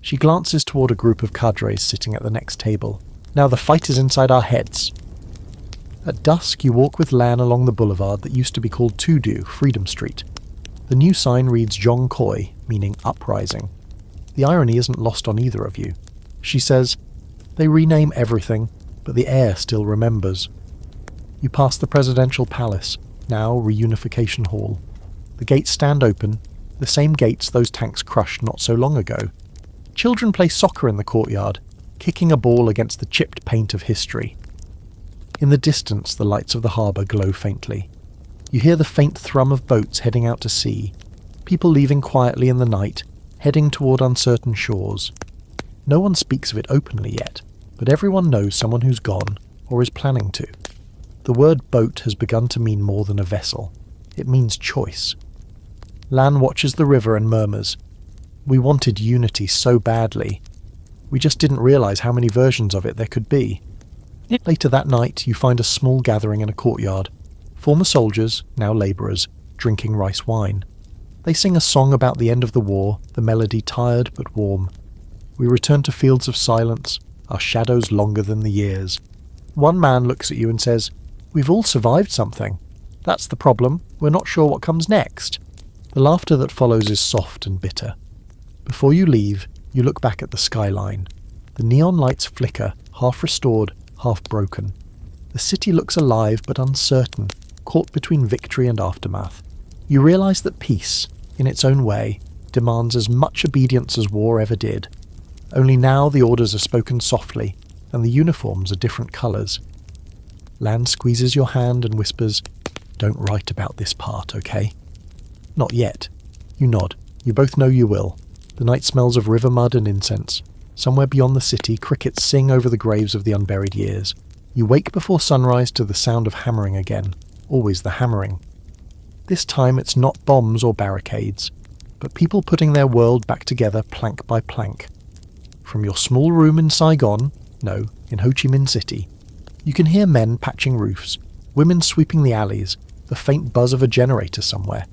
She glances toward a group of cadres sitting at the next table. Now the fight is inside our heads. At dusk, you walk with Lan along the boulevard that used to be called Tudu, Freedom Street. The new sign reads Jong Koi, meaning uprising. The irony isn't lost on either of you. She says, "They rename everything, but the air still remembers." You pass the presidential palace, now Reunification Hall. The gates stand open, the same gates those tanks crushed not so long ago. Children play soccer in the courtyard, kicking a ball against the chipped paint of history. In the distance, the lights of the harbour glow faintly. You hear the faint thrum of boats heading out to sea, people leaving quietly in the night, heading toward uncertain shores. No one speaks of it openly yet, but everyone knows someone who's gone, or is planning to. The word boat has begun to mean more than a vessel. It means choice. Lan watches the river and murmurs, "We wanted unity so badly. We just didn't realise how many versions of it there could be." Later that night, you find a small gathering in a courtyard. Former soldiers, now labourers, drinking rice wine. They sing a song about the end of the war, the melody tired but warm. We return to fields of silence, our shadows longer than the years. One man looks at you and says, "We've all survived something. That's the problem, we're not sure what comes next." The laughter that follows is soft and bitter. Before you leave, you look back at the skyline. The neon lights flicker, half restored, half broken. The city looks alive but uncertain, caught between victory and aftermath. You realise that peace, in its own way, demands as much obedience as war ever did. Only now the orders are spoken softly, and the uniforms are different colours. Lan squeezes your hand and whispers, "Don't write about this part, okay?" "Not yet." You nod. You both know you will. The night smells of river mud and incense. Somewhere beyond the city, crickets sing over the graves of the unburied years. You wake before sunrise to the sound of hammering again. Always the hammering. This time it's not bombs or barricades, but people putting their world back together plank by plank. From your small room in Saigon, no, in Ho Chi Minh City, you can hear men patching roofs, women sweeping the alleys, the faint buzz of a generator somewhere.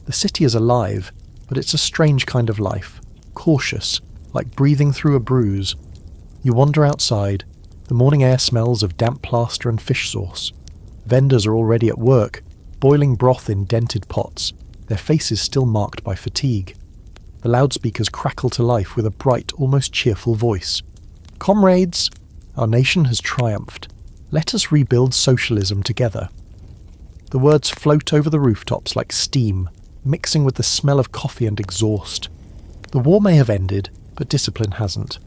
The city is alive, but it's a strange kind of life, cautious, like breathing through a bruise. You wander outside. The morning air smells of damp plaster and fish sauce. Vendors are already at work, boiling broth in dented pots, their faces still marked by fatigue. The loudspeakers crackle to life with a bright, almost cheerful voice. "Comrades, our nation has triumphed. Let us rebuild socialism together." The words float over the rooftops like steam, mixing with the smell of coffee and exhaust. The war may have ended, but discipline hasn't.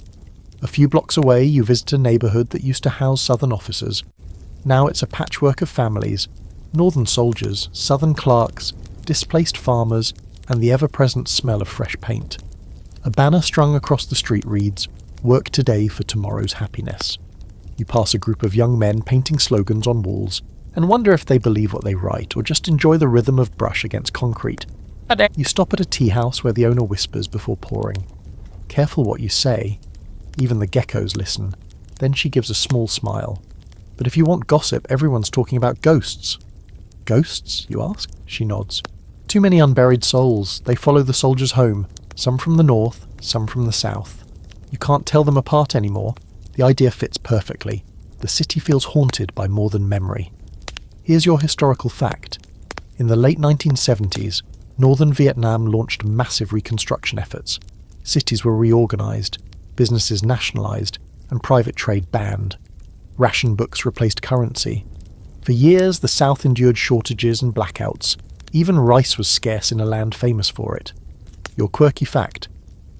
A few blocks away, you visit a neighbourhood that used to house Southern officers. Now it's a patchwork of families, Northern soldiers, Southern clerks, displaced farmers, and the ever-present smell of fresh paint. A banner strung across the street reads, "Work today for tomorrow's happiness." You pass a group of young men painting slogans on walls, and wonder if they believe what they write or just enjoy the rhythm of brush against concrete. You stop at a tea house where the owner whispers before pouring. Careful what you say. Even the geckos listen. Then she gives a small smile. "But if you want gossip, everyone's talking about ghosts." "Ghosts, you ask?" She nods. "Too many unburied souls. They follow the soldiers home, some from the north, some from the south. You can't tell them apart anymore. The idea fits perfectly. The city feels haunted by more than memory." Here's your historical fact. In the late 1970s, northern Vietnam launched massive reconstruction efforts. Cities were reorganised, businesses nationalised, and private trade banned. Ration books replaced currency. For years, the South endured shortages and blackouts. Even rice was scarce in a land famous for it. Your quirky fact.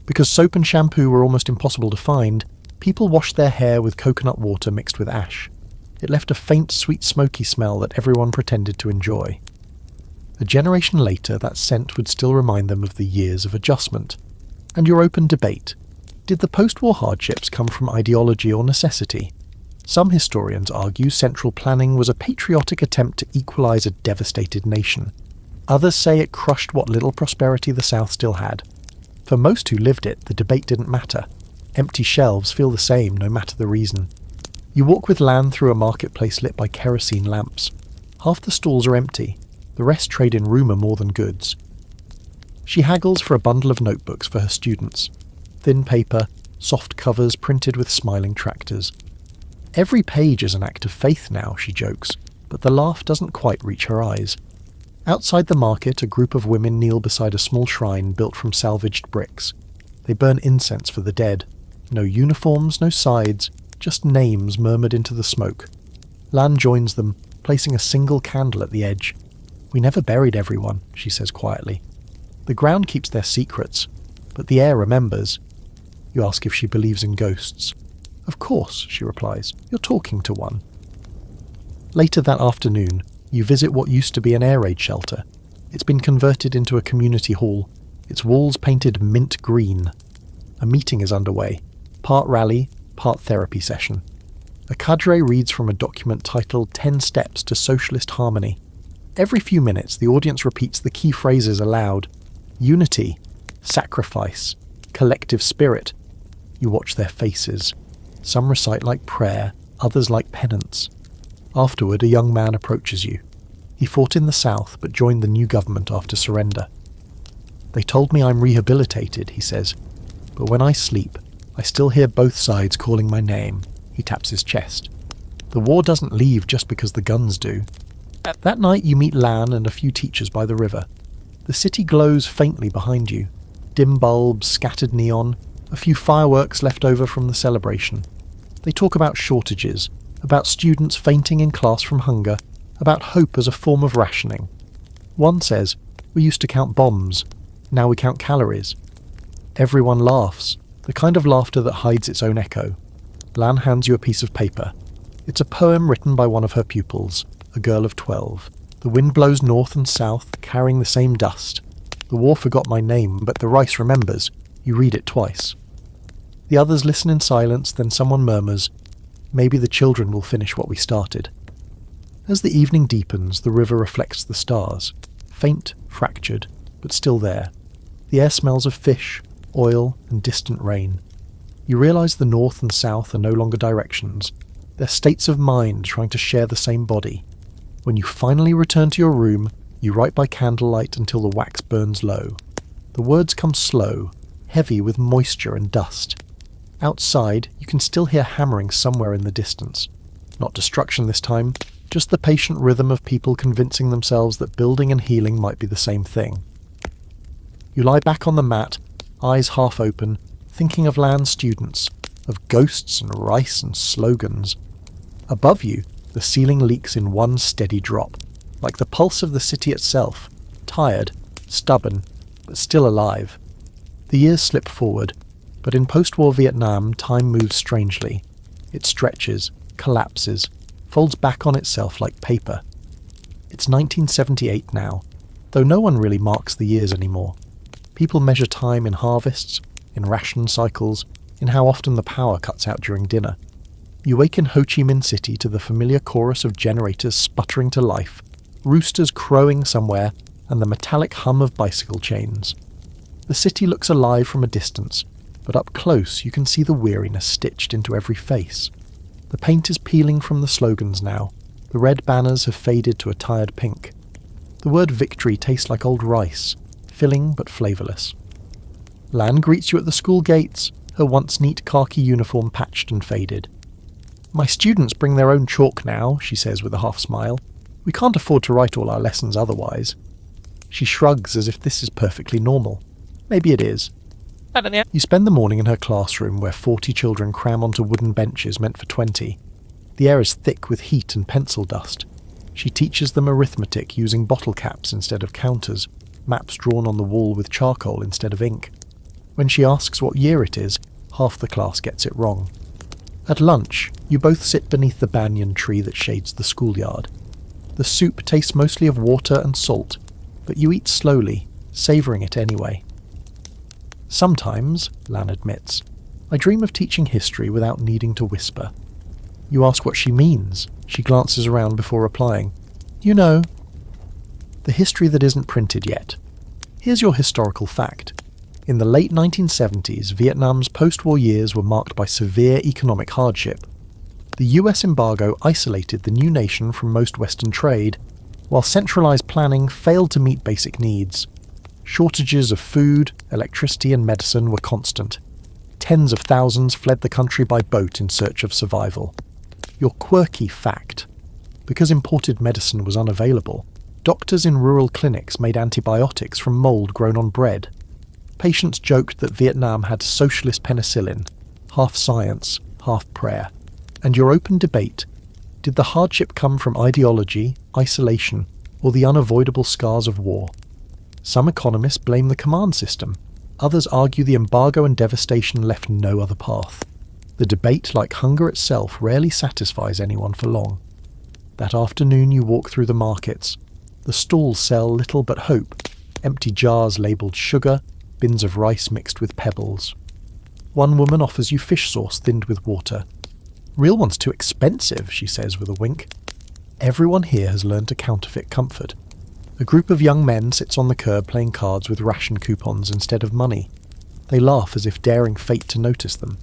Because soap and shampoo were almost impossible to find, people washed their hair with coconut water mixed with ash. It left a faint, sweet, smoky smell that everyone pretended to enjoy. A generation later, that scent would still remind them of the years of adjustment. And your open debate. Did the post-war hardships come from ideology or necessity? Some historians argue central planning was a patriotic attempt to equalise a devastated nation. Others say it crushed what little prosperity the South still had. For most who lived it, the debate didn't matter. Empty shelves feel the same no matter the reason. You walk with Lan through a marketplace lit by kerosene lamps. Half the stalls are empty. The rest trade in rumour more than goods. She haggles for a bundle of notebooks for her students. thin paper, soft covers printed with smiling tractors. Every page is an act of faith now, she jokes, but the laugh doesn't quite reach her eyes. Outside the market, a group of women kneel beside a small shrine built from salvaged bricks. They burn incense for the dead. No uniforms, no sides, just names murmured into the smoke. Lan joins them, placing a single candle at the edge. "We never buried everyone," she says quietly. "The ground keeps their secrets, but the air remembers." You ask if she believes in ghosts. "Of course," she replies. "You're talking to one." Later that afternoon, you visit what used to be an air raid shelter. It's been converted into a community hall, its walls painted mint green. A meeting is underway, part rally, part therapy session. A cadre reads from a document titled 10 Steps to Socialist Harmony. Every few minutes, the audience repeats the key phrases aloud. Unity, sacrifice, collective spirit. You watch their faces. Some recite like prayer, others like penance. Afterward, a young man approaches you. He fought in the South, but joined the new government after surrender. "They told me I'm rehabilitated," he says, "but when I sleep, I still hear both sides calling my name." He taps his chest. The war doesn't leave just because the guns do. That night you meet Lan and a few teachers by the river. The city glows faintly behind you. Dim bulbs, scattered neon, a few fireworks left over from the celebration. They talk about shortages, about students fainting in class from hunger, about hope as a form of rationing. One says, "We used to count bombs, now we count calories." Everyone laughs, the kind of laughter that hides its own echo. Lan hands you a piece of paper. It's a poem written by one of her pupils, a girl of 12. The wind blows north and south, carrying the same dust. The war forgot my name, but the rice remembers. You read it twice. The others listen in silence, then someone murmurs, "Maybe the children will finish what we started." As the evening deepens, the river reflects the stars. Faint, fractured, but still there. The air smells of fish, oil, and distant rain. You realize the north and south are no longer directions. They're states of mind trying to share the same body. When you finally return to your room, you write by candlelight until the wax burns low. The words come slow, heavy with moisture and dust. Outside, you can still hear hammering somewhere in the distance. Not destruction this time, just the patient rhythm of people convincing themselves that building and healing might be the same thing. You lie back on the mat, eyes half open, thinking of Lan's students, of ghosts and rice and slogans. Above you, the ceiling leaks in one steady drop, like the pulse of the city itself, tired, stubborn, but still alive. The years slip forward, but in post-war Vietnam, time moves strangely. It stretches, collapses, folds back on itself like paper. It's 1978 now, though no one really marks the years anymore. People measure time in harvests, in ration cycles, in how often the power cuts out during dinner. You wake in Ho Chi Minh City to the familiar chorus of generators sputtering to life, roosters crowing somewhere, and the metallic hum of bicycle chains. The city looks alive from a distance, but up close you can see the weariness stitched into every face. The paint is peeling from the slogans now. The red banners have faded to a tired pink. The word victory tastes like old rice, filling but flavourless. Lan greets you at the school gates, her once neat khaki uniform patched and faded. "My students bring their own chalk now," she says with a half smile. "We can't afford to write all our lessons otherwise." She shrugs as if this is perfectly normal. Maybe it is. You spend the morning in her classroom where 40 children cram onto wooden benches meant for 20. The air is thick with heat and pencil dust. She teaches them arithmetic using bottle caps instead of counters, maps drawn on the wall with charcoal instead of ink. When she asks what year it is, half the class gets it wrong. At lunch, you both sit beneath the banyan tree that shades the schoolyard. The soup tastes mostly of water and salt, but you eat slowly, savouring it anyway. "Sometimes," Lan admits, "I dream of teaching history without needing to whisper." You ask what she means. She glances around before replying. "You know, the history that isn't printed yet. Here's your historical fact. In the late 1970s, Vietnam's post-war years were marked by severe economic hardship. The US embargo isolated the new nation from most Western trade, while centralized planning failed to meet basic needs. Shortages of food, electricity and medicine were constant. Tens of thousands fled the country by boat in search of survival. Your quirky fact: because imported medicine was unavailable, doctors in rural clinics made antibiotics from mould grown on bread. Patients joked that Vietnam had socialist penicillin, half science, half prayer. And your open debate: did the hardship come from ideology, isolation, or the unavoidable scars of war? Some economists blame the command system. Others argue the embargo and devastation left no other path. The debate, like hunger itself, rarely satisfies anyone for long. That afternoon you walk through the markets. The stalls sell little but hope: empty jars labelled sugar, bins of rice mixed with pebbles. One woman offers you fish sauce thinned with water. "Real one's too expensive," she says with a wink. Everyone here has learned to counterfeit comfort. A group of young men sits on the curb playing cards with ration coupons instead of money. They laugh as if daring fate to notice them.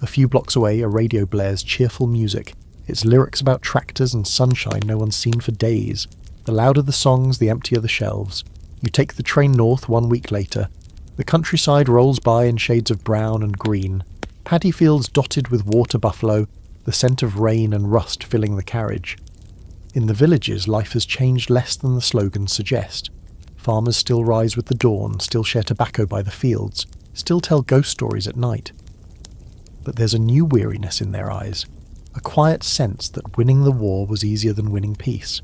A few blocks away, a radio blares cheerful music, its lyrics about tractors and sunshine no one's seen for days. The louder the songs, the emptier the shelves. You take the train north 1 week later. The countryside rolls by in shades of brown and green. Paddy fields dotted with water buffalo, the scent of rain and rust filling the carriage. In the villages, life has changed less than the slogans suggest. Farmers still rise with the dawn, still share tobacco by the fields, still tell ghost stories at night. But there's a new weariness in their eyes, a quiet sense that winning the war was easier than winning peace.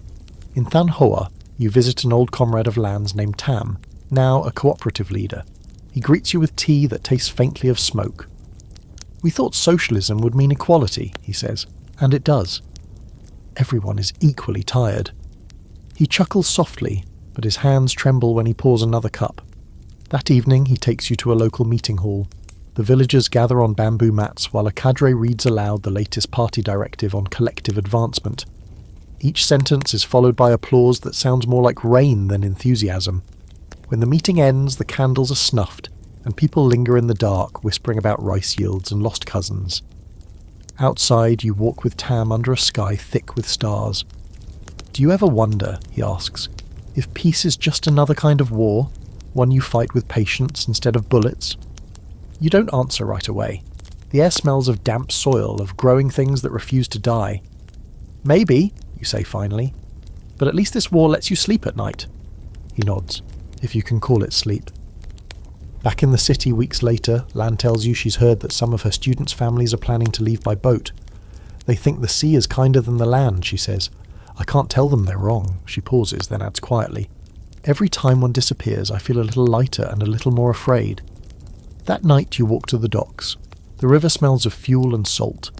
In Than Hoa, you visit an old comrade of lands named Tam, now a cooperative leader. He greets you with tea that tastes faintly of smoke. "We thought socialism would mean equality," he says, "and it does." Everyone is equally tired. He chuckles softly, but his hands tremble when he pours another cup. That evening he takes you to a local meeting hall. The villagers gather on bamboo mats while a cadre reads aloud the latest party directive on collective advancement. Each sentence is followed by applause that sounds more like rain than enthusiasm. When the meeting ends, the candles are snuffed, and people linger in the dark, whispering about rice yields and lost cousins. Outside, you walk with Tam under a sky thick with stars. "Do you ever wonder," he asks, "if peace is just another kind of war, one you fight with patience instead of bullets?" You don't answer right away. The air smells of damp soil, of growing things that refuse to die. "Maybe," you say finally, "but at least this war lets you sleep at night." He nods, if you can call it sleep. Back in the city weeks later, Lan tells you she's heard that some of her students' families are planning to leave by boat. "They think the sea is kinder than the land," she says. "I can't tell them they're wrong." She pauses, then adds quietly, "Every time one disappears, I feel a little lighter and a little more afraid." That night you walk to the docks. The river smells of fuel and salt.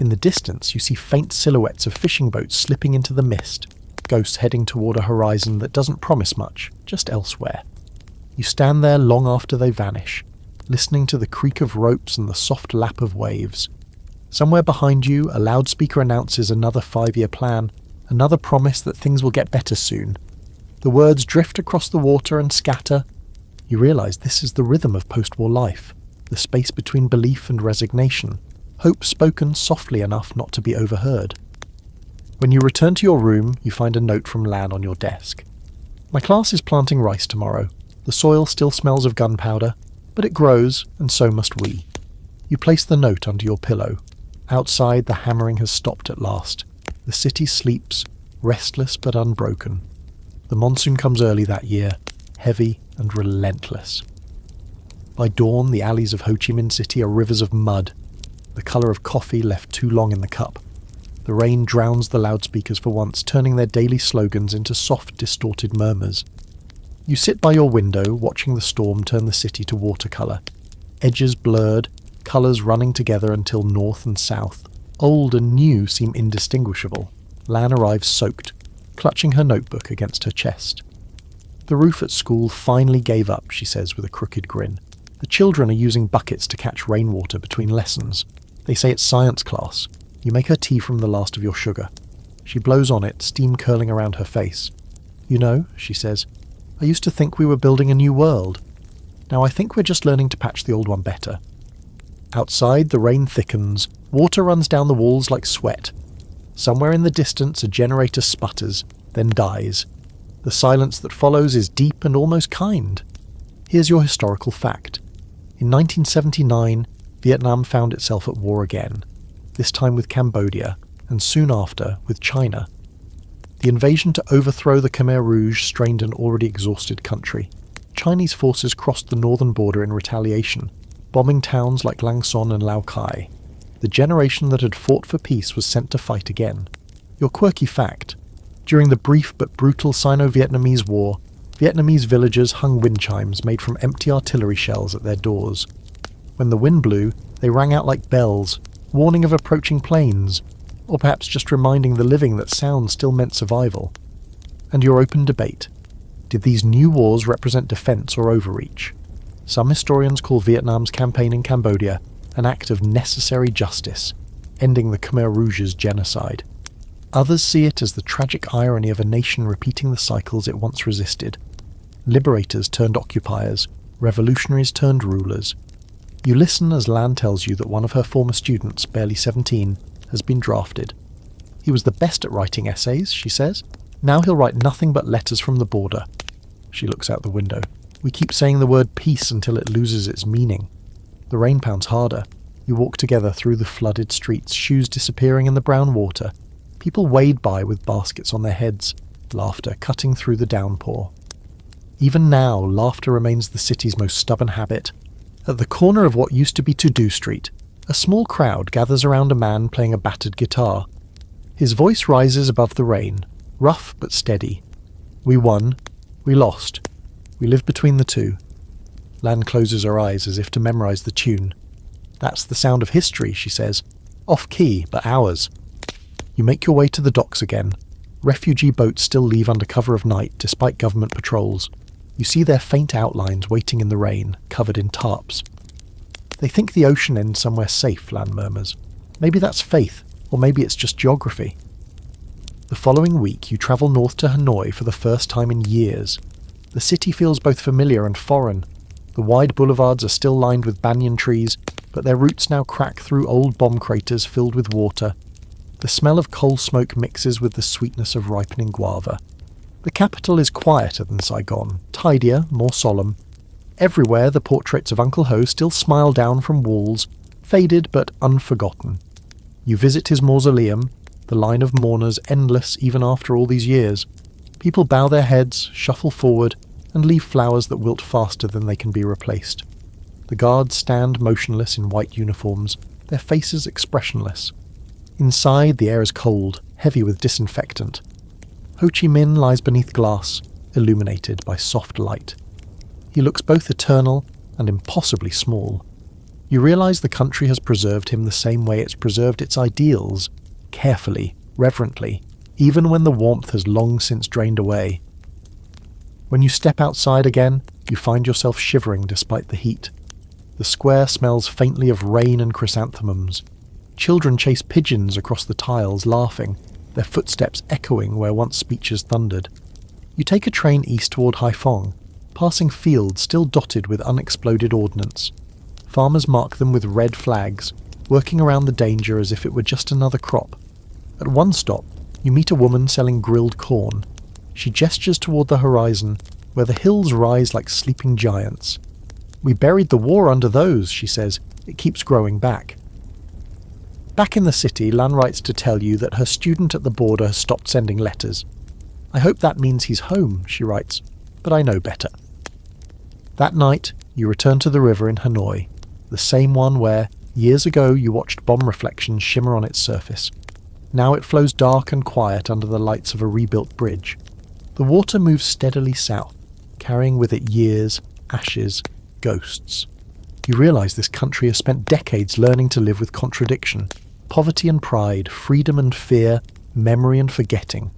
In the distance you see faint silhouettes of fishing boats slipping into the mist, ghosts heading toward a horizon that doesn't promise much, just elsewhere. You stand there long after they vanish, listening to the creak of ropes and the soft lap of waves. Somewhere behind you, a loudspeaker announces another 5-year plan, another promise that things will get better soon. The words drift across the water and scatter. You realise this is the rhythm of post-war life, the space between belief and resignation, hope spoken softly enough not to be overheard. When you return to your room, you find a note from Lan on your desk. "My class is planting rice tomorrow. The soil still smells of gunpowder, but it grows, and so must we." You place the note under your pillow. Outside, the hammering has stopped at last. The city sleeps, restless but unbroken. The monsoon comes early that year, heavy and relentless. By dawn, the alleys of Ho Chi Minh City are rivers of mud, the colour of coffee left too long in the cup. The rain drowns the loudspeakers for once, turning their daily slogans into soft, distorted murmurs. You sit by your window, watching the storm turn the city to watercolour. Edges blurred, colours running together until north and south, old and new, seem indistinguishable. Lan arrives soaked, clutching her notebook against her chest. "The roof at school finally gave up," she says with a crooked grin. "The children are using buckets to catch rainwater between lessons. They say it's science class." You make her tea from the last of your sugar. She blows on it, steam curling around her face. "You know," she says, "I used to think we were building a new world. Now I think we're just learning to patch the old one better." Outside, the rain thickens. Water runs down the walls like sweat. Somewhere in the distance, a generator sputters, then dies. The silence that follows is deep and almost kind. Here's your historical fact. In 1979, Vietnam found itself at war again, this time with Cambodia, and soon after with China. The invasion to overthrow the Khmer Rouge strained an already exhausted country. Chinese forces crossed the northern border in retaliation, bombing towns like Lang Son and Lao Cai. The generation that had fought for peace was sent to fight again. Your quirky fact: during the brief but brutal Sino-Vietnamese War, Vietnamese villagers hung wind chimes made from empty artillery shells at their doors. When the wind blew, they rang out like bells, warning of approaching planes, or perhaps just reminding the living that sound still meant survival. And your open debate: did these new wars represent defence or overreach? Some historians call Vietnam's campaign in Cambodia an act of necessary justice, ending the Khmer Rouge's genocide. Others see it as the tragic irony of a nation repeating the cycles it once resisted. Liberators turned occupiers, revolutionaries turned rulers. You listen as Lan tells you that one of her former students, barely 17, has been drafted. He was the best at writing essays, she says. Now he'll write nothing but letters from the border. She looks out the window. We keep saying the word peace until it loses its meaning. The rain pounds harder. You walk together through the flooded streets, shoes disappearing in the brown water. People wade by with baskets on their heads, laughter cutting through the downpour. Even now, laughter remains the city's most stubborn habit. At the corner of what used to be To-Do Street, a small crowd gathers around a man playing a battered guitar. His voice rises above the rain, rough but steady. We won. We lost. We live between the two. Lan closes her eyes as if to memorize the tune. That's the sound of history, she says. Off-key, but ours. You make your way to the docks again. Refugee boats still leave under cover of night, despite government patrols. You see their faint outlines waiting in the rain, covered in tarps. They think the ocean ends somewhere safe, Lan murmurs. Maybe that's faith, or maybe it's just geography. The following week you travel north to Hanoi for the first time in years. The city feels both familiar and foreign. The wide boulevards are still lined with banyan trees, but their roots now crack through old bomb craters filled with water. The smell of coal smoke mixes with the sweetness of ripening guava. The capital is quieter than Saigon, tidier, more solemn. Everywhere the portraits of Uncle Ho still smile down from walls, faded but unforgotten. You visit his mausoleum, the line of mourners endless even after all these years. People bow their heads, shuffle forward, and leave flowers that wilt faster than they can be replaced. The guards stand motionless in white uniforms, their faces expressionless. Inside, the air is cold, heavy with disinfectant. Ho Chi Minh lies beneath glass, illuminated by soft light. He looks both eternal and impossibly small. You realize the country has preserved him the same way it's preserved its ideals, carefully, reverently, even when the warmth has long since drained away. When you step outside again, you find yourself shivering despite the heat. The square smells faintly of rain and chrysanthemums. Children chase pigeons across the tiles, laughing, their footsteps echoing where once speeches thundered. You take a train east toward Haiphong, passing fields still dotted with unexploded ordnance. Farmers mark them with red flags, working around the danger as if it were just another crop. At one stop, you meet a woman selling grilled corn. She gestures toward the horizon, where the hills rise like sleeping giants. "We buried the war under those," she says. "It keeps growing back." Back in the city, Lan writes to tell you that her student at the border has stopped sending letters. "I hope that means he's home," she writes, "but I know better." That night, you return to the river in Hanoi, the same one where, years ago, you watched bomb reflections shimmer on its surface. Now it flows dark and quiet under the lights of a rebuilt bridge. The water moves steadily south, carrying with it years, ashes, ghosts. You realize this country has spent decades learning to live with contradiction, poverty and pride, freedom and fear, memory and forgetting.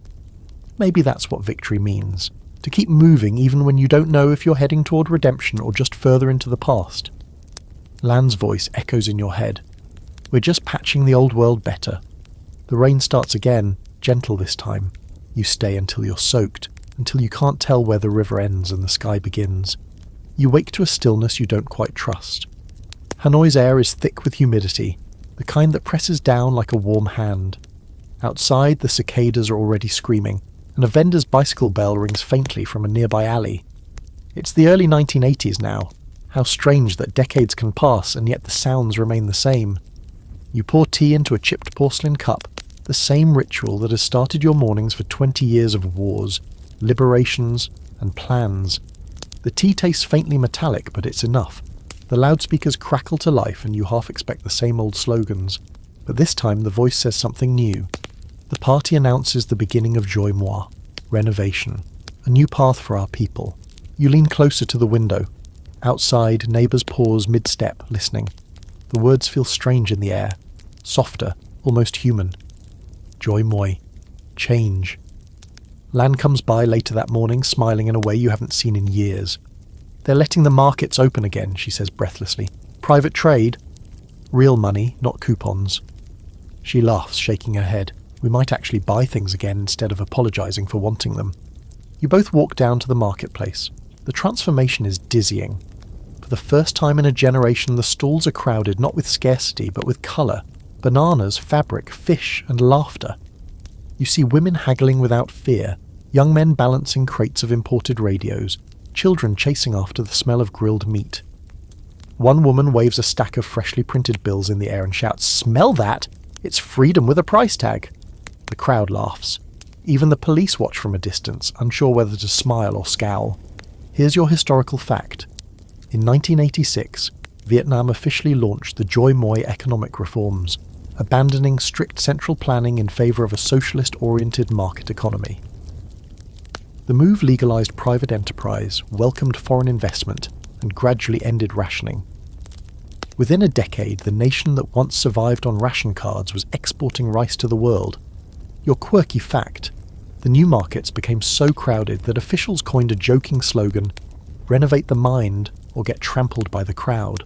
Maybe that's what victory means, to keep moving even when you don't know if you're heading toward redemption or just further into the past. Lan's voice echoes in your head. "We're just patching the old world better." The rain starts again, gentle this time. You stay until you're soaked, until you can't tell where the river ends and the sky begins. You wake to a stillness you don't quite trust. Hanoi's air is thick with humidity, the kind that presses down like a warm hand. Outside, the cicadas are already screaming, and a vendor's bicycle bell rings faintly from a nearby alley. It's the early 1980s now. How strange that decades can pass and yet the sounds remain the same. You pour tea into a chipped porcelain cup, the same ritual that has started your mornings for 20 years of wars, liberations, and plans. The tea tastes faintly metallic, but it's enough. The loudspeakers crackle to life and you half expect the same old slogans. But this time the voice says something new. The party announces the beginning of Joy Moi, renovation, a new path for our people. You lean closer to the window. Outside, neighbours pause mid-step, listening. The words feel strange in the air, softer, almost human. Joy Moi. Change. Lan comes by later that morning, smiling in a way you haven't seen in years. They're letting the markets open again, she says breathlessly. Private trade. Real money, not coupons. She laughs, shaking her head. We might actually buy things again instead of apologising for wanting them. You both walk down to the marketplace. The transformation is dizzying. For the first time in a generation, the stalls are crowded not with scarcity but with colour. Bananas, fabric, fish, and laughter. You see women haggling without fear, young men balancing crates of imported radios, children chasing after the smell of grilled meat. One woman waves a stack of freshly printed bills in the air and shouts, "Smell that? It's freedom with a price tag." The crowd laughs. Even the police watch from a distance, unsure whether to smile or scowl. Here's your historical fact. In 1986, Vietnam officially launched the Joy Moi economic reforms, abandoning strict central planning in favour of a socialist-oriented market economy. The move legalised private enterprise, welcomed foreign investment, and gradually ended rationing. Within a decade, the nation that once survived on ration cards was exporting rice to the world. Your quirky fact: the new markets became so crowded that officials coined a joking slogan, "Renovate the mind or get trampled by the crowd."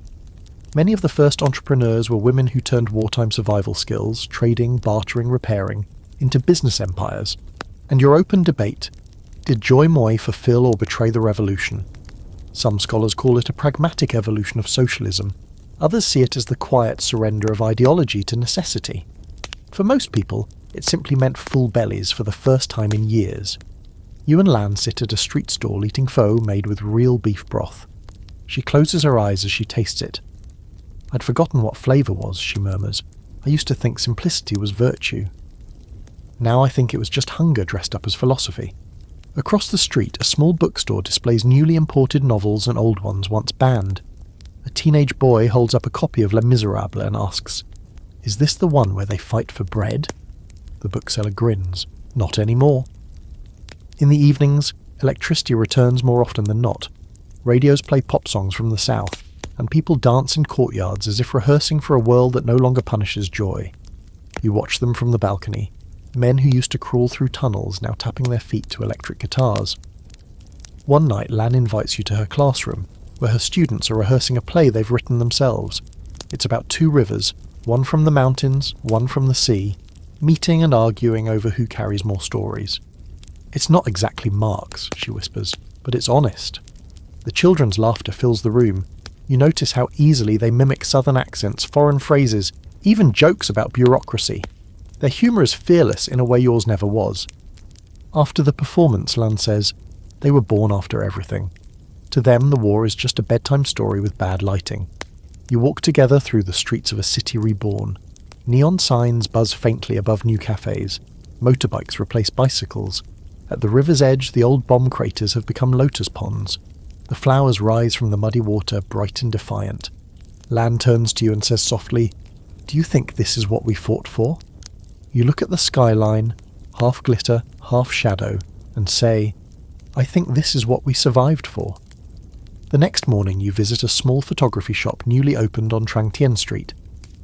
Many of the first entrepreneurs were women who turned wartime survival skills, trading, bartering, repairing, into business empires. And your open debate: did Joy Moi fulfill or betray the revolution? Some scholars call it a pragmatic evolution of socialism. Others see it as the quiet surrender of ideology to necessity. For most people, it simply meant full bellies for the first time in years. You and Lan sit at a street stall eating pho made with real beef broth. She closes her eyes as she tastes it. "I'd forgotten what flavour was," she murmurs. "I used to think simplicity was virtue. Now I think it was just hunger dressed up as philosophy." Across the street, a small bookstore displays newly imported novels and old ones once banned. A teenage boy holds up a copy of Les Miserables and asks, "Is this the one where they fight for bread?" The bookseller grins. "Not anymore." In the evenings, electricity returns more often than not. Radios play pop songs from the south, and people dance in courtyards as if rehearsing for a world that no longer punishes joy. You watch them from the balcony. Men who used to crawl through tunnels now tapping their feet to electric guitars. One night, Lan invites you to her classroom, where her students are rehearsing a play they've written themselves. It's about two rivers, one from the mountains, one from the sea, meeting and arguing over who carries more stories. "It's not exactly Marx," she whispers, "but it's honest." The children's laughter fills the room. You notice how easily they mimic southern accents, foreign phrases, even jokes about bureaucracy. Their humour is fearless in a way yours never was. After the performance, Lan says, "They were born after everything. To them, the war is just a bedtime story with bad lighting." You walk together through the streets of a city reborn. Neon signs buzz faintly above new cafes. Motorbikes replace bicycles. At the river's edge, the old bomb craters have become lotus ponds. The flowers rise from the muddy water, bright and defiant. Lan turns to you and says softly, "Do you think this is what we fought for?" You look at the skyline, half glitter, half shadow, and say, "I think this is what we survived for." The next morning you visit a small photography shop newly opened on Trang Tien Street.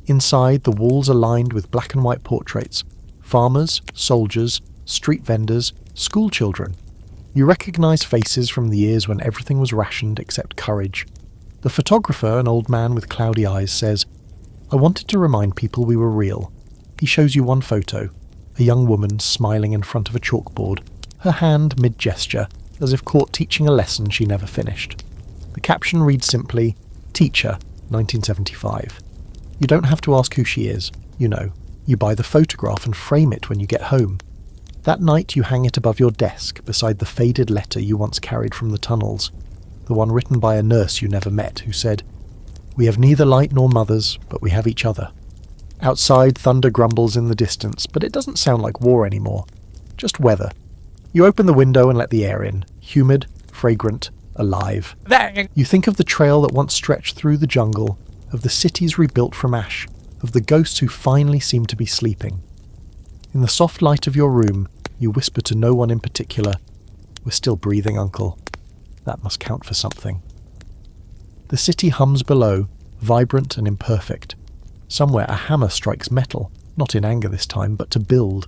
Inside, the walls are lined with black and white portraits. Farmers, soldiers, street vendors, school children. You recognise faces from the years when everything was rationed except courage. The photographer, an old man with cloudy eyes, says, "I wanted to remind people we were real." He shows you one photo, a young woman smiling in front of a chalkboard, her hand mid-gesture, as if caught teaching a lesson she never finished. The caption reads simply, "Teacher, 1975. You don't have to ask who she is, you know. You buy the photograph and frame it when you get home. That night you hang it above your desk beside the faded letter you once carried from the tunnels. the one written by a nurse you never met, who said, "We have neither light nor mothers, but we have each other." Outside, thunder grumbles in the distance, but it doesn't sound like war anymore. Just weather. You open the window and let the air in. Humid, fragrant, alive. You think of the trail that once stretched through the jungle, of the cities rebuilt from ash, of the ghosts who finally seem to be sleeping. In the soft light of your room, you whisper to no one in particular, "We're still breathing, Uncle." That must count for something. The city hums below, vibrant and imperfect. Somewhere a hammer strikes metal, not in anger this time, but to build.